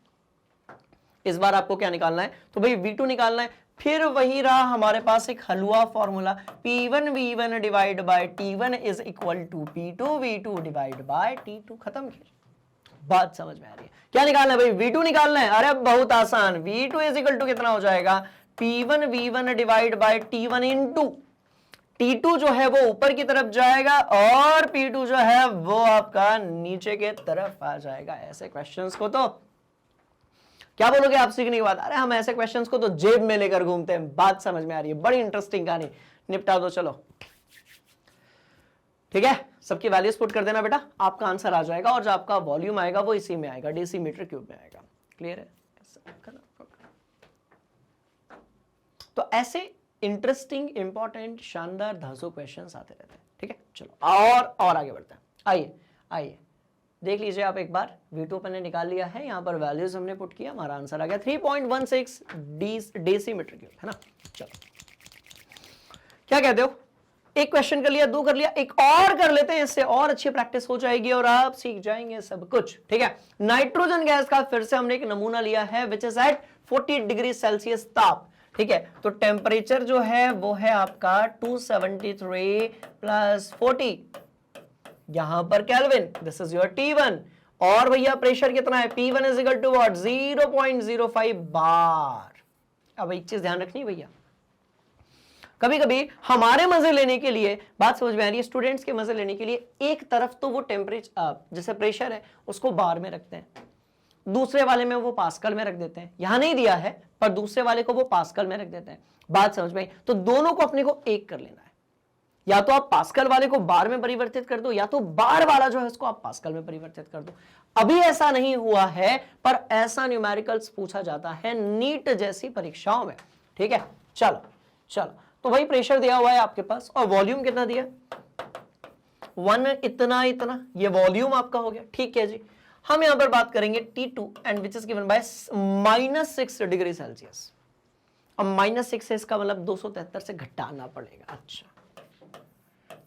[SPEAKER 1] इस बार आपको क्या निकालना है? तो भाई V2 निकालना है। फिर वही रहा हमारे पास एक हलवा formula, P1V1 divide by T1 is equal to P2V2 divide by T2। खत्म किया। बात समझ में आ रही है? क्या निकालना है भाई? V2 निकालना है। अरे बहुत आसान, V2 इज इक्वल टू कितना हो जाएगा? P1V1 divide by T1 into T2 जो है वो ऊपर की तरफ जाएगा और P2 जो है वो आपका नीचे के तरफ आ जाएगा। ऐसे क्वेश्चंस को तो क्या बोलोगे आप सीखने के बाद? अरे हम ऐसे क्वेश्चंस को तो जेब में लेकर घूमते हैं। बात समझ में आ रही है? बड़ी इंटरेस्टिंग कहानी, निपटा दो। चलो ठीक है, सबकी वैल्यूज पुट कर देना बेटा, आपका आंसर आ जाएगा, और जो आपका वॉल्यूम आएगा वो इसी में आएगा, डेसीमीटर क्यूब में आएगा। क्लियर है? तो ऐसे इंटरेस्टिंग, इंपॉर्टेंट, शानदार धांसू क्वेश्चंस आते रहते हैं। ठीक है, चलो और आगे बढ़ते हैं। आइए देख लीजिए आप एक बार। V2 अपन ने निकाल लिया है, यहां पर वैल्यूज हमने पुट किया, हमारा आंसर आ गया 3.16 डेसीमीटर क्यूब, है ना। चलो क्या कहते हो? एक क्वेश्चन कर लिया, दो कर लिया, एक और कर लेते हैं, इससे और अच्छी प्रैक्टिस हो जाएगी और आप सीख जाएंगे सब कुछ। ठीक है, नाइट्रोजन गैस का फिर से हमने एक नमूना लिया है which is at 40 degree Celsius ताप। ठीक है, तो टेम्परेचर जो है वो है आपका 273 प्लस 40, यहां पर kelvin, this is your T1। और भैया प्रेशर कितना है? P1 is equal to what? 0.05 bar. अब एक चीज ध्यान रखनी भैया, कभी कभी हमारे मजे लेने के लिए, बात समझ में आ रही है, स्टूडेंट्स के मजे लेने के लिए एक तरफ तो वो टेम्परेचर जैसे प्रेशर है उसको बार में रखते हैं, दूसरे वाले में वो पास्कल में रख देते हैं। यहां नहीं दिया है पर दूसरे वाले को वो पास्कल में रख देते हैं। बात समझ में आई? तो दोनों को अपने को एक कर लेना है, या तो आप पास्कल वाले को बार में परिवर्तित कर दो, या तो बार वाला जो है उसको आप पास्कल में परिवर्तित कर दो। अभी ऐसा नहीं हुआ है पर ऐसा न्यूमेरिकल्स पूछा जाता है नीट जैसी परीक्षाओं में। ठीक है, चलो तो भाई प्रेशर दिया हुआ है आपके पास और वॉल्यूम कितना दिया? 1 इतना, ये वॉल्यूम आपका हो गया। ठीक है जी, हम यहां पर बात करेंगे T2 and which is given bye -6 degree Celsius. अब -6 है, इसका मतलब 273 से घटाना पड़ेगा। अच्छा,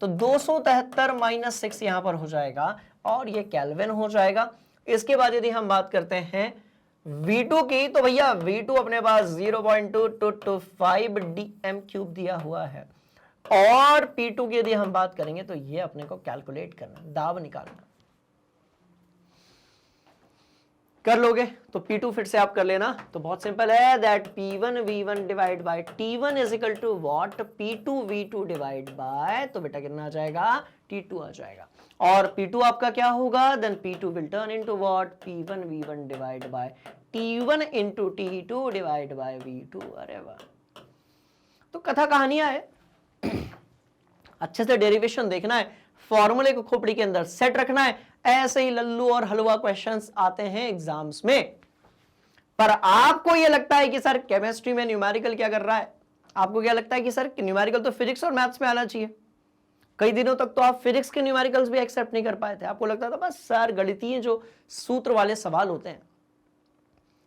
[SPEAKER 1] तो 273 - 6 यहां पर हो जाएगा और ये केल्विन हो जाएगा। इसके बाद यदि हम बात करते हैं V2 की, तो भैया V2 अपने पास 0.2225 dm क्यूब दिया हुआ है, और P2 की यदि हम बात करेंगे तो ये अपने को कैलकुलेट करना, दाब निकालना। कर लोगे तो P2 फिर से आप कर लेना, तो बहुत सिंपल है, that P1V1 divide by T1 is equal to what? P2V2 divide by, तो बेटा कितना आ जाएगा? T2 आ जाएगा। और P2 आपका क्या होगा? Then P2 will turn into what? P1V1 divide by T1 into T2 divide by V2। अरे वाह, तो कथा कहानियां है। अच्छे से डेरिवेशन देखना है, फॉर्मूले को खोपड़ी के अंदर सेट रखना है। ऐसे ही लल्लू और हलवा क्वेश्चंस आते हैं एग्जाम्स में। पर आपको यह लगता है कि सर केमिस्ट्री में न्यूमेरिकल क्या कर रहा है? आपको क्या लगता है कि सर न्यूमेरिकल तो फिजिक्स और मैथ्स में आना चाहिए? कई दिनों तक तो आप फिजिक्स के न्यूमेरिकल्स भी एक्सेप्ट नहीं कर पाए थे। आपको लगता था बस सर गणितीय जो सूत्र वाले सवाल होते हैं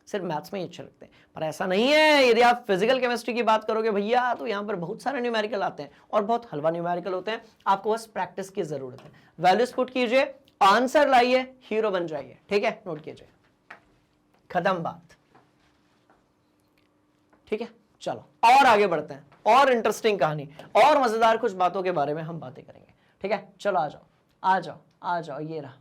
[SPEAKER 1] सिर्फ मैथ्स में ही अच्छे लगते हैं, पर ऐसा नहीं है। यदि आप फिजिकल केमिस्ट्री की बात करोगे भैया तो यहाँ पर बहुत सारे न्यूमेरिकल आते हैं और बहुत हलवा न्यूमेरिकल होते हैं, आपको बस प्रैक्टिस की जरूरत है। वैल्यूज पुट कीजिए, आंसर लाइए, हीरो बन जाइए। ठीक है, नोट कीजिए, खत्म बात। ठीक है, चलो और आगे बढ़ते हैं, और इंटरेस्टिंग कहानी और मजेदार कुछ बातों के बारे में हम बातें करेंगे। ठीक है, चलो आ जाओ आ जाओ आ जाओ, ये रहा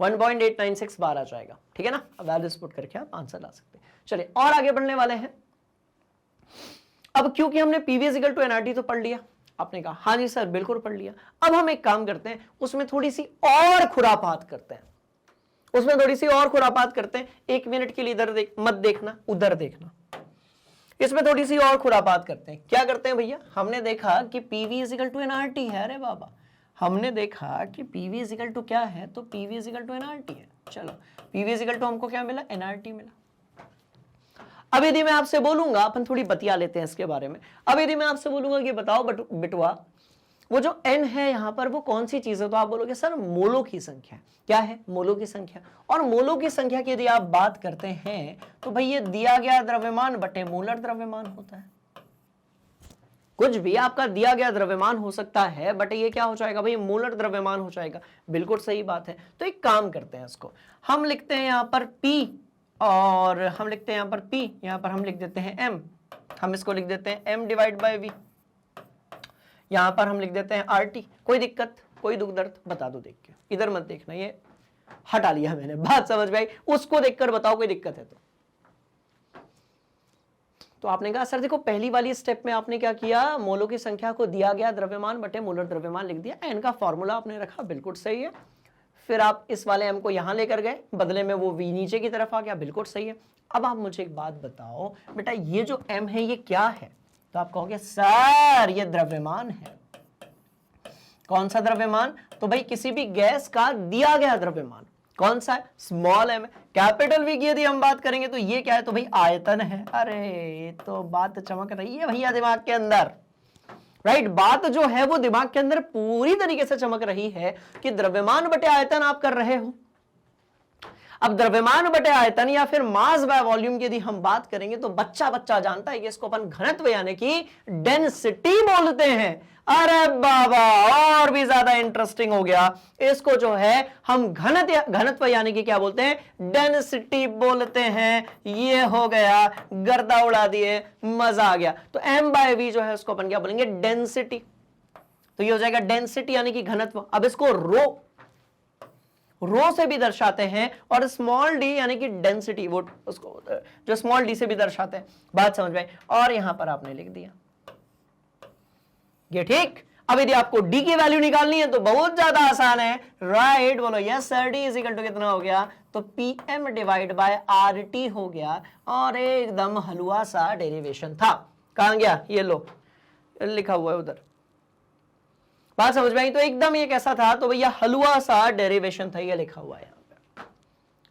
[SPEAKER 1] 1.896 बार आ जाएगा। ठीक है ना, वैल्यूज पुट करके आप आंसर ला सकते हैं। चलिए और आगे बढ़ने वाले हैं। अब क्योंकि हमने PV is equal to NRT तो पढ़ लिया, आपने कहा हाँ जी सर बिल्कुल पढ़ लिया। अब हम एक काम करते हैं, उसमें थोड़ी सी और खुरापात करते हैं, उसमें थोड़ी सी और खुरापात करते हैं। 1 मिनट के लिए इधर मत देखना, उधर देखना। इसमें थोड़ी सी और खुरापात करते हैं। क्या करते हैं भैया, हमने देखा कि PV is equal to NRT है। अरे बाबा, हमने देखा कि पीवी इज इक्वल टू क्या है, तो PV is equal to NRT है। चलो पीवी इज इक्वल टू हमको क्या मिला, एनआरटी मिला। अब यदि मैं आपसे बोलूंगा, अपन थोड़ी बतिया लेते हैं इसके बारे में। अब यदि मैं आपसे बोलूंगा कि बताओ बिटवा, वो जो n है यहां पर वो कौन सी चीज है, तो आप बोलोगे सर मोलों की संख्या। क्या है, मोलों की संख्या। और मोलों की संख्या की यदि आप बात करते हैं तो भाई ये दिया गया द्रव्यमान बटे मोलर द्रव्यमान होता है। कुछ भी आपका दिया गया द्रव्यमान हो सकता है, बट ये क्या हो जाएगा भाई, मोलर द्रव्यमान हो जाएगा। बिल्कुल सही बात है। तो एक काम करते हैं, इसको हम लिखते हैं यहां पर P, और हम लिखते हैं यहां पर P, यहां पर हम लिख देते हैं M, हम इसको लिख देते हैं M डिवाइड बाय V, यहां पर हम लिख देते हैं RT। कोई दिक्कत, कोई दुख दर्द, बता दो देख के, इधर मत देखना, ये हटा लिया मैंने, बात समझ में आई। उसको देखकर बताओ कोई दिक्कत है तो आपने कहा सर देखो पहली वाली स्टेप में आपने क्या किया, मोलों की संख्या को दिया गया द्रव्यमान बटे मोलर द्रव्यमान लिख दिया, एन का फॉर्मूला आपने रखा, बिल्कुल सही है। फिर आप इस वाले एम को यहां लेकर गए, बदले में वो वी नीचे की तरफ आ गया, बिल्कुल सही है। अब आप मुझे एक बात बताओ बेटा, ये जो एम है ये क्या है, तो आप कहोगे सर ये द्रव्यमान है। कौन सा द्रव्यमान, तो भाई किसी भी गैस का दिया गया द्रव्यमान। कौन सा है, स्मॉल एम है। कैपिटल वी की यदि हम बात करेंगे तो ये क्या है, तो भाई आयतन है। अरे तो बात चमक रही है भैया दिमाग के अंदर, राइट। बात जो है वो दिमाग के अंदर पूरी तरीके से चमक रही है कि द्रव्यमान बटे आयतन आप कर रहे हो। अब द्रव्यमान बटे आयतन या फिर मास बाय वॉल्यूम की यदि हम बात करेंगे तो बच्चा बच्चा जानता है कि इसको अपन घनत्व यानी कि डेंसिटी बोलते हैं। अरे बाबा और भी ज्यादा इंटरेस्टिंग हो गया, इसको जो है हम घनत्व यानी कि क्या बोलते हैं, डेंसिटी बोलते हैं। ये हो गया, गर्दा उड़ा दिए, मजा आ गया। तो m बाय v जो है उसको अपन क्या बोलेंगे, डेंसिटी। तो ये हो जाएगा डेंसिटी यानी कि घनत्व। अब इसको रो से भी दर्शाते हैं और स्मॉल डी यानी कि डेंसिटी, वो उसको जो स्मॉल डी से भी दर्शाते हैं। बात समझ में आई। और यहां पर आपने लिख दिया ये, ठीक। अब यदि आपको डी की वैल्यू निकालनी है तो बहुत ज्यादा आसान है, राइट। बोलो yes sir, D is equal to कितना हो गया, तो P M divide by R T हो गया। और एकदम हलवा सा डेरिवेशन था। कहां गया, ये लो लिखा हुआ है उधर, बात समझ में आई। तो एकदम ये कैसा था, तो भैया हलवा सा डेरिवेशन था, ये लिखा हुआ है यहां पे,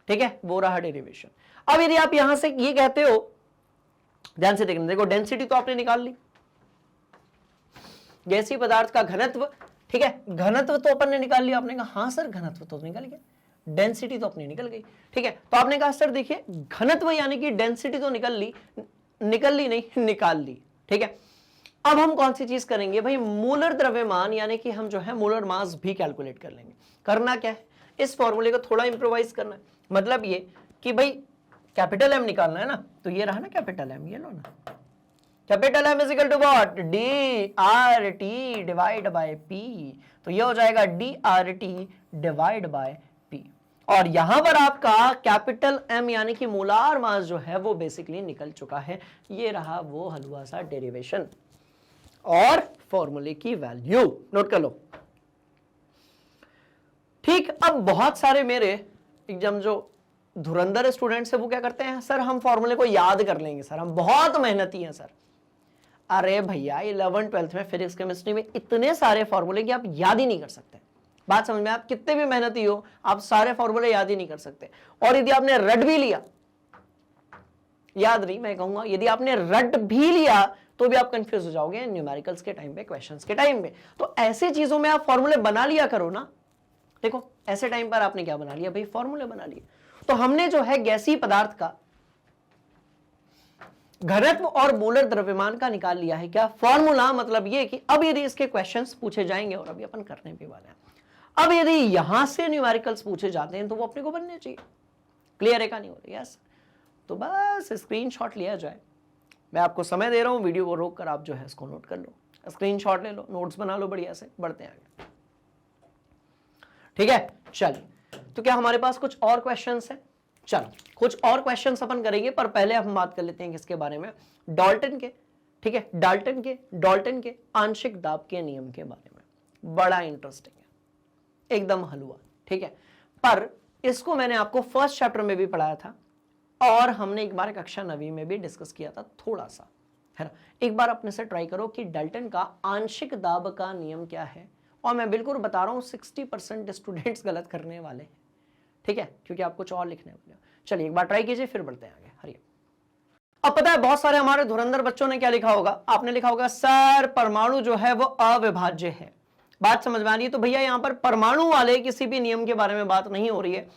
[SPEAKER 1] ठीक है, वो रहा डेरिवेशन। अब यदि आप यहां से ये कहते हो, ध्यान से देखना, देखो डेंसिटी तो आपने निकाल ली, गैसीय पदार्थ का घनत्व, ठीक है, घनत्व तो अपन ने निकाल लिया। आपने कहा हाँ सर घनत्व तो निकल गया, डेंसिटी तो अपनी निकल गई, ठीक है। तो आपने कहा सर देखिए घनत्व यानी कि डेंसिटी तो निकल ली नहीं, निकाल ली, ठीक है। अब हम कौन सी चीज करेंगे भाई, मोलर द्रव्यमान यानी कि हम जो है मोलर मास भी कैलकुलेट कर लेंगे। करना क्या है, इस फॉर्मूले को थोड़ा इंप्रोवाइज करना है। मतलब ये कि भाई कैपिटल एम निकालना है ना, तो ये रहा ना कैपिटल एम, ये लो ना, capital M is equal to what, D R T divide by P. तो ये हो जाएगा D R T divide by P. और यहां पर आपका कैपिटल एम यानी कि मोलार मास जो है वो बेसिकली निकल चुका है। ये रहा वो हलवा सा डेरिवेशन और फॉर्मूले की वैल्यू, नोट कर लो, ठीक। अब बहुत सारे मेरे एग्जाम जो धुरंधर स्टूडेंट्स है वो क्या करते हैं, सर हम फॉर्मूले को याद कर लेंगे, सर हम बहुत मेहनती हैं सर। अरे भैया 11th 12th में फिजिक्स केमिस्ट्री में इतने सारे फॉर्मूले कि आप याद ही नहीं कर सकते। बात समझ में, आप कितने भी मेहनती हो आप सारे फॉर्मूले याद ही नहीं कर सकते। और यदि आपने रट भी लिया, याद नहीं मैं कहूंगा, यदि आपने रट भी लिया तो भी आप कंफ्यूज हो जाओगे न्यूमेरिकल्स के टाइम पे, क्वेश्चंस के टाइम पे। तो ऐसी चीजों में आप फॉर्मूले बना लिया करो ना। देखो ऐसे टाइम पर आपने क्या बना लिया भाई, फॉर्मूले बना लिए। तो हमने जो है गैसीय पदार्थ का घनत्व और मोलर द्रव्यमान का निकाल लिया है। क्या फॉर्मूला, मतलब ये कि अब यदि इसके क्वेश्चंस पूछे जाएंगे, और अभी अपन करने भी वाले हैं, अब यदि यहां से न्यूमेरिकल्स पूछे जाते हैं तो वो अपने को बनने चाहिए। क्लियर है का नहीं हो रही? यस। तो बस स्क्रीनशॉट लिया जाए, मैं आपको समय दे रहा हूं, वीडियो को रोक कर आप जो है इसको नोट कर लो, स्क्रीनशॉट ले लो, नोट्स बना लो बढ़िया से, बढ़ते हैं आगे। ठीक है, चलिए, तो क्या हमारे पास कुछ और क्वेश्चंस हैं? चलो कुछ और क्वेश्चंस अपन करेंगे, पर पहले हम बात कर लेते हैं किसके बारे में, डाल्टन के। ठीक है, डाल्टन के आंशिक दाब के नियम के बारे में। बड़ा इंटरेस्टिंग है, एकदम हलवा। ठीक है, पर इसको मैंने आपको फर्स्ट चैप्टर में भी पढ़ाया था और हमने एक बार कक्षा 9वीं में भी डिस्कस किया था थोड़ा सा, है ना। एक बार अपने से ट्राई करो कि डाल्टन का आंशिक दाब का नियम क्या है, और मैं बिल्कुल बता रहा हूं 60% स्टूडेंट्स गलत करने वाले हैं। ठीक है, क्योंकि आप कुछ और लिखने वाले हो। चलिए एक बार ट्राई कीजिए, फिर बढ़ते हैं आगे। हरिए। अब पता है बहुत सारे हमारे धुरंधर बच्चों ने क्या लिखा होगा, आपने लिखा होगा सर परमाणु जो है वो अविभाज्य है। बात समझ में आ रही है? तो भैया यहां पर परमाणु वाले किसी भी नियम के बारे में बात नहीं हो रही है,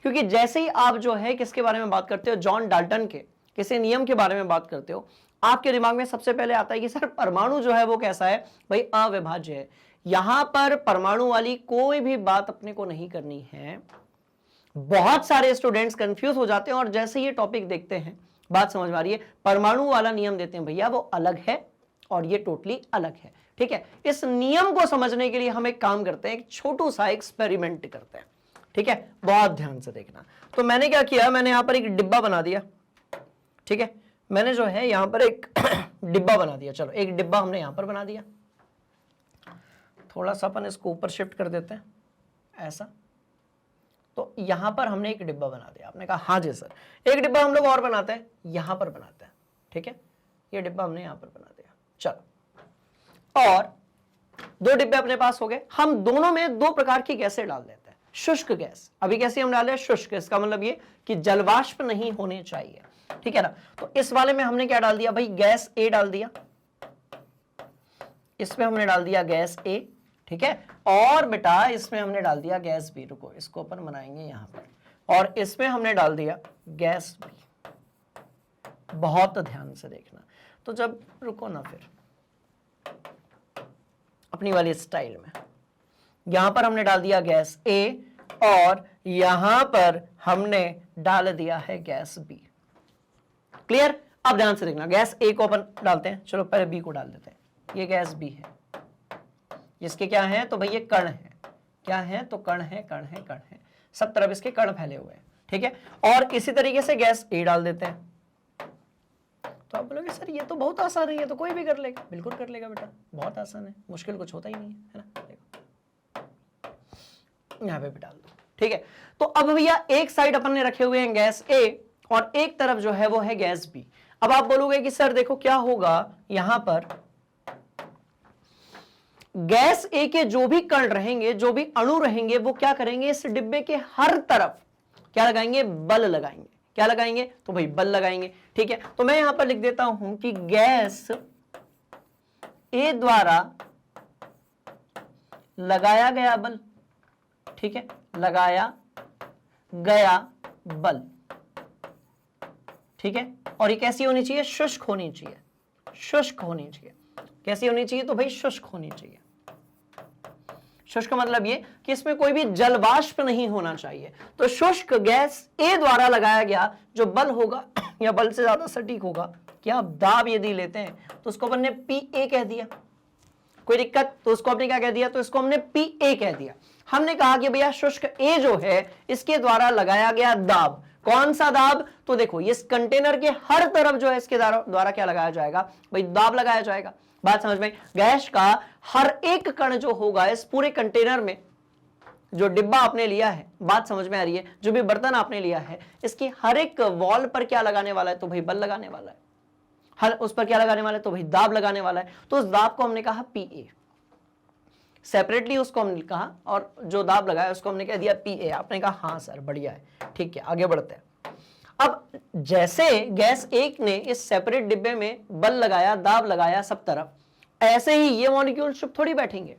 [SPEAKER 1] क्योंकि जैसे ही आप जो है किसके बारे में बात करते हो, जॉन डाल्टन के किसी नियम के बारे में बात करते हो, आपके दिमाग में सबसे पहले आता है कि सर परमाणु जो है वो कैसा है, भाई अविभाज्य है। यहां पर परमाणु वाली कोई भी बात अपने को नहीं करनी है। बहुत सारे स्टूडेंट्स कंफ्यूज हो जाते हैं और जैसे ये टॉपिक देखते हैं, बात समझ में आ रही है, परमाणु वाला नियम देते हैं भैया वो अलग है और ये टोटली अलग है। ठीक है, इस नियम को समझने के लिए हम एक काम करते हैं, एक छोटू सा एक्सपेरिमेंट करते हैं। ठीक है, बहुत ध्यान से देखना। तो मैंने क्या किया, मैंने यहां पर एक डिब्बा बना दिया। ठीक है, मैंने जो है यहां पर एक डिब्बा बना दिया। चलो एक डिब्बा हमने यहां पर बना दिया, थोड़ा सा अपन इसको ऊपर शिफ्ट कर देते हैं ऐसा। तो यहां पर हमने एक डिब्बा बना दिया। आपने कहा हाँ जी सर, एक डिब्बा हम लोग और बनाते हैं, यहां पर बनाते हैं। ठीक है, ये डिब्बा हमने यहां पर बना दिया। चलो, और दो डिब्बे अपने पास हो गए। हम दोनों में दो प्रकार की गैसें डाल देते हैं। शुष्क गैस, अभी कैसे हम डाले, शुष्क, इसका मतलब ये कि जलवाष्प नहीं होने चाहिए। ठीक है ना। तो इस वाले में हमने क्या डाल दिया भाई, गैस ए डाल दिया, इसमें हमने डाल दिया गैस ए। ठीक है, और बेटा इसमें हमने डाल दिया गैस बी। रुको, इसको अपन बनाएंगे यहां पर, और इसमें हमने डाल दिया गैस बी। बहुत ध्यान से देखना। तो जब, रुको ना, फिर अपनी वाली स्टाइल में यहां पर हमने डाल दिया गैस ए और यहां पर हमने डाल दिया है गैस बी। क्लियर? अब ध्यान से देखना, गैस ए को अपन डालते हैं, चलो पहले बी को डाल देते हैं। ये गैस बी है, जिसके क्या है, तो भाई ये कण है। क्या है, तो कण है, कण है, कण है, सब तरफ इसके कण फैले हुए हैं। ठीक है, और इसी तरीके से गैस ए डाल देते हैं। तो आप बोलोगे सर ये तो बहुत आसान है, ये तो कोई भी कर लेगा। बिल्कुल कर लेगा बेटा, बहुत आसान है, मुश्किल कुछ होता ही नहीं है ना। देखो यहां पे भी डाल दो। ठीक है, तो अब भैया एक साइड अपन ने रखे हुए हैं गैस ए और एक तरफ जो है वो है गैस बी। अब आप बोलोगे कि सर देखो क्या होगा, यहां पर गैस ए के जो भी कण रहेंगे, जो भी अणु रहेंगे, वो क्या करेंगे, इस डिब्बे के हर तरफ क्या लगाएंगे, बल लगाएंगे। क्या लगाएंगे, तो भाई बल लगाएंगे। ठीक है, तो मैं यहां पर लिख देता हूं कि गैस ए द्वारा लगाया गया बल। ठीक है, लगाया गया बल। ठीक है, और ये कैसी होनी चाहिए, शुष्क होनी चाहिए। शुष्क होनी चाहिए। कैसी होनी चाहिए, तो भाई शुष्क होनी चाहिए। शुष्क मतलब ये कि इसमें कोई भी जलवाष्प नहीं होना चाहिए। तो शुष्क गैस ए द्वारा लगाया गया जो बल होगा, या बल से ज्यादा सटीक होगा, क्या दाब यदि लेते हैं तो उसको हमने पी ए कह दिया। कोई दिक्कत, तो उसको हमने क्या कह दिया, तो इसको हमने पी ए कह दिया। हमने कहा कि भैया शुष्क ए जो है इसके द्वारा लगाया गया दाब, कौन सा दाब, तो देखो इस कंटेनर के हर तरफ जो है इसके द्वारा क्या लगाया जाएगा, भाई दाब लगाया जाएगा। बात समझ में? गैस का हर एक कण जो होगा इस पूरे कंटेनर में, जो डिब्बा आपने लिया है, बात समझ में आ रही है, जो भी बर्तन आपने लिया है, इसकी हर एक वॉल पर क्या लगाने वाला है, तो भाई बल लगाने वाला है। हर उस पर क्या लगाने वाला है, तो भाई दाब लगाने वाला है। तो उस दाब को हमने कहा पी ए, सेपरेटली उसको हमने कहा, और जो दाब लगाया उसको हमने कह दिया पी ए। आपने कहा हाँ सर बढ़िया है, ठीक है, आगे बढ़ते हैं। अब जैसे गैस एक ने इस सेपरेट डिब्बे में बल लगाया, दाब लगाया सब तरफ, ऐसे ही ये मॉलिक्यूल चुप थोड़ी बैठेंगे।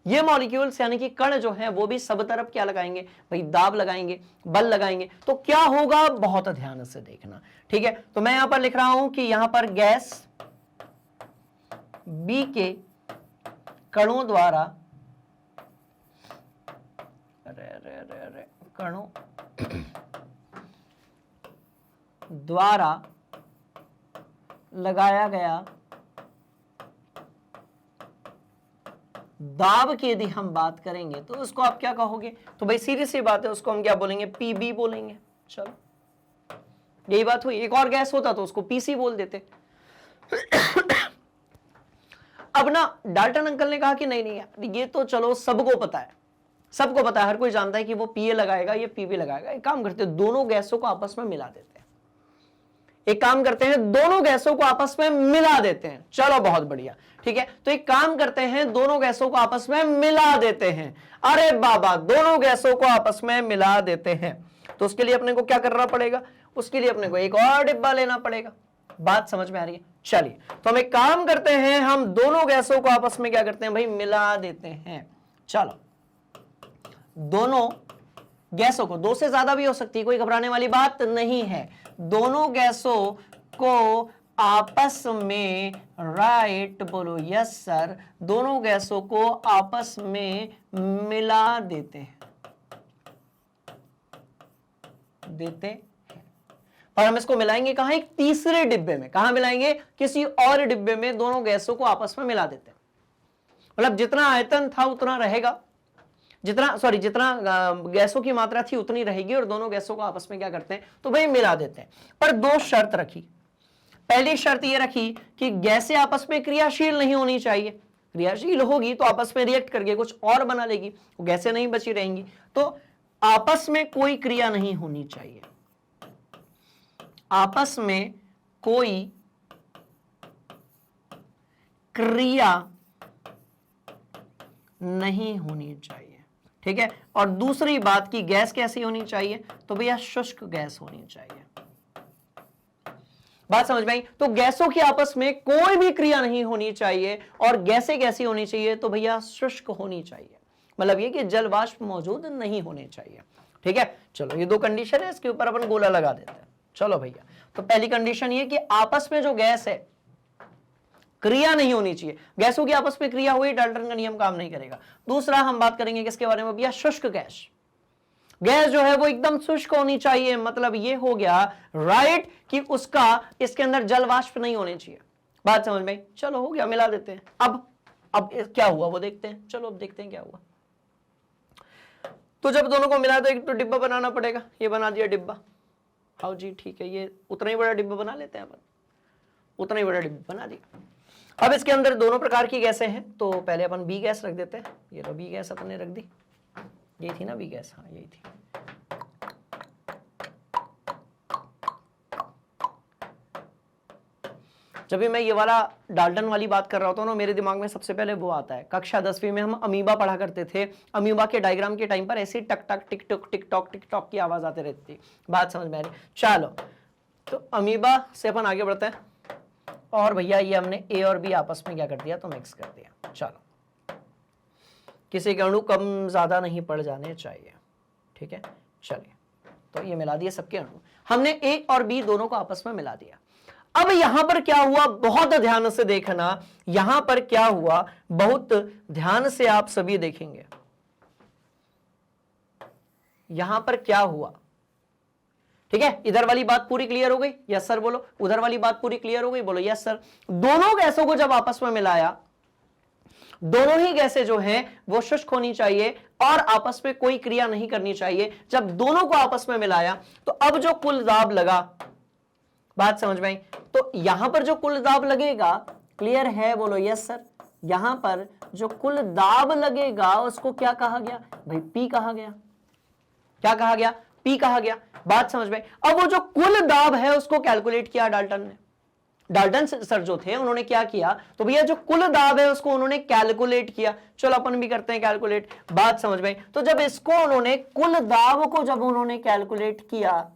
[SPEAKER 1] ये मॉलिक्यूल्स यानी कि कण जो है वो भी सब तरफ क्या लगाएंगे भाई, दाब लगाएंगे, बल लगाएंगे। तो क्या होगा, बहुत ध्यान से देखना, ठीक है। तो मैं यहां पर लिख रहा हूं कि यहां पर गैस बी के कणों द्वारा कणों द्वारा लगाया गया दाब की यदि हम बात करेंगे तो उसको आप क्या कहोगे, तो भाई सीरियस सी बात है, उसको हम क्या बोलेंगे, पीबी बोलेंगे। चलो यही बात हुई। एक और गैस होता तो उसको पीसी बोल देते। अब ना डाल्टन अंकल ने कहा कि नहीं नहीं यार, ये तो चलो सबको पता है, सबको पता है, हर कोई जानता है कि वो पीए लगाएगा, ये पीबी लगाएगा। एक काम करते हैं, दोनों गैसों को आपस में मिला देते हैं। एक काम करते हैं, दोनों गैसों को आपस में मिला देते हैं। चलो बहुत बढ़िया, ठीक है। तो एक काम करते हैं, दोनों गैसों को आपस में मिला देते हैं। अरे बाबा, दोनों गैसों को आपस में मिला देते हैं। तो उसके लिए अपने को क्या करना पड़ेगा, उसके लिए अपने को एक और डिब्बा लेना पड़ेगा। बात समझ में आ रही है? चलिए, तो हम एक काम करते हैं, हम दोनों गैसों को आपस में क्या करते हैं भाई, मिला देते हैं। चलो, दोनों गैसों को, दो से ज्यादा भी हो सकती है, कोई घबराने वाली बात नहीं है। दोनों गैसों को आपस में, राइट बोलो, यस सर, दोनों गैसों को आपस में मिला देते हैं, पर हम इसको मिलाएंगे कहां, एक तीसरे डिब्बे में। कहां मिलाएंगे, किसी और डिब्बे में दोनों गैसों को आपस में मिला देते हैं। मतलब जितना आयतन था उतना रहेगा, जितना गैसों की मात्रा थी उतनी रहेगी, और दोनों गैसों को आपस में क्या करते हैं, तो भाई मिला देते हैं। पर दो शर्त रखी। पहली शर्त ये रखी कि गैसें आपस में क्रियाशील नहीं होनी चाहिए। क्रियाशील होगी तो आपस में रिएक्ट करके कुछ और बना लेगी, वो गैसें नहीं बची रहेंगी। तो आपस में कोई क्रिया नहीं होनी चाहिए, आपस में कोई क्रिया नहीं होनी चाहिए, ठीक है। और दूसरी बात की गैस कैसी होनी चाहिए, तो भैया शुष्क गैस होनी चाहिए। बात समझ में आई? तो गैसों की आपस में कोई भी क्रिया नहीं होनी चाहिए, और गैसें कैसी होनी चाहिए, तो भैया शुष्क होनी चाहिए। मतलब ये कि जल वाष्प मौजूद नहीं होने चाहिए, ठीक है। चलो, ये दो कंडीशन है, इसके ऊपर अपन गोला लगा देते हैं। चलो भैया, तो पहली कंडीशन ये कि आपस में जो गैस है क्रिया नहीं होनी चाहिए। गैसों की आपस में क्रिया हुई, डाल्टन का नियम काम नहीं करेगा। दूसरा हम बात करेंगे किसके बारे में भैया, शुष्क गैस। गैस जो है वो एकदम शुष्क होनी चाहिए। मतलब ये हो गया, राइट, कि उसका इसके अंदर जल वाष्प नहीं होने चाहिए। बात समझ में? चलो हो गया, मिला देते हैं। अब क्या हुआ वो देखते हैं। चलो अब देखते हैं क्या हुआ। तो जब दोनों को मिला दो, एक तो डिब्बा बनाना पड़ेगा। ये बना दिया डिब्बा। आओ जी, ठीक है, ये उतना ही बड़ा डिब्बा बना लेते हैं अपन। उतना ही बड़ा डिब्बा बना दिया। अब इसके अंदर दोनों प्रकार की गैसें हैं, तो पहले अपन बी गैस रख देते हैं। ये लो बी गैस अपन ने रख दी। ये थी ना बी गैस, हाँ यही थी। जब भी मैं ये वाला डाल्टन वाली बात कर रहा होता हूँ ना, मेरे दिमाग में सबसे पहले वो आता है। कक्षा 10वीं में हम अमीबा पढ़ा करते थे। अमीबा के डायग्राम के टाइम पर ऐसी टक टक टिक टक टिक टॉक टिक टॉक की आवाज आती रहती थी। बात समझ में आ रही? चलो, तो अमीबा से अपन आगे बढ़ते हैं। और भैया ये हमने ए और बी आपस में क्या कर दिया, तो मिक्स कर दिया। चलो, किसी के अणु कम ज्यादा नहीं पड़ जाने चाहिए, ठीक है। चलिए, तो ये मिला दिए सबके अणु। हमने ए और बी दोनों को आपस में मिला दिया। अब यहां पर क्या हुआ, बहुत ध्यान से देखना। यहां पर क्या हुआ, बहुत ध्यान से आप सभी देखेंगे। यहां पर क्या हुआ, ठीक है। इधर वाली बात पूरी क्लियर हो गई? यस सर बोलो। उधर वाली बात पूरी क्लियर हो गई? बोलो यस सर। दोनों गैसों को जब आपस में मिलाया, दोनों ही गैसें जो हैं वो शुष्क होनी चाहिए और आपस में कोई क्रिया नहीं करनी चाहिए। जब दोनों को आपस में मिलाया तो अब जो कुल दाब लगा, बात समझ में आई? तो यहां पर जो कुल दाब लगेगा, क्लियर है? बोलो यस सर। यहां पर जो कुल दाब लगेगा उसको क्या कहा गया भाई? पी कहा गया। क्या कहा गया? पी कहा गया। बात समझ में? अब वो जो कुल दाब है उसको कैलकुलेट किया डाल्टन ने। डाल्टन सर जो थे उन्होंने क्या किया, तो भैया जो कुल दाब है उसको उन्होंने कैलकुलेट किया। चलो अपन भी करते हैं कैलकुलेट। बात समझ में? तो जब इसको उन्होंने, कुल दाब को जब उन्होंने कैलकुलेट किया,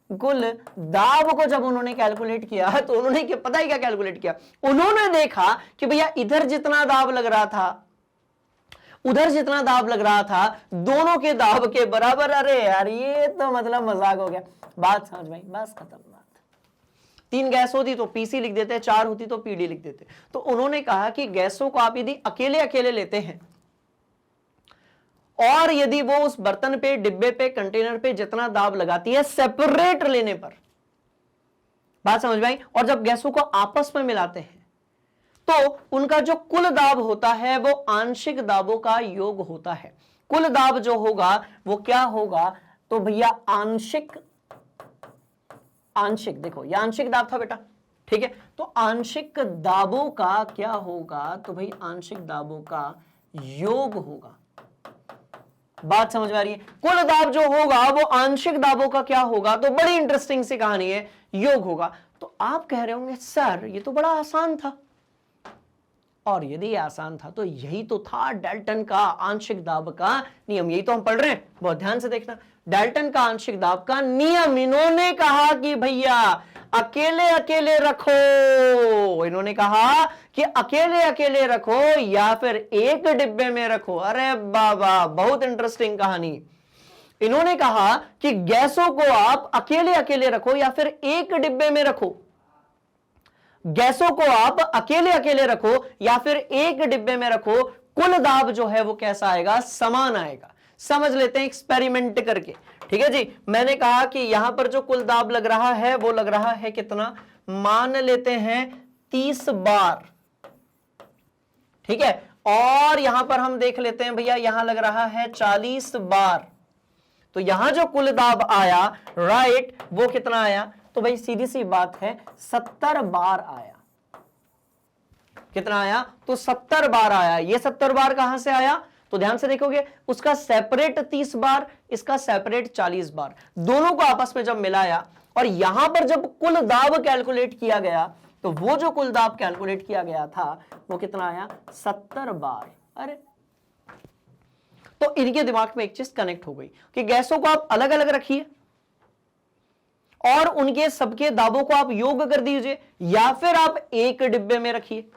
[SPEAKER 1] कुल दाब को जब उन्होंने कैलकुलेट किया, तो उन्होंने क्या, पता है क्या कैलकुलेट किया? उन्होंने देखा कि भैया इधर जितना दाब लग रहा था, उधर जितना दाब लग रहा था दोनों के दाब के बराबर। अरे यार ये तो मतलब मजाक हो गया। बात समझ में आई? बस खत्म बात। 3 गैस होती तो पीसी लिख देते, 4 होती तो पीडी लिख देते। तो उन्होंने कहा कि गैसों को आप यदि अकेले अकेले लेते हैं और यदि वो उस बर्तन पे, डिब्बे पे, कंटेनर पे जितना दाब लगाती है सेपरेट लेने पर, बात समझ में आई, और जब गैसों को आपस में मिलाते हैं तो उनका जो कुल दाब होता है वो आंशिक दाबों का योग होता है। कुल दाब जो होगा वो क्या होगा? तो भैया आंशिक देखो ये आंशिक दाब था बेटा, ठीक है। तो आंशिक दाबों का क्या होगा? तो भाई आंशिक दाबों का योग होगा। बात समझ में आ रही है? कुल दाब जो होगा वो आंशिक दाबों का क्या होगा? तो बड़ी इंटरेस्टिंग सी कहानी है, योग होगा। तो आप कह रहे होंगे सर ये तो बड़ा आसान था, और यदि ये आसान था तो यही तो था डाल्टन का आंशिक दाब का नियम। यही तो हम पढ़ रहे हैं, बहुत ध्यान से देखना। डाल्टन का आंशिक दाब का नियम, इन्होंने कहा कि भैया अकेले अकेले रखो, इन्होंने कहा कि अकेले अकेले रखो या फिर एक डिब्बे में रखो। अरे बाबा बहुत इंटरेस्टिंग कहानी। इन्होंने कहा कि गैसों को आप अकेले अकेले रखो या फिर एक डिब्बे में रखो। गैसों को आप अकेले अकेले रखो या फिर एक डिब्बे में रखो, कुल दाब जो है वो कैसा आएगा? समान आएगा। समझ लेते हैं एक्सपेरिमेंट करके, ठीक है जी। मैंने कहा कि यहां पर जो कुल दाब लग रहा है वो लग रहा है कितना? मान लेते हैं 30 बार, ठीक है। और यहां पर हम देख लेते हैं भैया यहां लग रहा है 40 बार। तो यहां जो कुल दाब आया, राइट, वो कितना आया? तो भाई सीधी सी बात है 70 बार आया। कितना आया? तो 70 बार आया। ये 70 बार कहां से आया? तो ध्यान से देखोगे उसका सेपरेट 30 बार, इसका सेपरेट 40 बार, दोनों को आपस में जब मिलाया और यहां पर जब कुल दाब कैलकुलेट किया गया तो वो जो कुल दाब कैलकुलेट किया गया था वो कितना आया? 70 बार। अरे तो इनके दिमाग में एक चीज कनेक्ट हो गई कि गैसों को आप अलग अलग रखिए और उनके सबके दाबों को आप योग कर दीजिए, या फिर आप एक डिब्बे में रखिए।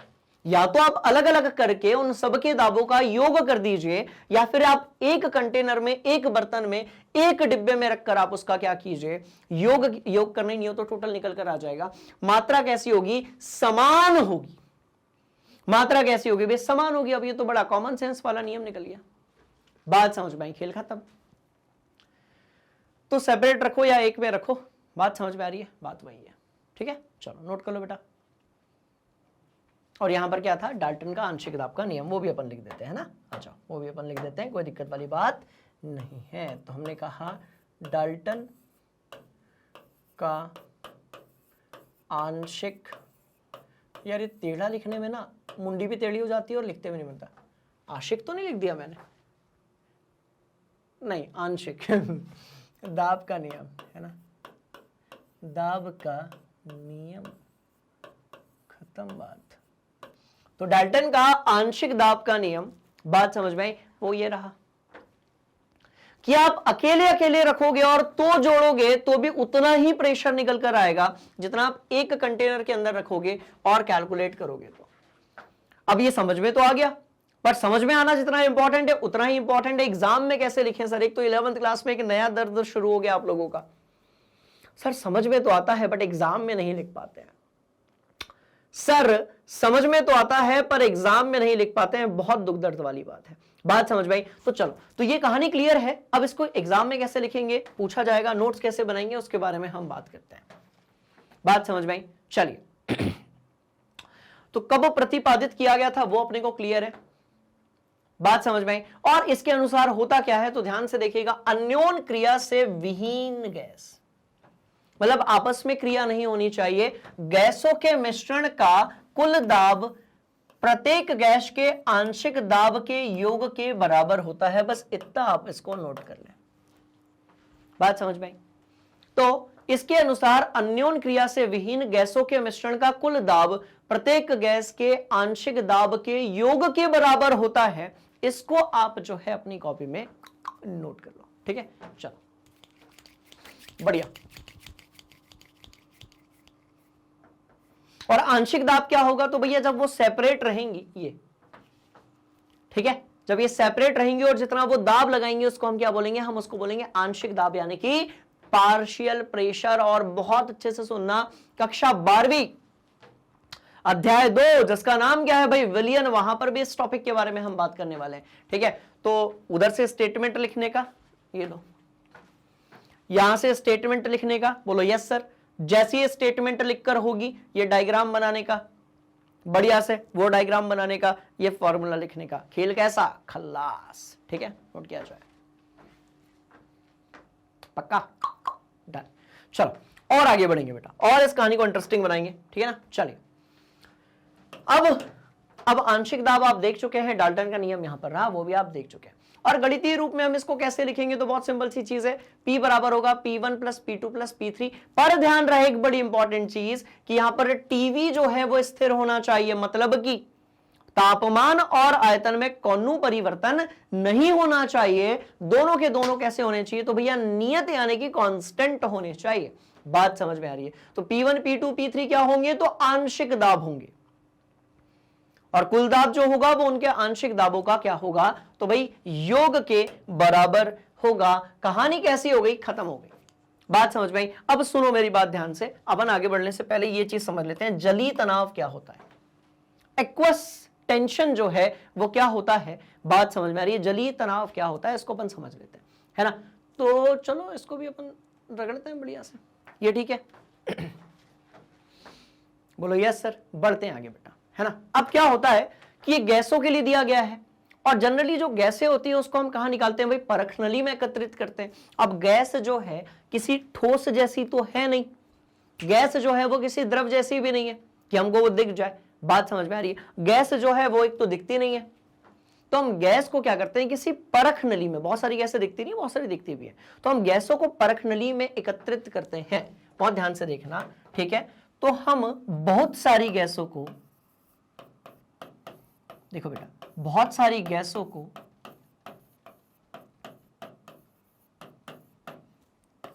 [SPEAKER 1] या तो आप अलग अलग करके उन सबके दाबों का योग कर दीजिए, या फिर आप एक कंटेनर में, एक बर्तन में, एक डिब्बे में रखकर आप उसका क्या कीजिए? योग करने नहीं हो तो टोटल निकल कर आ जाएगा। मात्रा कैसी होगी? समान होगी। मात्रा कैसी होगी? भाई समान होगी। अब ये तो बड़ा कॉमन सेंस वाला नियम निकल गया। बात समझ में आई? खेल खत्म। तो सेपरेट रखो या एक में रखो, बात समझ में आ रही है? बात वही है, ठीक है। चलो नोट कर लो बेटा। और यहां पर क्या था? डाल्टन का आंशिक दाब का नियम, वो भी अपन लिख देते हैं ना। अच्छा वो भी अपन लिख देते हैं, कोई दिक्कत वाली बात नहीं है। तो हमने कहा डाल्टन का आंशिक, यार ये टेढ़ा लिखने में ना मुंडी भी टेढ़ी हो जाती है और लिखते भी नहीं बनता। आशिक तो नहीं लिख दिया मैंने? नहीं, आंशिक दाब का नियम है ना, दाब का नियम, खत्म बात। तो डाल्टन का आंशिक दाब का नियम, बात समझ में आई? वो ये रहा कि आप अकेले अकेले रखोगे और तो जोड़ोगे तो भी उतना ही प्रेशर निकल कर आएगा जितना आप एक कंटेनर के अंदर रखोगे और कैलकुलेट करोगे। तो अब ये समझ में तो आ गया, पर समझ में आना जितना इंपॉर्टेंट है उतना ही इंपॉर्टेंट है एग्जाम में कैसे लिखें सर। एक तो 11th क्लास में एक नया दर्द शुरू हो गया आप लोगों का, सर समझ में तो आता है बट एग्जाम में नहीं लिख पाते हैं। सर समझ में तो आता है पर एग्जाम में नहीं लिख पाते हैं, बहुत दुख दर्द वाली बात है। बात समझ में आई? तो चलो, तो ये कहानी क्लियर है। अब इसको एग्जाम में कैसे लिखेंगे, पूछा जाएगा, नोट्स कैसे बनाएंगे, उसके बारे में हम बात करते हैं। बात समझ में आई? चलिए तो कब प्रतिपादित किया गया था वो अपने को क्लियर है। बात समझ में आई? और इसके अनुसार होता क्या है तो ध्यान से देखिएगा, अन्योन क्रिया से विहीन गैस, मतलब आपस में क्रिया नहीं होनी चाहिए, गैसों के मिश्रण का कुल दाब प्रत्येक गैस के आंशिक दाब के योग के बराबर होता है। बस इतना आप इसको नोट कर लें। बात समझ में आई? तो इसके अनुसार अन्योन क्रिया से विहीन गैसों के मिश्रण का कुल दाब प्रत्येक गैस के आंशिक दाब के योग के बराबर होता है। इसको आप जो है अपनी कॉपी में नोट कर लो, ठीक है। चलो बढ़िया। और आंशिक दाब क्या होगा तो भैया जब वो सेपरेट रहेंगी ये, ठीक है, जब ये सेपरेट रहेंगे और जितना वो दाब लगाएंगे उसको हम क्या बोलेंगे, हम उसको बोलेंगे आंशिक दाब यानी कि पार्शियल प्रेशर। और बहुत अच्छे से सुनना, कक्षा 12वीं अध्याय 2 जिसका नाम क्या है भाई, विलियन, वहां पर भी इस टॉपिक के बारे में हम बात करने वाले हैं। ठीक है, तो उधर से स्टेटमेंट लिखने का, ये लो, यहां से स्टेटमेंट लिखने का, बोलो यस सर। जैसी ये स्टेटमेंट लिखकर होगी, ये डायग्राम बनाने का, बढ़िया से वो डायग्राम बनाने का, ये फॉर्मूला लिखने का, खेल कैसा, खल्लास। ठीक है, नोट किया जाए, पक्का, डन। चलो और आगे बढ़ेंगे बेटा, और इस कहानी को इंटरेस्टिंग बनाएंगे। ठीक है ना, चलिए। अब आंशिक दाब आप देख चुके हैं, डाल्टन का नियम यहां पर रहा, वो भी आप देख चुके हैं। और गणितीय रूप में हम इसको कैसे लिखेंगे, तो बहुत सिंपल सी चीज है, P बराबर होगा P1 plus P2 plus P3। पर ध्यान रहे एक बड़ी इंपॉर्टेंट चीज कि यहां पर TV जो है वो स्थिर होना चाहिए, मतलब कि तापमान और आयतन में कोई परिवर्तन नहीं होना चाहिए। दोनों के दोनों कैसे होने चाहिए, तो भैया नियत यानी कि कांस्टेंट होने चाहिए। बात समझ में आ रही है। तो P1 P2 P3 क्या होंगे, तो आंशिक दाब होंगे, और कुल दाब जो होगा वो उनके आंशिक दाबों का क्या होगा, तो भाई योग के बराबर होगा। कहानी कैसी हो गई, खत्म हो गई। बात समझ में आई। अब सुनो मेरी बात ध्यान से, अपन आगे बढ़ने से पहले ये चीज समझ लेते हैं, जलीय तनाव क्या होता है, एक्वस टेंशन जो है वो क्या होता है। बात समझ में आ रही है, जलीय तनाव क्या होता है, इसको अपन समझ लेते हैं, है ना। तो चलो इसको भी अपन रगड़ते हैं बढ़िया से, ये ठीक है। बोलो यस सर, बढ़ते हैं आगे बेटा, है ना। अब क्या होता है कि ये गैसों के लिए दिया गया है, और जनरली जो गैसें होती है उसको हम कहां निकालते हैं भाई, परख नली में एकत्रित करते हैं। अब गैस जो है किसी ठोस जैसी तो है नहीं, गैस जो है वो किसी द्रव जैसी भी नहीं है कि हमको वो दिख जाए। बात समझ में आ रही है, गैस जो है वो एक तो दिखती नहीं है, तो हम गैस को क्या करते हैं, किसी परख नली में, बहुत सारी गैसें दिखती नहीं, बहुत सारी दिखती भी है, तो हम गैसों को परख नली में एकत्रित करते हैं। बहुत ध्यान से देखना, ठीक है। तो हम बहुत सारी गैसों को, देखो बेटा, बहुत सारी गैसों को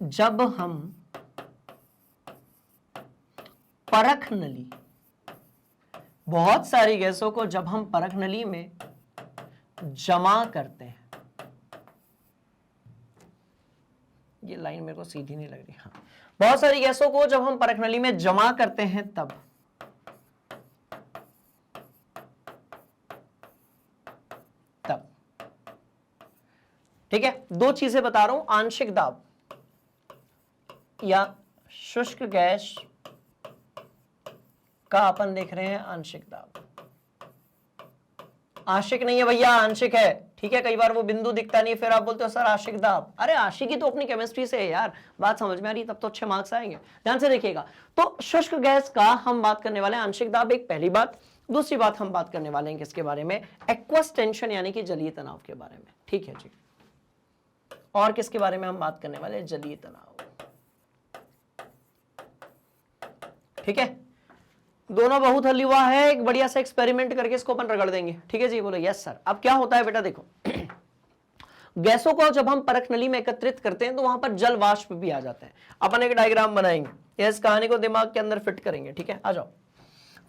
[SPEAKER 1] जब हम परख नली, बहुत सारी गैसों को जब हम परख नली में जमा करते हैं, ये लाइन मेरे को सीधी नहीं लग रही, हाँ, बहुत सारी गैसों को जब हम परख नली में जमा करते हैं तब ठीक है। दो चीजें बता रहा हूं, आंशिक दाब या शुष्क गैस का अपन देख रहे हैं आंशिक दाब, आशिक नहीं है भैया, आंशिक है, ठीक है। कई बार वो बिंदु दिखता नहीं, फिर आप बोलते हो सर आशिक दाब, अरे आशिकी तो अपनी केमिस्ट्री से है यार। बात समझ में आ रही, तब तो अच्छे मार्क्स आएंगे। ध्यान से देखिएगा, तो शुष्क गैस का हम बात करने वाले हैं आंशिक दाब, एक पहली बात। दूसरी बात हम बात करने वाले हैं किसके बारे में, एक्वस टेंशन यानी कि जलीय तनाव के बारे में, ठीक है जी। और किसके बारे में हम बात करने वाले हैं, जलीय तनाव, ठीक है। दोनों बहुत हल्ली हुआ है, एक बढ़िया सा एक्सपेरिमेंट करके इसको अपन रगड़ देंगे, ठीक है जी। बोलो यस सर। अब क्या होता है बेटा, देखो गैसों को जब हम परख नली में एकत्रित करते हैं तो वहां पर जल वाष्प भी आ जाते हैं। अपन एक डायग्राम बनाएंगे, इस कहानी को दिमाग के अंदर फिट करेंगे, ठीक है। आ जाओ।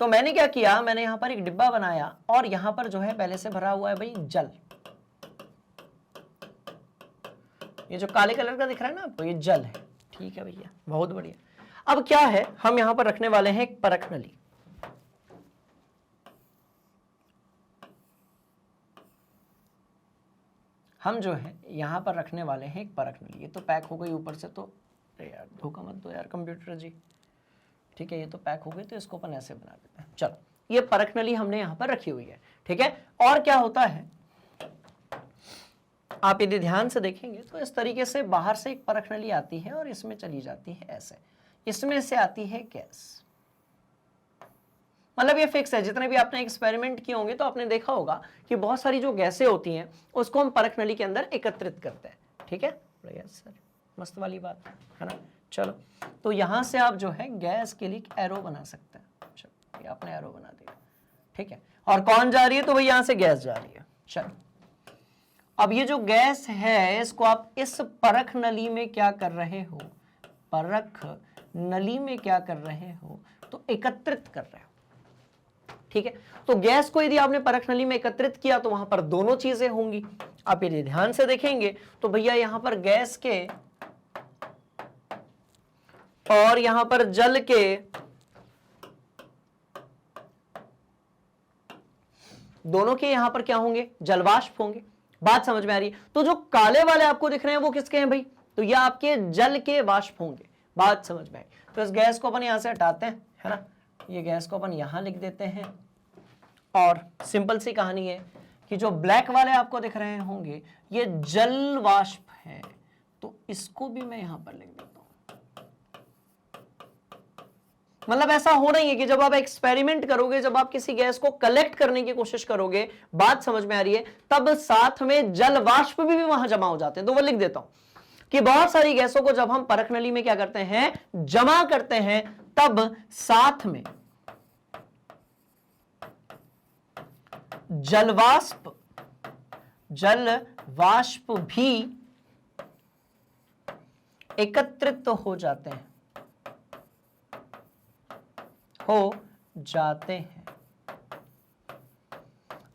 [SPEAKER 1] तो मैंने क्या किया, मैंने यहां पर एक डिब्बा बनाया और यहां पर जो है पहले से भरा हुआ है भाई जल, ये जो काले कलर का दिख रहा है ना आपको, ये जल है, ठीक है भैया, बहुत बढ़िया। अब क्या है, हम यहां पर रखने वाले हैं एक परख नली, हम जो है यहां पर रखने वाले हैं एक परख नली। ये तो पैक हो गई ऊपर से, तो यार धोखा मत दो यार कंप्यूटर जी, ठीक है। ये तो पैक हो गई, तो इसको अपन ऐसे बना देते हैं। चलो, ये परख नली हमने यहां पर रखी हुई है, ठीक है। और क्या होता है, आप यदि ध्यान से देखेंगे तो इस तरीके से बाहर से एक परख नली आती है और इसमें चली जाती है ऐसे, इसमें से आती है गैस। मतलब ये फिक्स है, जितने भी आपने एक्सपेरिमेंट किए होंगे तो आपने देखा होगा कि बहुत सारी जो गैसें होती हैं उसको हम परख नली के अंदर एकत्रित करते हैं, ठीक है। यस सर, मस्त वाली बात है ना। चलो, तो यहां से आप जो है गैस के लिए एक एरो बना सकते हैं। चलो, ये आपने एरो बना दिया, ठीक है। और कौन जा रही है, तो भाई यहां से गैस जा रही है। चलो, अब ये जो गैस है इसको आप इस परख नली में क्या कर रहे हो, परख नली में क्या कर रहे हो, तो एकत्रित कर रहे हो, ठीक है। तो गैस को यदि आपने परख नली में एकत्रित किया तो वहां पर दोनों चीजें होंगी। आप यदि ध्यान से देखेंगे तो भैया यहां पर गैस के और यहां पर जल के दोनों के यहां पर क्या होंगे, जलवाष्प होंगे। बात समझ में आ रही है। तो जो काले वाले आपको दिख रहे हैं वो किसके हैं भाई, तो ये आपके जल के वाष्प होंगे। बात समझ में आई। तो इस गैस को अपन यहां से हटाते हैं, है ना, ये गैस को अपन यहां लिख देते हैं। और सिंपल सी कहानी है कि जो ब्लैक वाले आपको दिख रहे होंगे ये जल वाष्प है, तो इसको भी मैं यहां पर लिख देता हूं। मतलब ऐसा हो नहीं है कि जब आप एक्सपेरिमेंट करोगे, जब आप किसी गैस को कलेक्ट करने की कोशिश करोगे, बात समझ में आ रही है, तब साथ में जल वाष्प भी वहां जमा हो जाते हैं। तो वो लिख देता हूं कि बहुत सारी गैसों को जब हम परख नली में क्या करते हैं, जमा करते हैं, तब साथ में जल वाष्प भी एकत्रित हो जाते हैं,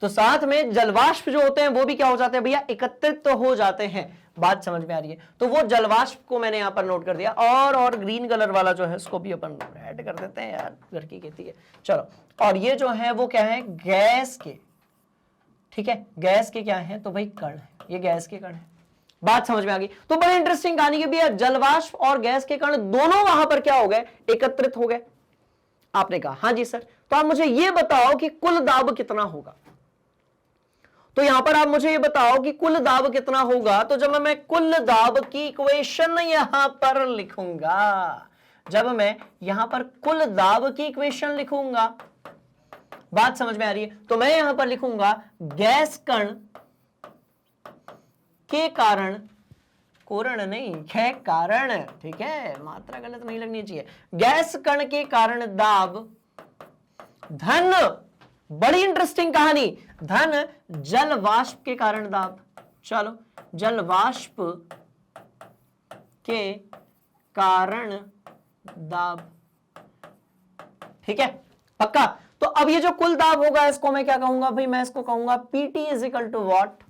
[SPEAKER 1] तो साथ में जलवाष्प जो होते हैं वो भी क्या हो जाते हैं भैया, एकत्रित तो हो जाते हैं। बात समझ में आ रही है। तो वो जलवाष्प को मैंने यहां पर नोट कर दिया। और ग्रीन कलर वाला जो है इसको भी अपन ऐड कर देते हैं यार, घर की खेती है। चलो, और ये जो है वो क्या है, गैस के, ठीक है, गैस के क्या है, तो भाई कण है, ये गैस के कण है। बात समझ में आ गई। तो बड़ी इंटरेस्टिंग कहानी है भैया, जलवाष्प और गैस के कण दोनों वहां पर क्या हो गए, एकत्रित हो गए। आपने कहा हाँ जी सर, तो आप मुझे यह बताओ कि कुल दाब कितना होगा। तो यहां पर आप मुझे ये बताओ कि कुल दाब कितना होगा। तो जब मैं कुल दाब की इक्वेशन यहां पर लिखूंगा, जब मैं यहां पर कुल दाब की इक्वेशन लिखूंगा, बात समझ में आ रही है, तो मैं यहां पर लिखूंगा गैस कण के कारण, कोरण नहीं है, कारण, ठीक है, मात्रा गलत नहीं लगनी चाहिए। गैस कण के कारण दाब धन, बड़ी इंटरेस्टिंग कहानी, धन जल वाष्प के कारण दाब। चलो, जल वाष्प के कारण दाब, ठीक है, पक्का। तो अब ये जो कुल दाब होगा इसको मैं क्या कहूंगा भाई, मैं इसको कहूंगा PT is equal to what,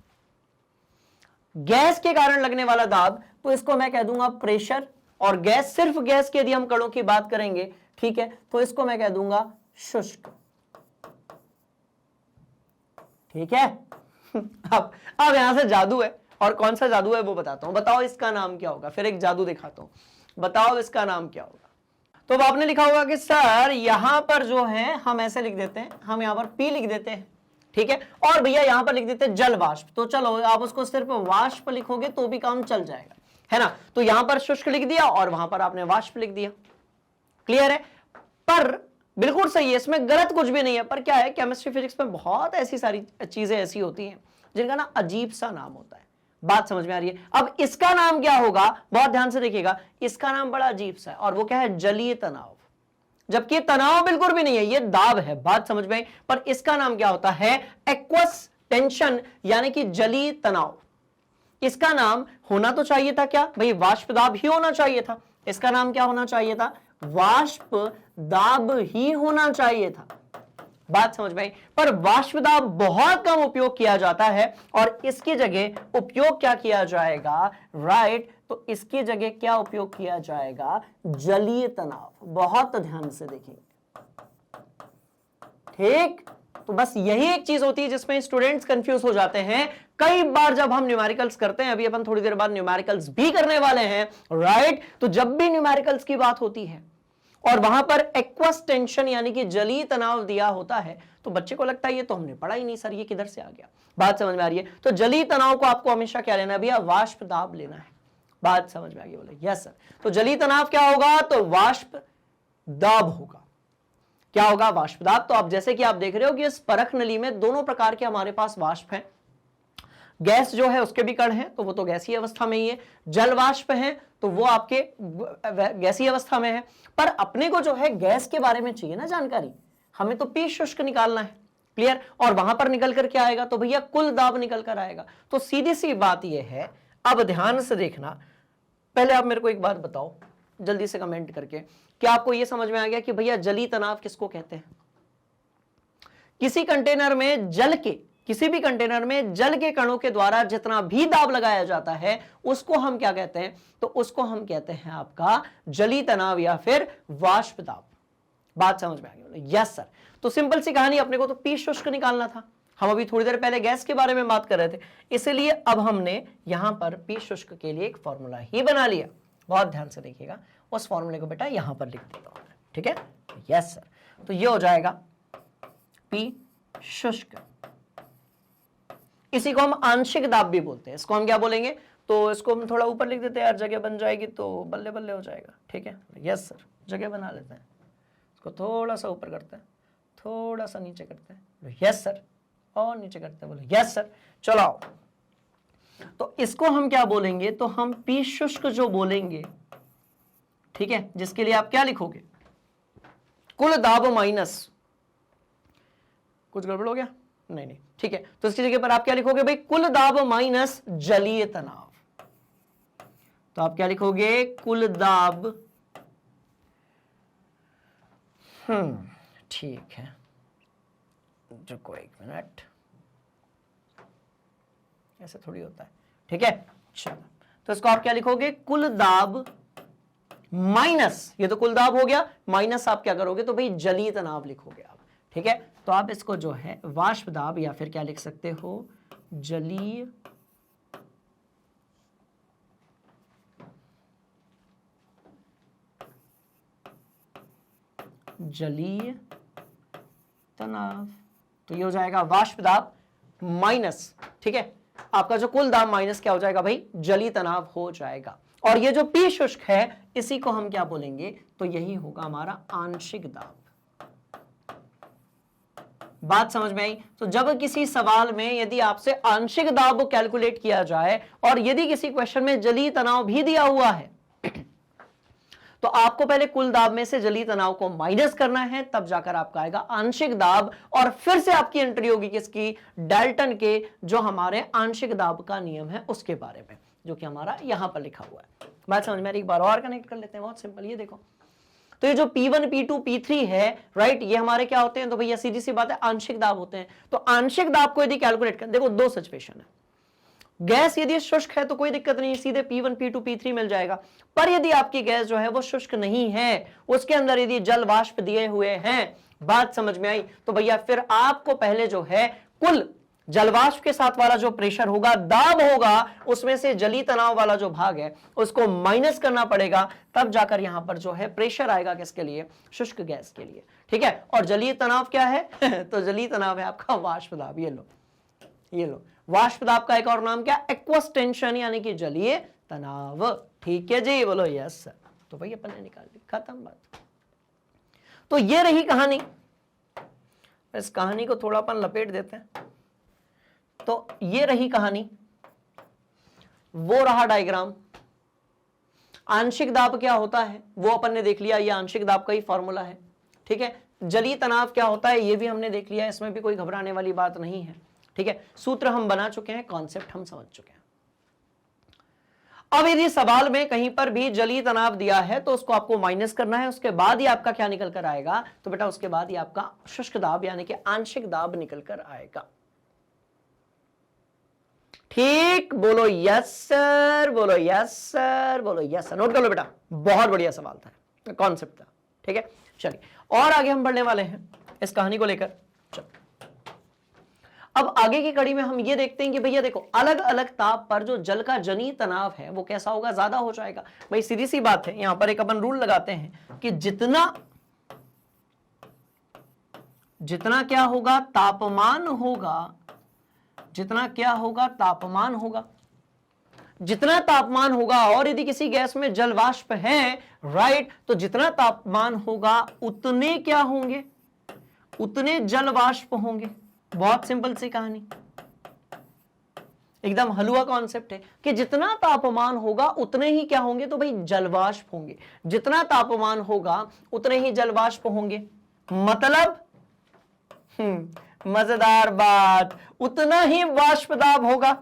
[SPEAKER 1] gas के कारण लगने वाला दाब, तो इसको मैं कह दूंगा प्रेशर। और गैस, सिर्फ गैस के यदि हम कणों की बात करेंगे, ठीक है, तो इसको मैं कह दूंगा शुष्क, ठीक है। अब यहां से जादू है, और कौन सा जादू है वो बताता हूं। बताओ इसका नाम क्या होगा, फिर एक जादू दिखाता हूं, बताओ इसका नाम क्या होगा। तो अब आपने लिखा होगा कि सर यहां पर जो है हम ऐसे लिख देते हैं, हम यहां पर पी लिख देते हैं, ठीक है, और भैया यहां पर लिख देते हैं जल वाष्प। तो चलो आप उसको सिर्फ वाष्प लिखोगे तो भी काम चल जाएगा, है ना। तो यहां पर शुष्क लिख दिया और वहां पर आपने वाष्प लिख दिया, क्लियर है। पर बिल्कुल सही है, इसमें गलत कुछ भी नहीं है। पर क्या है, केमिस्ट्री फिजिक्स में बहुत ऐसी सारी चीजें ऐसी होती हैं जिनका ना अजीब सा नाम होता है। बात समझ में आ रही है। अब इसका नाम क्या होगा, बहुत ध्यान से देखिएगा, इसका नाम बड़ा अजीब सा है, और वो क्या है, जलीय तनाव। जबकि तनाव बिल्कुल भी नहीं है, ये दाब है। बात समझ में आई। पर इसका नाम क्या होता है, एक्वस टेंशन, यानी कि जलीय तनाव। इसका नाम होना तो चाहिए था क्या भाई, वाष्प दाब ही होना चाहिए था। इसका नाम क्या होना चाहिए था, वाष्प दाब ही होना चाहिए था। बात समझ में आई। पर वाष्प दाब बहुत कम उपयोग किया जाता है, और इसकी जगह उपयोग क्या किया जाएगा, राइट, तो इसकी जगह क्या उपयोग किया जाएगा, जलीय तनाव। बहुत ध्यान से देखिए, ठीक। तो बस यही एक चीज होती है जिसमें स्टूडेंट्स कंफ्यूज हो जाते हैं कई बार जब हम न्यूमेरिकल्स करते हैं। अभी अपन थोड़ी देर बाद न्यूमेरिकल्स भी करने वाले हैं, राइट। तो जब भी न्यूमेरिकल्स की बात होती है और वहां पर एक्वस टेंशन यानी कि जलीय तनाव दिया होता है, तो बच्चे को लगता है ये तो हमने पढ़ा ही नहीं सर, ये किधर से आ गया। बात समझ में आ रही है। तो जलीय तनाव को आपको हमेशा क्या लेना है भैया, वाष्प दाब लेना है। बात समझ में आ गई, बोले यस सर। तो जलीय तनाव क्या होगा, तो वाष्प दाब होगा। क्या होगा, वाष्प दाब। तो अब जैसे कि आप देख रहे हो कि इस परख नली में दोनों प्रकार के हमारे पास वाष्प हैं। गैस जो है उसके भी कण हैं, तो वो तो गैसीय अवस्था में ही है। जल वाष्प है तो वो आपके गैसीय अवस्था में है। पर अपने को जो है गैस के बारे में चाहिए ना जानकारी, हमें तो पी शुष्क निकालना है, क्लियर। और वहां पर निकल कर क्या आएगा, तो भैया कुल दाब निकल कर आएगा। तो सीधी सी बात यह है, अब ध्यान से देखना। पहले आप मेरे को एक बात बताओ जल्दी से कमेंट करके, क्या आपको यह समझ में आ गया कि भैया जलीय तनाव किसको कहते हैं। किसी कंटेनर में जल के, किसी भी कंटेनर में जल के कणों के द्वारा जितना भी दाब लगाया जाता है उसको हम क्या कहते हैं, तो उसको हम कहते हैं आपका जलीय तनाव या फिर वाष्प दाब। बात समझ में आ गई? Yes sir. तो सिंपल सी कहानी, अपने को तो पी शुष्क निकालना था, हम अभी थोड़ी देर पहले गैस के बारे में बात कर रहे थे, इसलिए अब हमने यहां पर पी शुष्क के लिए एक फॉर्मूला ही बना लिया। बहुत ध्यान से देखिएगा, उस फॉर्मूले को बेटा यहां पर लिख देता हूं, ठीक है? Yes sir. तो ये हो जाएगा पी शुष्क, इसी को हम आंशिक दाब भी बोलते हैं। इसको हम क्या बोलेंगे, तो इसको हम थोड़ा ऊपर लिख देते हैं यार, जगह बन जाएगी तो बल्ले बल्ले हो जाएगा, ठीक है? यस सर, जगह बना लेते हैं, इसको थोड़ा सा ऊपर करते हैं, थोड़ा सा नीचे करते हैं, यस सर, और नीचे करते हैं, बोलो यस सर। चलो आओ, तो इसको हम क्या बोलेंगे, तो हम पी शुष्क जो बोलेंगे, ठीक है? जिसके लिए आप क्या लिखोगे, कुल दाब माइनस, कुछ गड़बड़ हो गया? नहीं नहीं, ठीक है। तो इसकी जगह पर आप क्या लिखोगे भाई, कुल दाब माइनस जलीय तनाव। तो आप क्या लिखोगे, कुल दाब, ठीक है, रुको एक मिनट, ऐसे थोड़ी होता है, ठीक है? चलो, तो इसको आप क्या लिखोगे, कुल दाब माइनस, ये तो कुल दाब हो गया, माइनस आप क्या करोगे, तो भाई जलीय तनाव लिखोगे आप, ठीक है? तो आप इसको जो है वाष्प दाब या फिर क्या लिख सकते हो, जलीय तनाव। तो ये हो जाएगा वाष्प दाब माइनस, ठीक है? आपका जो कुल दाब माइनस क्या हो जाएगा भाई, जलीय तनाव हो जाएगा। और ये जो पी शुष्क है, इसी को हम क्या बोलेंगे, तो यही होगा हमारा आंशिक दाब। बात समझ में आई? तो जब किसी सवाल में यदि आपसे आंशिक दाब कैलकुलेट किया जाए और यदि किसी क्वेश्चन में जलीय तनाव भी दिया हुआ है तो आपको पहले कुल दाब में से जलीय तनाव को माइनस करना है, तब जाकर आपका आएगा आंशिक दाब, और फिर से आपकी एंट्री होगी किसकी, डाल्टन के, जो हमारे आंशिक दाब का नियम है उसके बारे में, जो कि हमारा यहां पर लिखा हुआ है। बात समझ में? एक बार और कनेक्ट कर लेते हैं, बहुत सिंपल। ये देखो, तो ये जो P1, P2, P3 है, राइट, ये हमारे क्या होते हैं, तो भैया सीधी सी बात है, आंशिक दाब होते हैं। तो आंशिक दाब को यदि कैलकुलेट करें, देखो दो सिचुएशन है, गैस यदि शुष्क है तो कोई दिक्कत नहीं, सीधे P1, P2, P3 मिल जाएगा। पर यदि आपकी गैस जो है वो शुष्क नहीं है, उसके अंदर यदि जल वाष्प दिए हुए हैं, बात समझ में आई, तो भैया फिर आपको पहले जो है कुल जलवाष्प के साथ वाला जो प्रेशर होगा, दाब होगा, उसमें से जलीय तनाव वाला जो भाग है उसको माइनस करना पड़ेगा, तब जाकर यहां पर जो है प्रेशर आएगा किसके लिए, शुष्क गैस के लिए, ठीक है? और जलीय तनाव क्या है तो जलीय तनाव है आपका वाष्प दाब। ये लो, ये लो, वाष्प दाब का एक और नाम क्या, एक्वस टेंशन, यानी कि जलीय तनाव, ठीक है जी, बोलो यस सर। तो भाई अपन ने निकाल दी, खत्म बात। तो ये रही कहानी, इस कहानी को थोड़ा अपन लपेट देते हैं। तो ये रही कहानी, वो रहा डायग्राम। आंशिक दाब क्या होता है वो अपन ने देख लिया, ये आंशिक दाब का ही फॉर्मूला है, ठीक है? जलीय तनाव क्या होता है ये भी हमने देख लिया, इसमें भी कोई घबराने वाली बात नहीं है, ठीक है? सूत्र हम बना चुके हैं, कॉन्सेप्ट हम समझ चुके हैं। अब यदि सवाल में कहीं पर भी जलीय तनाव दिया है तो उसको आपको माइनस करना है, उसके बाद ही आपका क्या निकल कर आएगा, तो बेटा उसके बाद ही आपका शुष्क दाब यानी कि आंशिक दाब निकल कर आएगा। ठीक, बोलो यस सर, बोलो यस सर, बोलो यस सर। नोट कर लो बेटा, बहुत बढ़िया सवाल था, कॉन्सेप्ट था, ठीक है? चलिए और आगे हम बढ़ने वाले हैं इस कहानी को लेकर। चलो अब आगे की कड़ी में हम ये देखते हैं कि भैया देखो, अलग अलग ताप पर जो जल का जनीय तनाव है वो कैसा होगा, ज्यादा हो जाएगा। भाई सीधी सी बात है, यहां पर एक अपन रूल लगाते हैं कि जितना क्या होगा, तापमान होगा, जितना क्या होगा, तापमान होगा, जितना तापमान होगा, और यदि किसी गैस में जल वाष्प है, राइट, तो जितना तापमान होगा उतने क्या होंगे, उतने जल वाष्प होंगे। बहुत सिंपल सी कहानी, एकदम हलवा कॉन्सेप्ट है कि जितना तापमान होगा उतने ही क्या होंगे, तो भाई जलवाष्प होंगे। जितना तापमान होगा उतने ही जलवाष्प होंगे, मतलब मजेदार बात, उतना ही वाष्प दाब होगा,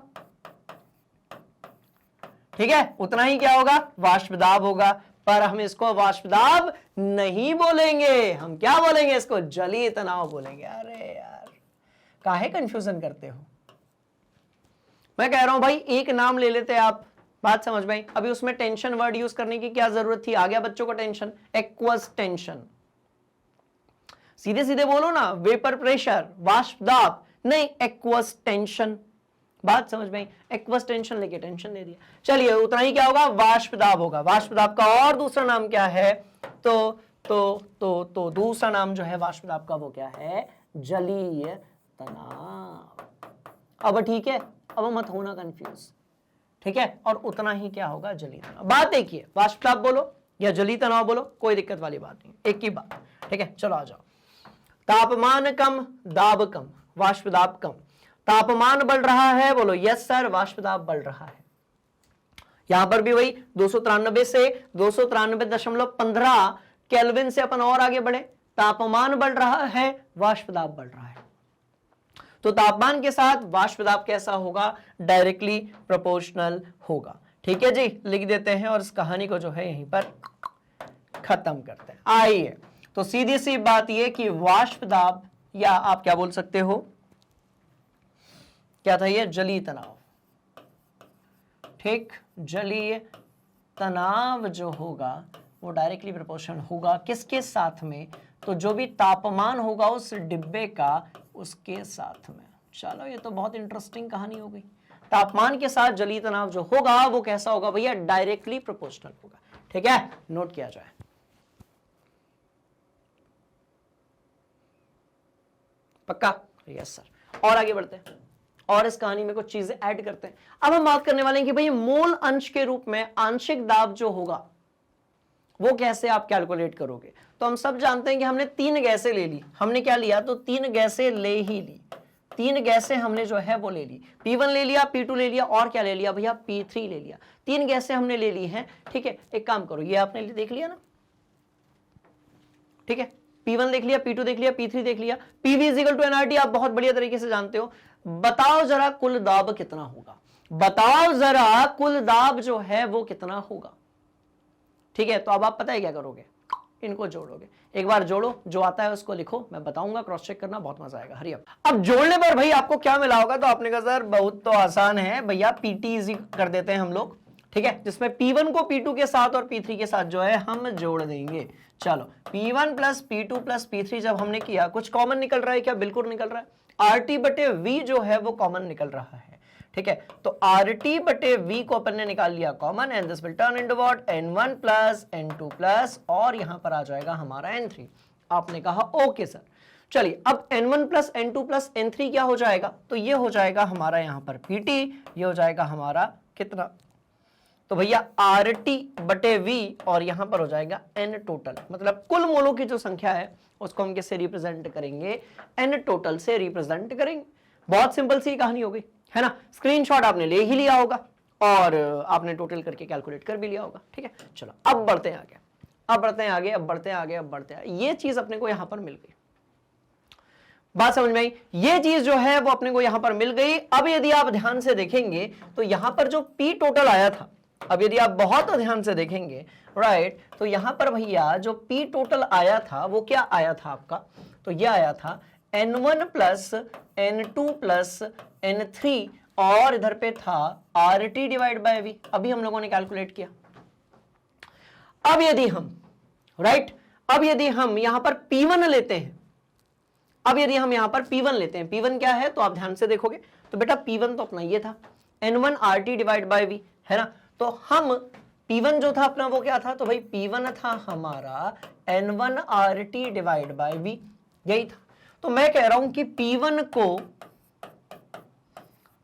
[SPEAKER 1] ठीक है? उतना ही क्या होगा, वाष्प दाब होगा। पर हम इसको वाष्प दाब नहीं बोलेंगे, हम क्या बोलेंगे, इसको जलीय तनाव बोलेंगे। अरे यार काहे कंफ्यूजन करते हो? मैं कह रहा हूं भाई एक नाम ले लेते आप, बात समझ में आई। अभी उसमें टेंशन वर्ड यूज करने की क्या जरूरत थी? आ गया बच्चों को टेंशन, एक्वस टेंशन। सीधे सीधे बोलो ना, वेपर प्रेशर, वाष्प दाब, नहीं एक्वस टेंशन। बात समझ में आई? एक्वस टेंशन लेके टेंशन दे दिया। चलिए उतना ही क्या होगा? वाष्प दाब होगा। वाष्प दाब का और दूसरा नाम क्या है? तो दूसरा नाम जो है वाष्प दाब का वो क्या है? जलीय तनाव। अब ठीक है, अब मत होना कंफ्यूज, ठीक है? और उतना ही क्या होगा? जलीय तनाव। बात एक ही है, वाष्प दाब बोलो या जलीय तनाव बोलो, कोई दिक्कत वाली बात नहीं, एक ही बात, ठीक है? चलो आ जाओ। तापमान कम, दाब कम, वाष्प दाब कम। तापमान बढ़ रहा है, बोलो यस सर, वाष्प दाब बढ़ रहा है। यहां पर भी वही 293 से 293.15 केल्विन से अपन और आगे बढ़े। तापमान बढ़ रहा है, वाष्प दाब बढ़ रहा है। तो तापमान के साथ वाष्प दाब कैसा होगा? डायरेक्टली प्रोपोर्शनल होगा। ठीक है जी, लिख देते हैं और इस कहानी को जो है यहीं पर खत्म करते हैं। आइए, तो सीधी सी बात यह कि वाष्प दाब, या आप क्या बोल सकते हो, क्या था ये? जलीय तनाव। ठीक, जलीय तनाव जो होगा वो डायरेक्टली प्रोपोर्शनल होगा किसके साथ में? तो जो भी तापमान होगा उस डिब्बे का, उसके साथ में। चलो ये तो बहुत इंटरेस्टिंग कहानी हो गई। तापमान के साथ जलीय तनाव जो होगा वो कैसा होगा भैया? डायरेक्टली प्रोपोर्शनल होगा। ठीक है, नोट किया जाए। पक्का? Yes sir. और आगे बढ़ते हैं और इस कहानी में कुछ चीजें ऐड करते हैं। अब हम बात करने वाले हैं कि भाई मूल अंश के रूप में आंशिक दाब जो होगा वो कैसे आप कैलकुलेट करोगे? तो हम सब जानते हैं कि हमने 3 गैसें ले ली। हमने क्या लिया? तो 3 गैसें ले ही ली। 3 गैसें हमने जो है वो ले ली। P1 ले लिया, P2 ले लिया, और क्या ले लिया भैया? P3 ले लिया। 3 गैसें हमने ले ली हैं। ठीक है, एक काम करो, ये आपने देख लिया ना, ठीक है? P1 देख लिया, P2 देख लिया, P3 देख लिया। PV = nRT आप बहुत बढ़िया तरीके से जानते हो। बताओ जरा कुल दाब कितना होगा? बताओ जरा कुल दाब जो है वो कितना होगा? ठीक है, तो अब आप पता है क्या करोगे? इनको जोड़ोगे। एक बार जोड़ो, जो आता है उसको लिखो, मैं बताऊंगा, क्रॉस चेक करना, बहुत मजा आएगा। हरी अब जोड़ने पर भाई आपको क्या मिला होगा? तो आपने कहा सर बहुत तो आसान है भैया, PT इजी कर देते हैं हम लोग। ठीक है, जिसमें P1 को P2 के साथ और P3 के साथ जो है हम जोड़ देंगे। चलो, P1 + P2 + P3 जब हमने किया, कुछ कॉमन निकल रहा है क्या? बिल्कुल निकल रहा है। RT/V जो है वो कॉमन निकल रहा है। ठीक है, तो RT/V को अपन ने निकाल लिया common, and this will turn into what? N1 + N2 +, और यहां पर आ जाएगा हमारा N3। आपने कहा ओके सर। चलिए, अब N1 + N2 + N3 क्या हो जाएगा? तो ये हो जाएगा हमारा यहां पर PT, ये हो जाएगा हमारा कितना? तो भैया RT/V, और यहां पर हो जाएगा N टोटल, मतलब कुल मोलों की जो संख्या है उसको हम किससे रिप्रेजेंट करेंगे? N टोटल से रिप्रेजेंट करेंगे। बहुत सिंपल सी कहानी हो गई है ना। स्क्रीनशॉट आपने ले ही लिया होगा और आपने टोटल करके कैलकुलेट कर भी लिया होगा। ठीक है, चलो अब बढ़ते हैं आगे, अब बढ़ते हैं आगे, अब बढ़ते हैं आगे, अब बढ़ते हैं। ये चीज अपने को यहां पर मिल गई, बात समझ में आई? ये चीज जो है वो अपने को यहां पर मिल गई। अब यदि आप ध्यान से देखेंगे तो यहां पर जो P टोटल आया था, अब यदि आप बहुत ध्यान से देखेंगे, राइट, तो यहां पर भैया जो P टोटल आया था वो क्या आया था आपका? तो ये आया था N1 + N2 + N3, और इधर पे था RT/V। अभी हम लोगों ने कैलकुलेट किया। अब यदि हम, राइट, अब यदि हम यहां पर P1 लेते हैं, अब यदि हम यहां पर P1 लेते हैं, P1 क्या है? तो आप ध्यान से देखोगे तो बेटा P1 तो अपना ये था N1 RT/V, है ना। तो हम P1 जो था अपना वो क्या था? तो भाई P1 था हमारा N1 RT/V, यही था। तो मैं कह रहा हूं कि P1 को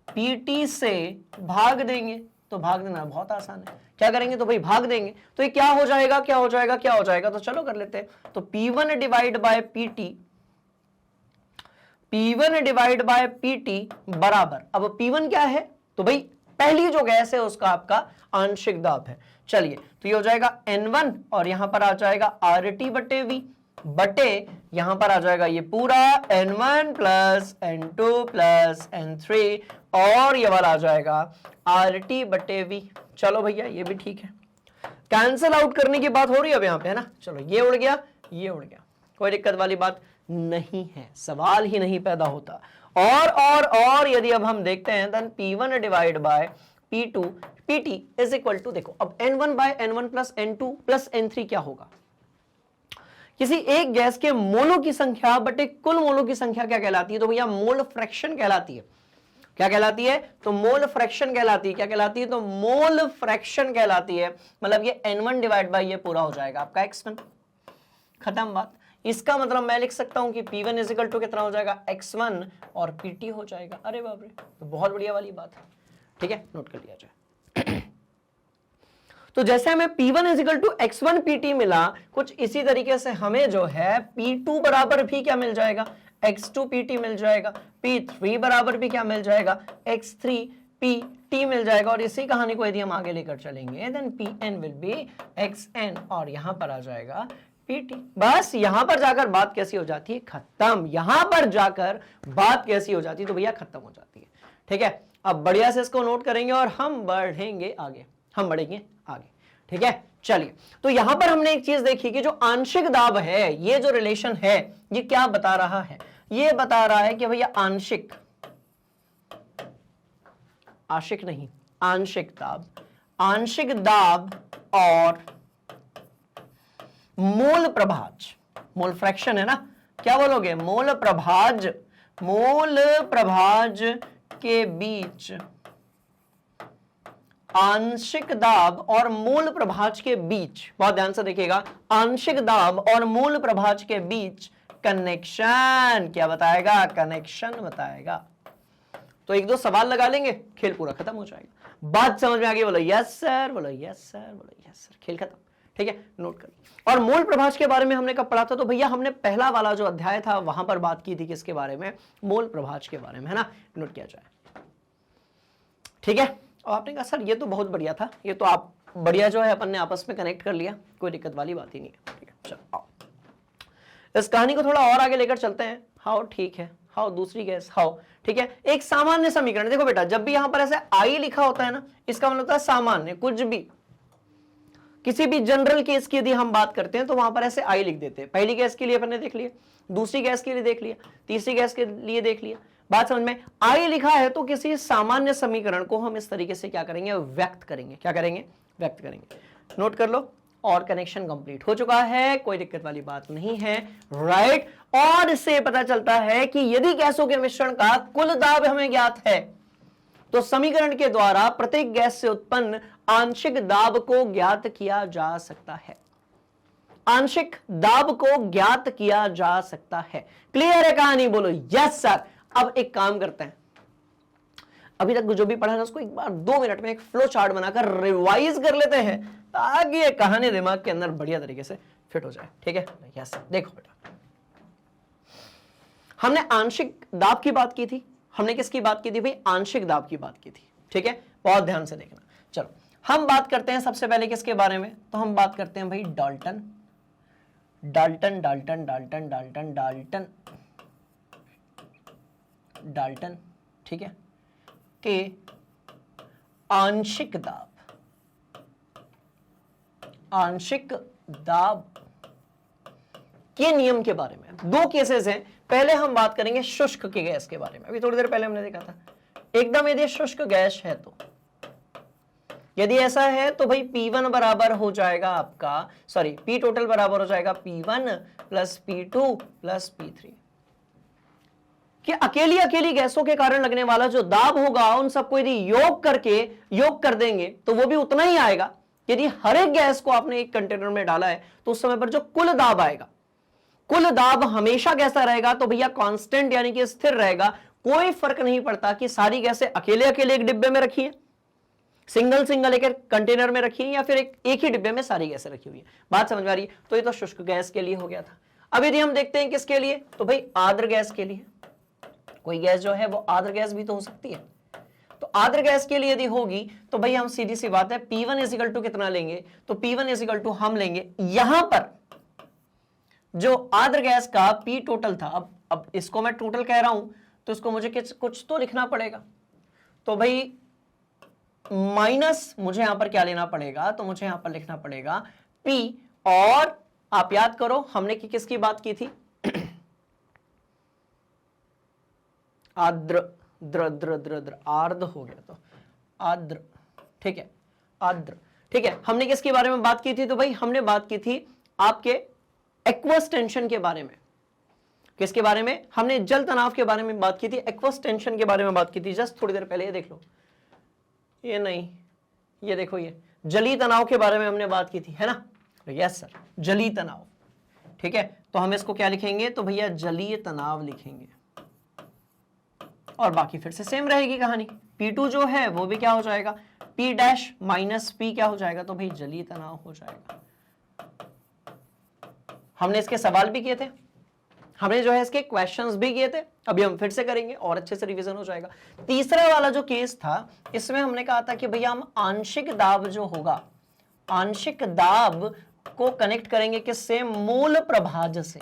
[SPEAKER 1] PT से भाग देंगे, तो भाग देना बहुत आसान है। क्या करेंगे? तो भाई भाग देंगे, तो ये क्या हो जाएगा? क्या हो जाएगा? क्या हो जाएगा? तो चलो कर लेते हैं। तो P1/PT, P1/PT बराबर, अब P1 क्या है? तो भाई पहली जो गैस है उसका आपका आंशिक दाब है। चलिए, तो ये हो जाएगा N1, और यहां पर आ जाएगा RT/V बटे, यहां पर आ जाएगा ये पूरा N1 + N2 + N3, और ये वाला आ जाएगा RT/V। चलो भैया ये भी ठीक है, कैंसल आउट करने की बात हो रही है अब यहां पे, है ना। चलो ये उड़ गया, ये उड़ गया, कोई दिक्कत वाली बात नहीं है, सवाल ही नहीं पैदा होता। और यदि अब हम देखते हैं then P1 divide by P2 PT is equal to, देखो अब N1 bye N1 plus N2 plus N3 क्या होगा, किसी एक गैस के मोलों की संख्या बटे कुल मोलों की संख्या क्या कहलाती है, तो भैया मोल फ्रैक्शन कहलाती है। क्या कहलाती है, तो मोल फ्रैक्शन कहलाती है। क्या कहलाती है, तो मोल फ्रैक्शन कहलाती है। मतलब ये N1 डिवाइड बाय ये पूरा हो जाएगा आपका X1, खत्म बात। इसका मतलब मैं लिख सकता हूं कि P1 इज इक्वल टू कितना हो जाएगा, X1 और PT हो जाएगा। अरे बाप रे, तो बहुत बढ़िया वाली बात है, ठीक है, नोट कर लिया जाए। तो जैसे हमें P1 is equal to X1 PT मिला, कुछ इसी तरीके से हमें जो है P2 बराबर भी क्या मिल जाएगा, X2 PT मिल जाएगा, P3 बराबर भी क्या मिल जाएगा, X3 PT मिल जाएगा। और इसी कहानी को यदि हम आगे लेकर चलेंगे then Pn will be Xn और यहां पर आ जाएगा PT। बस यहां पर जाकर बात कैसी हो जाती है, खत्म। यहां पर जाकर बात कैसी हो जाती है, तो भैया खत्म हो जाती है, ठीक है। अब बढ़िया से इसको नोट करेंगे और हम बढ़ेंगे आगे, ठीक है। चलिए, तो यहां पर हमने एक चीज देखी कि जो आंशिक दाब है, ये जो रिलेशन है, ये क्या बता रहा है, ये बता रहा है कि भैया आंशिक, आशिक नहीं, आंशिक दाब और मोल प्रभाज, मोल फ्रैक्शन है ना, क्या बोलोगे, मोल प्रभाज के बीच, आंशिक दाब और मूल प्रभाज के बीच, बहुत ध्यान से देखिएगा, आंशिक दाब और मूल प्रभाज के बीच कनेक्शन क्या बताएगा, कनेक्शन बताएगा। तो एक दो सवाल लगा लेंगे, खेल पूरा खत्म हो जाएगा। बात समझ में आ गई, बोलो यस सर, बोलो यस सर, बोलो यस सर, खेल खत्म, ठीक है, नोट करिए। और मूल प्रभाज के बारे में हमने कब पढ़ा था, तो भैया हमने पहला वाला जो अध्याय था वहां पर बात की थी किसके बारे में, मूल प्रभाज के बारे में, है ना, नोट किया जाए, ठीक है। और आपने कहा सर ये तो बहुत बढ़िया था, ये तो आप बढ़िया जो है अपन ने आपस में कनेक्ट कर लिया, कोई दिक्कत वाली बात ही नहीं है, ठीक है। चलो आओ इस कहानी को थोड़ा और आगे लेकर चलते हैं। हाउ, ठीक है, हाउ दूसरी गैस, हाउ, ठीक है। एक सामान्य समीकरण, देखो बेटा, जब भी यहां पर ऐसे आई लिखा होता है ना, इसका मतलब होता है सामान्य, कुछ भी, किसी भी जनरल केस की यदि हम बात करते हैं तो वहां पर ऐसे आई लिख देते हैं। पहली गैस के लिए अपन ने देख लिया, दूसरी गैस के लिए देख लिया, तीसरी गैस के लिए देख लिया, बात समझ में आई लिखा है तो किसी सामान्य समीकरण को हम इस तरीके से क्या करेंगे, व्यक्त करेंगे। क्या करेंगे, व्यक्त करेंगे। नोट कर लो, और कनेक्शन कंप्लीट हो चुका है, कोई दिक्कत वाली बात नहीं है, राइट। और इससे पता चलता है कि यदि गैसों के मिश्रण का कुल दाब हमें ज्ञात है तो समीकरण के द्वारा प्रत्येक गैस से उत्पन्न आंशिक दाब को ज्ञात किया जा सकता है, आंशिक दाब को ज्ञात किया जा सकता है। क्लियर है कहानी, बोलो यस सर। अब एक काम करते हैं, अभी तक जो भी पढ़ा है उसको एक बार 2 मिनट में एक फ्लो चार्ट बनाकर रिवाइज कर लेते हैं ताकि ये कहानी दिमाग के अंदर बढ़िया तरीके से फिट हो जाए, ठीक है। यस, देखो बेटा, हमने आंशिक दाब की बात की थी, हमने किसकी बात की थी भाई, आंशिक दाब की बात की थी, ठीक है, बहुत ध्यान से देखना। चलो हम बात करते हैं सबसे पहले किसके बारे में, तो हम बात करते हैं भाई Dalton, Dalton Dalton Dalton Dalton Dalton Dalton, ठीक है, के आंशिक दाब, आंशिक दाब के नियम के बारे में। 2 केसेस हैं, पहले हम बात करेंगे शुष्क की गैस के बारे में। अभी थोड़ी देर पहले हमने देखा था, एकदम यदि शुष्क गैस है तो, यदि ऐसा है तो भाई P1 बराबर हो जाएगा आपका, सॉरी P टोटल बराबर हो जाएगा P1 plus P2 plus P3, कि अकेली अकेली गैसों के कारण लगने वाला जो दाब होगा उन सबको यदि योग कर देंगे तो वो भी उतना ही आएगा। यदि हर एक गैस को आपने एक कंटेनर में डाला है तो उस समय पर जो कुल दाब आएगा, कुल दाब हमेशा कैसा रहेगा, तो भैया कांस्टेंट यानी कि स्थिर रहेगा। कोई फर्क नहीं पड़ता कि सारी गैसें अकेले अकेले एक डिब्बे में रखी है, सिंगल सिंगल एक कंटेनर में रखी है, या फिर एक ही डिब्बे में सारी गैसें रखी हुई है। बात समझ में आ रही है। तो ये तो शुष्क गैस के लिए हो गया था। अब यदि हम देखते हैं किसके लिए, तो भाई आर्द्र गैस के लिए। कोई गैस जो है वो आर्द्र गैस भी तो हो सकती है, तो आर्द्र गैस के लिए यदि होगी तो भाई हम सीधी सी बात है P1 इजिकल टू कितना लेंगे, तो P1 इजिकल टू हम लेंगे, यहां पर जो आर्द्र गैस का P टोटल था, अब इसको मैं टोटल कह रहा हूं तो इसको मुझे कुछ तो लिखना पड़ेगा, तो भाई माइनस मुझे यहां पर क्या लेना पड़ेगा, तो मुझे यहां पर लिखना पड़ेगा P, और आप याद करो हमने किसकी बात की थी, आर्द्र, द्र द्र द्र द्र, आर्द्र हो गया तो आर्द्र, ठीक है, आर्द्र, ठीक है। हमने किसके बारे में बात की थी? तो भाई हमने बात की थी आपके एक्वस टेंशन के बारे में। किसके बारे में? हमने जल तनाव के बारे में बात की थी, एक्वस टेंशन के बारे में बात की थी जस्ट थोड़ी देर पहले। ये देख लो, ये नहीं, ये देखो, ये जलीय तनाव के बारे में हमने बात की थी, है ना? यस सर, जलीय तनाव, ठीक है। तो हम इसको क्या लिखेंगे? तो भैया जलीय तनाव लिखेंगे, और बाकी फिर से सेम रहेगी कहानी। P2 जो है वो भी क्या हो जाएगा? P डैश माइनस P क्या हो जाएगा? तो भाई जलीय तनाव हो जाएगा। हमने इसके सवाल भी किए थे, हमने जो है इसके क्वेश्चंस भी किए थे, अभी हम फिर से करेंगे और अच्छे से रिवीजन हो जाएगा। तीसरा वाला जो केस था, इसमें हमने कहा था कि भैया हम आंशिक दाब जो होगा, आंशिक दाब को कनेक्ट करेंगे किससे? मूल प्रभाज से।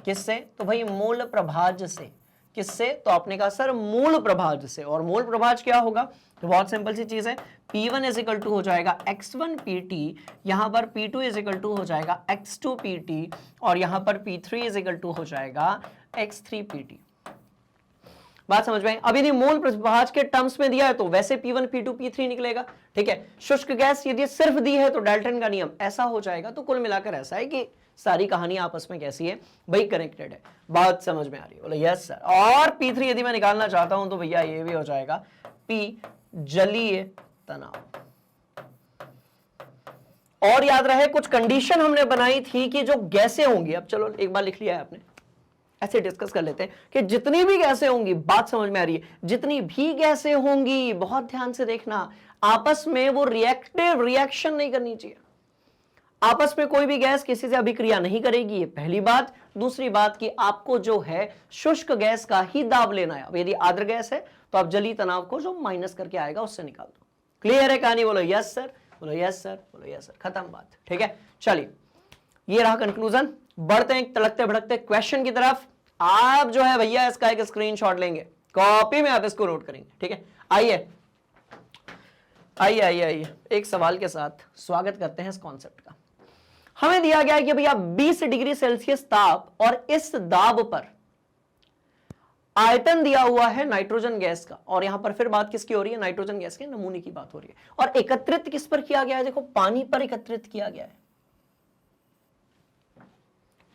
[SPEAKER 1] किससे? तो भाई मूल प्रभाज से। किससे? तो आपने कहा सर मूल प्रभाज से। और मूल प्रभाज क्या होगा? तो बहुत सिंपल सी चीज है, P1 इज इक्वल टू हो जाएगा x1 pt, यहां पर P2 इज इक्वल टू हो जाएगा x2 pt, और यहां पर P3 इज इक्वल टू हो जाएगा x3 pt। बात समझ में? अब यदि मूल प्रभाज के टर्म्स में दिया है तो वैसे P1 P2 P3 निकलेगा, ठीक है। शुष्क गैस यदि सिर्फ दी है तो डाल्टन का नियम ऐसा हो जाएगा। तो कुल मिलाकर ऐसा है कि सारी कहानी आपस में कैसी है भाई? कनेक्टेड है। बात समझ में आ रही है? बोले यस सर। और P3 यदि मैं निकालना चाहता हूं तो भैया ये भी हो जाएगा P जलीय तनाव। और याद रहे कुछ कंडीशन हमने बनाई थी कि जो गैसें होंगी, अब चलो एक बार लिख लिया है आपने, ऐसे डिस्कस कर लेते हैं कि जितनी भी गैसें होंगी, बात समझ में आ रही है, जितनी भी गैसें होंगी, बहुत ध्यान से देखना, आपस में वो रिएक्टिव रिएक्शन नहीं करनी चाहिए। आपस में कोई भी गैस किसी से अभिक्रिया नहीं करेगी, ये पहली बात। दूसरी बात कि आपको जो है शुष्क गैस का ही दाब लेना है। अब यदि आर्द्र गैस है तो आप जलीय तनाव को जो माइनस करके आएगा उससे निकाल दो। क्लियर है कहानी? बोलो यस सर, बोलो यस सर, बोलो यस सर, खत्म बात, ठीक है। चलिए, ये रहा कंक्लूजन। बढ़ते हैं तड़कते भड़कते क्वेश्चन की तरफ। आप जो है भैया इसका एक स्क्रीनशॉट लेंगे, कॉपी में आप इसको नोट करेंगे, ठीक है। आइए आइए आइए आइए, एक सवाल के साथ स्वागत करते हैं इस कॉन्सेप्ट का। हमें दिया गया है कि भैया 20 डिग्री सेल्सियस ताप और इस दाब पर आयतन दिया हुआ है नाइट्रोजन गैस का, और यहां पर फिर बात किसकी हो रही है? नाइट्रोजन गैस के नमूने की बात हो रही है। और एकत्रित किस पर किया गया है? देखो, पानी पर एकत्रित किया गया है।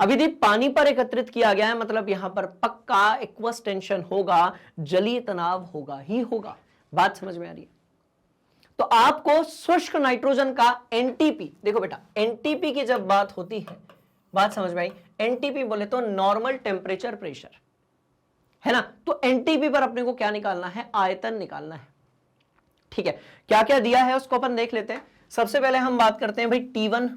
[SPEAKER 1] अब यदि पानी पर एकत्रित किया गया है मतलब यहां पर पक्का एक्वस टेंशन होगा, जलीय तनाव होगा ही होगा। बात समझ में आ रही है? तो आपको शुष्क नाइट्रोजन का एनटीपी, देखो बेटा, एनटीपी की जब बात होती है, बात समझ में आई? एनटीपी बोले तो नॉर्मल टेम्परेचर प्रेशर, है ना? तो एनटीपी पर अपने को क्या निकालना है? आयतन निकालना है, ठीक है। क्या क्या दिया है उसको अपन देख लेते हैं। सबसे पहले हम बात करते हैं भाई T1,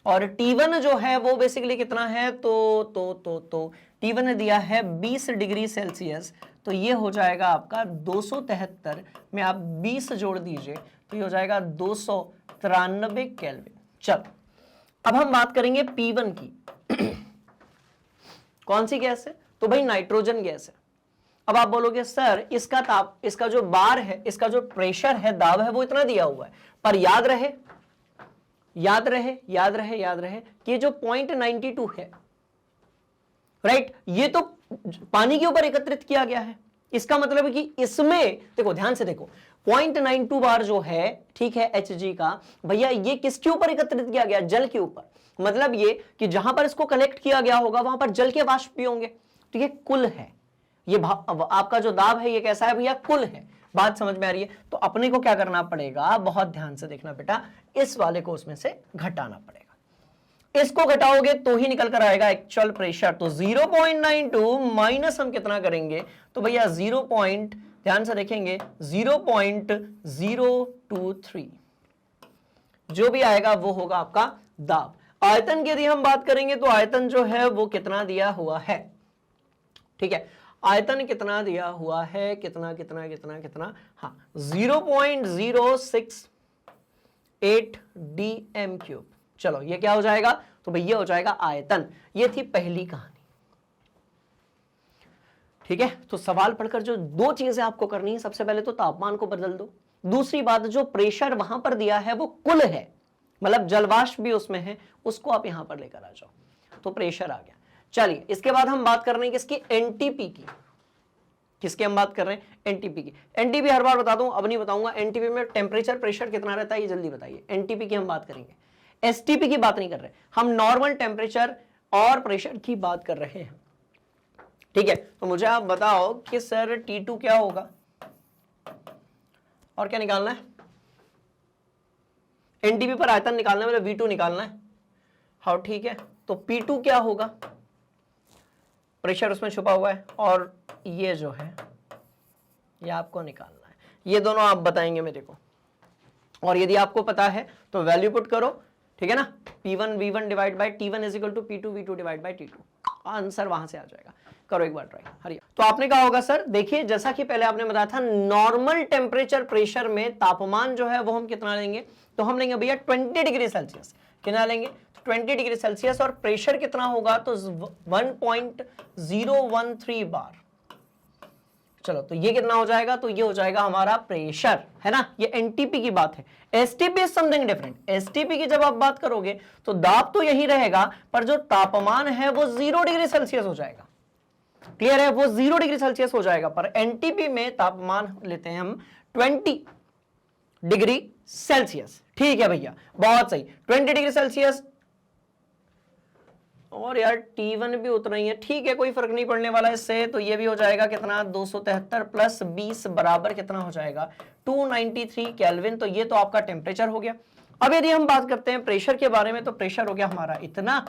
[SPEAKER 1] और T1 जो है वो बेसिकली कितना है? तो T1 दिया है 20 डिग्री सेल्सियस, तो ये हो जाएगा आपका 273 में आप 20 जोड़ दीजिए तो ये हो जाएगा 293 केल्विन। चलो, अब हम बात करेंगे P1 की। कौन सी गैस है? तो भाई नाइट्रोजन गैस है। अब आप बोलोगे सर इसका ताप, इसका जो बार है, इसका जो प्रेशर है, दाब है, वो इतना दिया हुआ है, पर याद रहे याद रहे याद रहे याद रहे कि जो 0.92 है, राइट, ये तो पानी के ऊपर एकत्रित किया गया है। इसका मतलब है कि इसमें देखो, ध्यान से देखो, 0.92 बार जो है, ठीक है, Hg का, भैया ये किसके ऊपर एकत्रित किया गया? जल के ऊपर। मतलब ये कि जहां पर इसको कलेक्ट किया गया होगा वहां पर जल के वाष्प भी होंगे, तो ये कुल है। ये आपका जो दाब है ये कैसा है भैया? कुल है। बात समझ में आ रही है? तो अपने को क्या करना पड़ेगा? बहुत ध्यान से देखना बेटा, इस वाले को उसमें से घटाना पड़ेगा। इसको घटाओगे तो ही निकल कर आएगा एक्चुअल प्रेशर। तो 0.92 माइनस हम कितना करेंगे? तो भैया 0. ध्यान से देखेंगे 0.023 जो भी आएगा वो होगा आपका दाब। आयतन की यदि हम बात करेंगे तो आयतन जो है वो कितना दिया हुआ है, ठीक है, आयतन कितना दिया हुआ है? कितना कितना कितना कितना? हाँ, 0.068 dm³। चलो, ये क्या हो जाएगा? तो भैया हो जाएगा आयतन। ये थी पहली कहानी, ठीक है। तो सवाल पढ़कर जो दो चीजें आपको करनी है, सबसे पहले तो तापमान को बदल दो, दूसरी बात जो प्रेशर वहां पर दिया है वो कुल है, मतलब जलवाष्प भी उसमें है, उसको आप यहां पर लेकर आ जाओ, तो प्रेशर आ गया। चलिए इसके बाद हम बात कर रहे हैं किसकी, एनटीपी की। किसकी हम बात कर रहे हैं, एनटीपी की। एनटीपी हर बार बताता हूं, अब नहीं बताऊंगा। एनटीपी में टेम्परेचर प्रेशर कितना रहता है ये जल्दी बताइए। एनटीपी की हम बात करेंगे, एसटीपी की बात नहीं कर रहे, हम नॉर्मल टेम्परेचर और प्रेशर की बात कर रहे हैं। ठीक है, तो मुझे आप बताओ कि सर T2 क्या होगा और क्या निकालना है, एनटीपी पर आयतन निकालना है, मतलब V2 निकालना है। हाँ ठीक है, तो P2 क्या होगा, प्रेशर उसमें छुपा हुआ है, और ये जो है ये आपको निकालना है। ये दोनों आप बताएंगे मेरे को, और यदि आपको पता है तो वैल्यू पुट करो, ठीक है ना। P1 V1 divide by T1 is equal to P2 V2 divide by T2, answer वहां से आ जाएगा। करो एक बार ट्राई। हरिया, तो आपने कहा होगा सर देखिए, जैसा कि पहले आपने बताया था नॉर्मल टेम्परेचर प्रेशर में तापमान जो है वो हम कितना लेंगे, तो हम लेंगे भैया 20 डिग्री सेल्सियस। कितना लेंगे, 20 डिग्री सेल्सियस, और प्रेशर कितना होगा, तो 1.013 बार। चलो तो ये कितना हो जाएगा, तो ये हो जाएगा हमारा प्रेशर, है ना। ये एनटीपी की बात है। STP is something different. STP की जब आप बात करोगे तो दाब तो यही रहेगा, पर जो तापमान है वो 0 डिग्री सेल्सियस हो जाएगा। क्लियर है, वो 0 डिग्री सेल्सियस हो जाएगा। पर एनटीपी में तापमान लेते हैं हम 20 डिग्री सेल्सियस। ठीक है भैया, बहुत सही, 20 डिग्री सेल्सियस। और यार T1 भी उतना ही है, ठीक है, कोई फर्क नहीं पड़ने वाला इससे। तो ये भी हो जाएगा कितना, 273 प्लस 20 बराबर कितना हो जाएगा, 293 केल्विन। तो ये तो आपका टेम्परेचर हो गया। अब यदि हम बात करते हैं प्रेशर के बारे में, तो प्रेशर हो गया हमारा इतना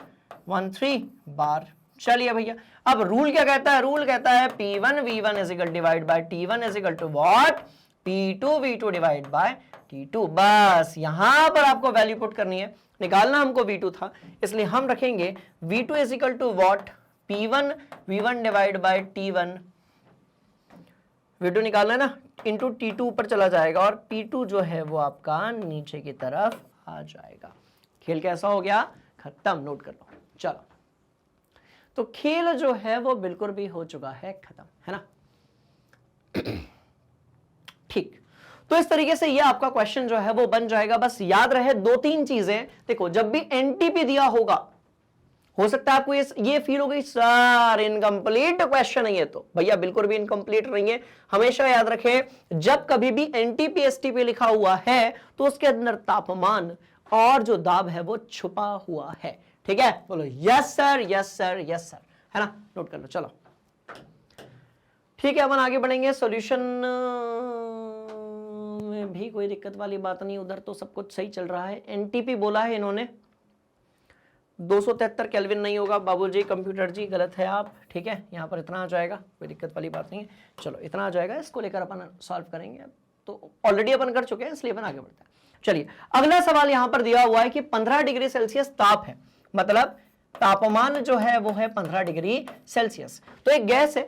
[SPEAKER 1] 13 बार। चलिए भैया, अब रूल क्या कहता है, रूल कहता है P1 V1 is equal divide by T1 is equal to what, P2 V2 divide by T2। बस यहां पर आपको वैल्यू पुट करनी है, निकालना हमको V2 था, इसलिए हम रखेंगे V2 is equal to what, P1 V1 divide by T1। V2 निकालना है ना, इंटू T2 ऊपर चला जाएगा, और P2 जो है वो आपका नीचे की तरफ आ जाएगा। खेल कैसा हो गया, खत्म। नोट कर लो। चलो, तो खेल जो है वो बिल्कुल भी हो चुका है खत्म, है ना। ठीक, तो इस तरीके से ये आपका क्वेश्चन जो है वो बन जाएगा। बस याद रहे 2-3 चीजें। देखो, जब भी एनटीपी दिया होगा, हो सकता है आपको ये फील हो गई सर इनकम्प्लीट क्वेश्चन है ये, तो भैया बिल्कुल भी इनकम्प्लीट नहीं है। हमेशा याद रखें, जब कभी भी एनटीपी एसटीपी लिखा हुआ है तो उसके अंदर तापमान और जो दाब है वो छुपा हुआ है। ठीक है, बोलो yes sir, yes sir, yes sir, है ना। नोट कर लो। चलो ठीक है, अपन आगे बढ़ेंगे। सॉल्यूशन में भी कोई दिक्कत वाली बात नहीं, उधर तो सब कुछ सही चल रहा है। एनटीपी बोला है इन्होंने, 273 केल्विन नहीं होगा बाबूजी, कंप्यूटर जी गलत है आप। ठीक है, यहाँ पर इतना आ जाएगा, कोई दिक्कत वाली बात नहीं है। चलो इतना आ जाएगा, इसको लेकर अपन सॉल्व करेंगे। तो ऑलरेडी अपन कर चुके हैं, इसलिए अपन आगे बढ़ते हैं। चलिए, अगला सवाल यहाँ पर दिया हुआ है कि 15 डिग्री सेल्सियस ताप है, मतलब तापमान जो है वो है 15 डिग्री सेल्सियस। तो एक गैस है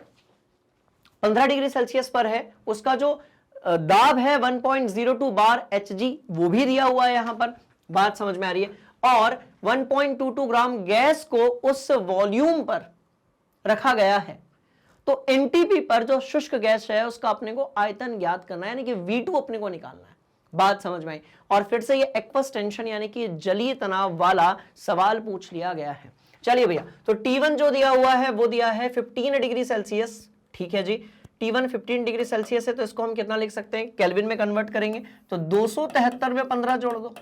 [SPEAKER 1] 15 डिग्री सेल्सियस पर है, उसका जो दाब है 1.02 बार Hg, वो भी दिया हुआ है यहां पर। बात समझ में आ रही है। और 1.22 ग्राम गैस को उस वॉल्यूम पर रखा गया है। तो एनटीपी पर जो शुष्क गैस है उसका अपने को आयतन ज्ञात करना है, यानी कि V2 अपने को निकालना है। बात समझ में आई। और फिर से ये एक्वस टेंशन यानी कि जलीय तनाव वाला सवाल पूछ लिया गया है। चलिए भैया, तो T1 जो दिया हुआ है वो दिया है 15 डिग्री सेल्सियस। ठीक है जी, T1 15 डिग्री सेल्सियस है, तो इसको हम कितना लिख सकते हैं, केल्विन में कन्वर्ट करेंगे तो 273 में 15 जोड़ दो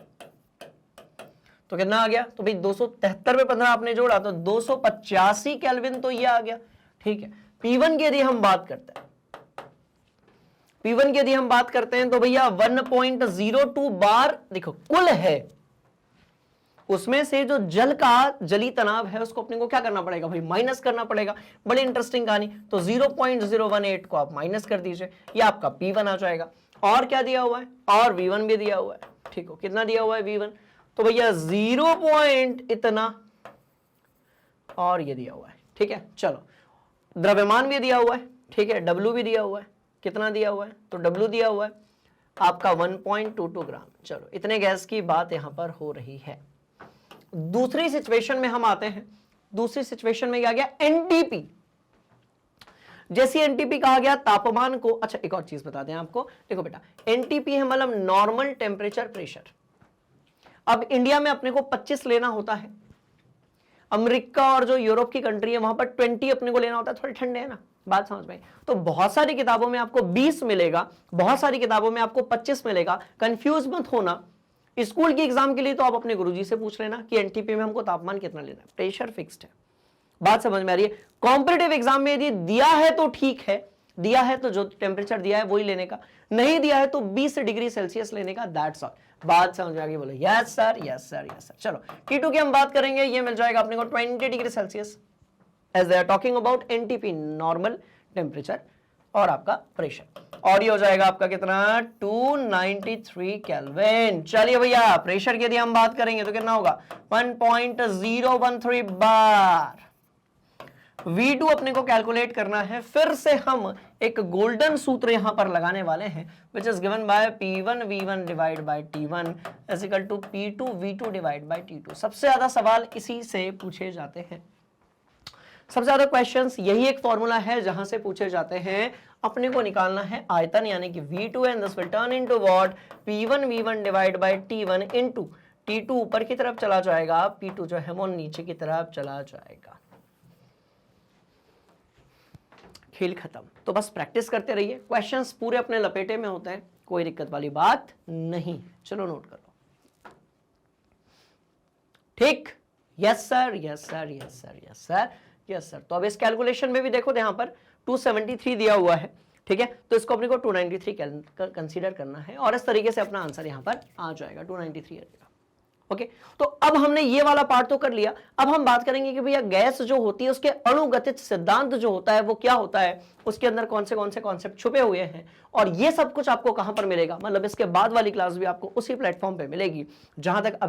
[SPEAKER 1] तो कितना आ गया। तो भाई 273 में 15 आपने जोड़ा तो 285 केल्विन, तो ये आ गया। ठीक है, P1 की यदि हम बात करते हैं, P1 की यदि हम बात करते हैं तो भैया 1.02 बार देखो कुल है, उसमें से जो जल का जली तनाव है उसको अपने को क्या करना पड़ेगा भाई, माइनस करना पड़ेगा। बड़ी इंटरेस्टिंग कहानी। तो 0.018 को आप माइनस कर दीजिए, ये आपका P1 आ जाएगा। और क्या दिया हुआ है, और V1 भी दिया हुआ है। ठीक हो, कितना दिया हुआ है V1, तो भैया 0 पॉइंट इतना, और ये दिया हुआ है। ठीक है, चलो द्रव्यमान भी दिया हुआ है। ठीक है, W भी दिया हुआ है। कितना दिया हुआ है, तो W दिया हुआ है आपका 1.22 ग्राम। चलो इतने गैस की बात यहां पर हो रही है। दूसरी सिचुएशन में हम आते हैं। दूसरी सिचुएशन में क्या गया, एनटीपी। जैसी एनटीपी कहा गया तापमान को, अच्छा एक और चीज बता दें आपको, देखो बेटा एनटीपी है मतलब नॉर्मल टेम्परेचर प्रेशर। अब इंडिया में अपने को 25 लेना होता है। अमेरिका और जो यूरोप की कंट्री है वहां पर 20 अपने को लेना होता है, थोड़े ठंडे है ना, बात समझ में। तो बहुत सारी किताबों में आपको 20 मिलेगा, बहुत सारी किताबों में आपको 25 मिलेगा। कंफ्यूज मत होना। स्कूल की एग्जाम के लिए तो आप अपने गुरुजी से पूछ लेना कि एनटीपी में हमको तापमान कितना लेना है, प्रेशर फिक्स्ड है। बात समझ में आ रही है। कॉम्पिटिटिव एग्जाम में यदि दिया है तो ठीक है, दिया है तो जो टेम्परेचर दिया है वही लेने का, नहीं दिया है तो 20 डिग्री सेल्सियस लेने का, दैट्स ऑल। बात समझ में आ गई, बोलो yes sir, yes sir, yes sir. चलो T2 की हम बात करेंगे, ये मिल जाएगा अपने को 20 degree Celsius, as they are talking about NTP, normal temperature, और आपका प्रेशर। और ये हो जाएगा आपका कितना, 293 केल्विन। चलिए भैया, प्रेशर की यदि हम बात करेंगे तो कितना होगा, 1.013 बार। V2 अपने को कैलकुलेट करना है। फिर से हम एक गोल्डन सूत्र यहां पर लगाने वाले हैं, which is given by P1 V1 divide by T1 is equal to P2 V2 divide by T2। सबसे ज्यादा सवाल इसी से पूछे जाते हैं, सबसे ज्यादा क्वेश्चंस यही एक फॉर्मूला है जहां से पूछे जाते हैं। अपने को निकालना है आयतन यानी कि V2 and this will turn into what, P1 V1 divide by T1 into T2 ऊपर की तरफ चला जाएगा, P2 जो है वो नीचे की तरफ चला जाएगा। खेल खत्म। तो बस प्रैक्टिस करते रहिए, क्वेश्चंस पूरे अपने लपेटे में होते हैं, कोई दिक्कत वाली बात नहीं। चलो नोट कर लो, ठीक। Yes sir, yes sir, yes sir, yes sir, yes sir. तो अब इस कैलकुलेशन में भी देखो, यहां पर 273 दिया हुआ है, ठीक है, तो इसको अपने को 293 कंसीडर करना है और इस तरीके से अपना आंसर यहां पर आ जाएगा, 293 आएगा। ओके, तो अब हमने ये वाला पार्ट तो कर लिया। अब हम बात करेंगे कि भैया गैस जो होती है उसके अणुगतिज सिद्धांत जो होता है वो क्या होता है, उसके अंदर कौन से कॉन्सेप्ट छुपे हुए हैं, और ये सब कुछ आपको कहां पर मिलेगा, मतलब इसके बाद वाली क्लास भी आपको उसी प्लेटफॉर्म पे मिलेगी जहां तक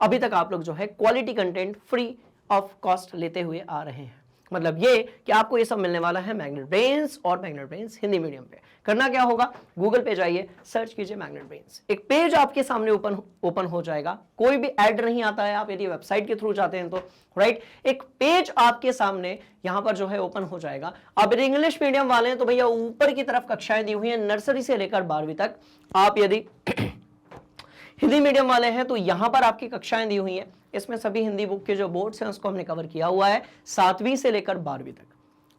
[SPEAKER 1] अभी तक आप लोग जो है quality content free of cost लेते हुए आ रहे हैं। मतलब ये कि आपको ये सब मिलने वाला है मैग्नेट ब्रेन्स और मैग्नेट ब्रेन्स हिंदी मीडियम पे। करना क्या होगा, गूगल पे जाइए, सर्च कीजिए मैग्नेट ब्रेन्स, एक पेज आपके सामने ओपन हो जाएगा। कोई भी ऐड नहीं आता है, आप यदि वेबसाइट के थ्रू जाते हैं तो राइट, एक पेज आपके सामने यहां पर जो है ओपन हो जाएगा। अब यदि इंग्लिश मीडियम वाले हैं तो भैया ऊपर की तरफ कक्षाएं दी हुई हैं, नर्सरी से लेकर 12वीं तक। आप यदि हिंदी मीडियम वाले हैं तो यहां पर आपकी कक्षाएं दी हुई हैं, इसमें सभी हिंदी बुक के जो बोर्ड्स हैं उसको हमने कवर किया हुआ है 7वीं से लेकर 12वीं तक।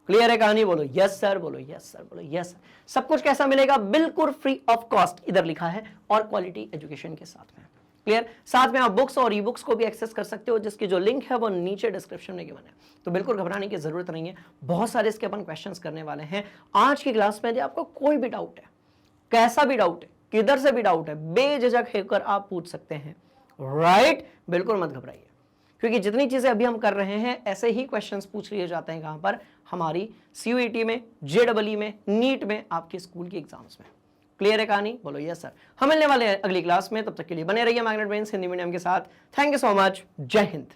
[SPEAKER 1] क्लियर है कहानी, बोलो यस सर, बोलो यस सर, बोलो यस सर। सब कुछ कैसा मिलेगा, बिल्कुल फ्री ऑफ कॉस्ट इधर लिखा है, और क्वालिटी एजुकेशन के साथ में। क्लियर, साथ में आप बुक्स और ई बुक्स को भी एक्सेस कर सकते हो, जिसकी जो लिंक है वो नीचे डिस्क्रिप्शन में गिवन है। तो बिल्कुल घबराने की जरूरत नहीं है, बहुत सारे इसके अपन क्वेश्चंस करने वाले हैं आज की क्लास में। यदि आपको कोई भी डाउट है, कैसा भी डाउट है, किधर से भी डाउट है, बेझिझक होकर आप पूछ सकते हैं, राइट। बिल्कुल मत घबराइए, क्योंकि जितनी चीजें अभी हम कर रहे हैं ऐसे ही क्वेश्चंस पूछ लिए जाते हैं कहां पर, हमारी CUET में, JEE में, नीट में, आपके स्कूल की एग्जाम्स में। क्लियर है कहानी, बोलो यस सर। हम मिलने वाले हैं अगली क्लास में, तब तक के लिए बने रहिए मैग्नेट ब्रेन्स हिंदी मीडियम के साथ। थैंक यू सो मच, जय हिंद।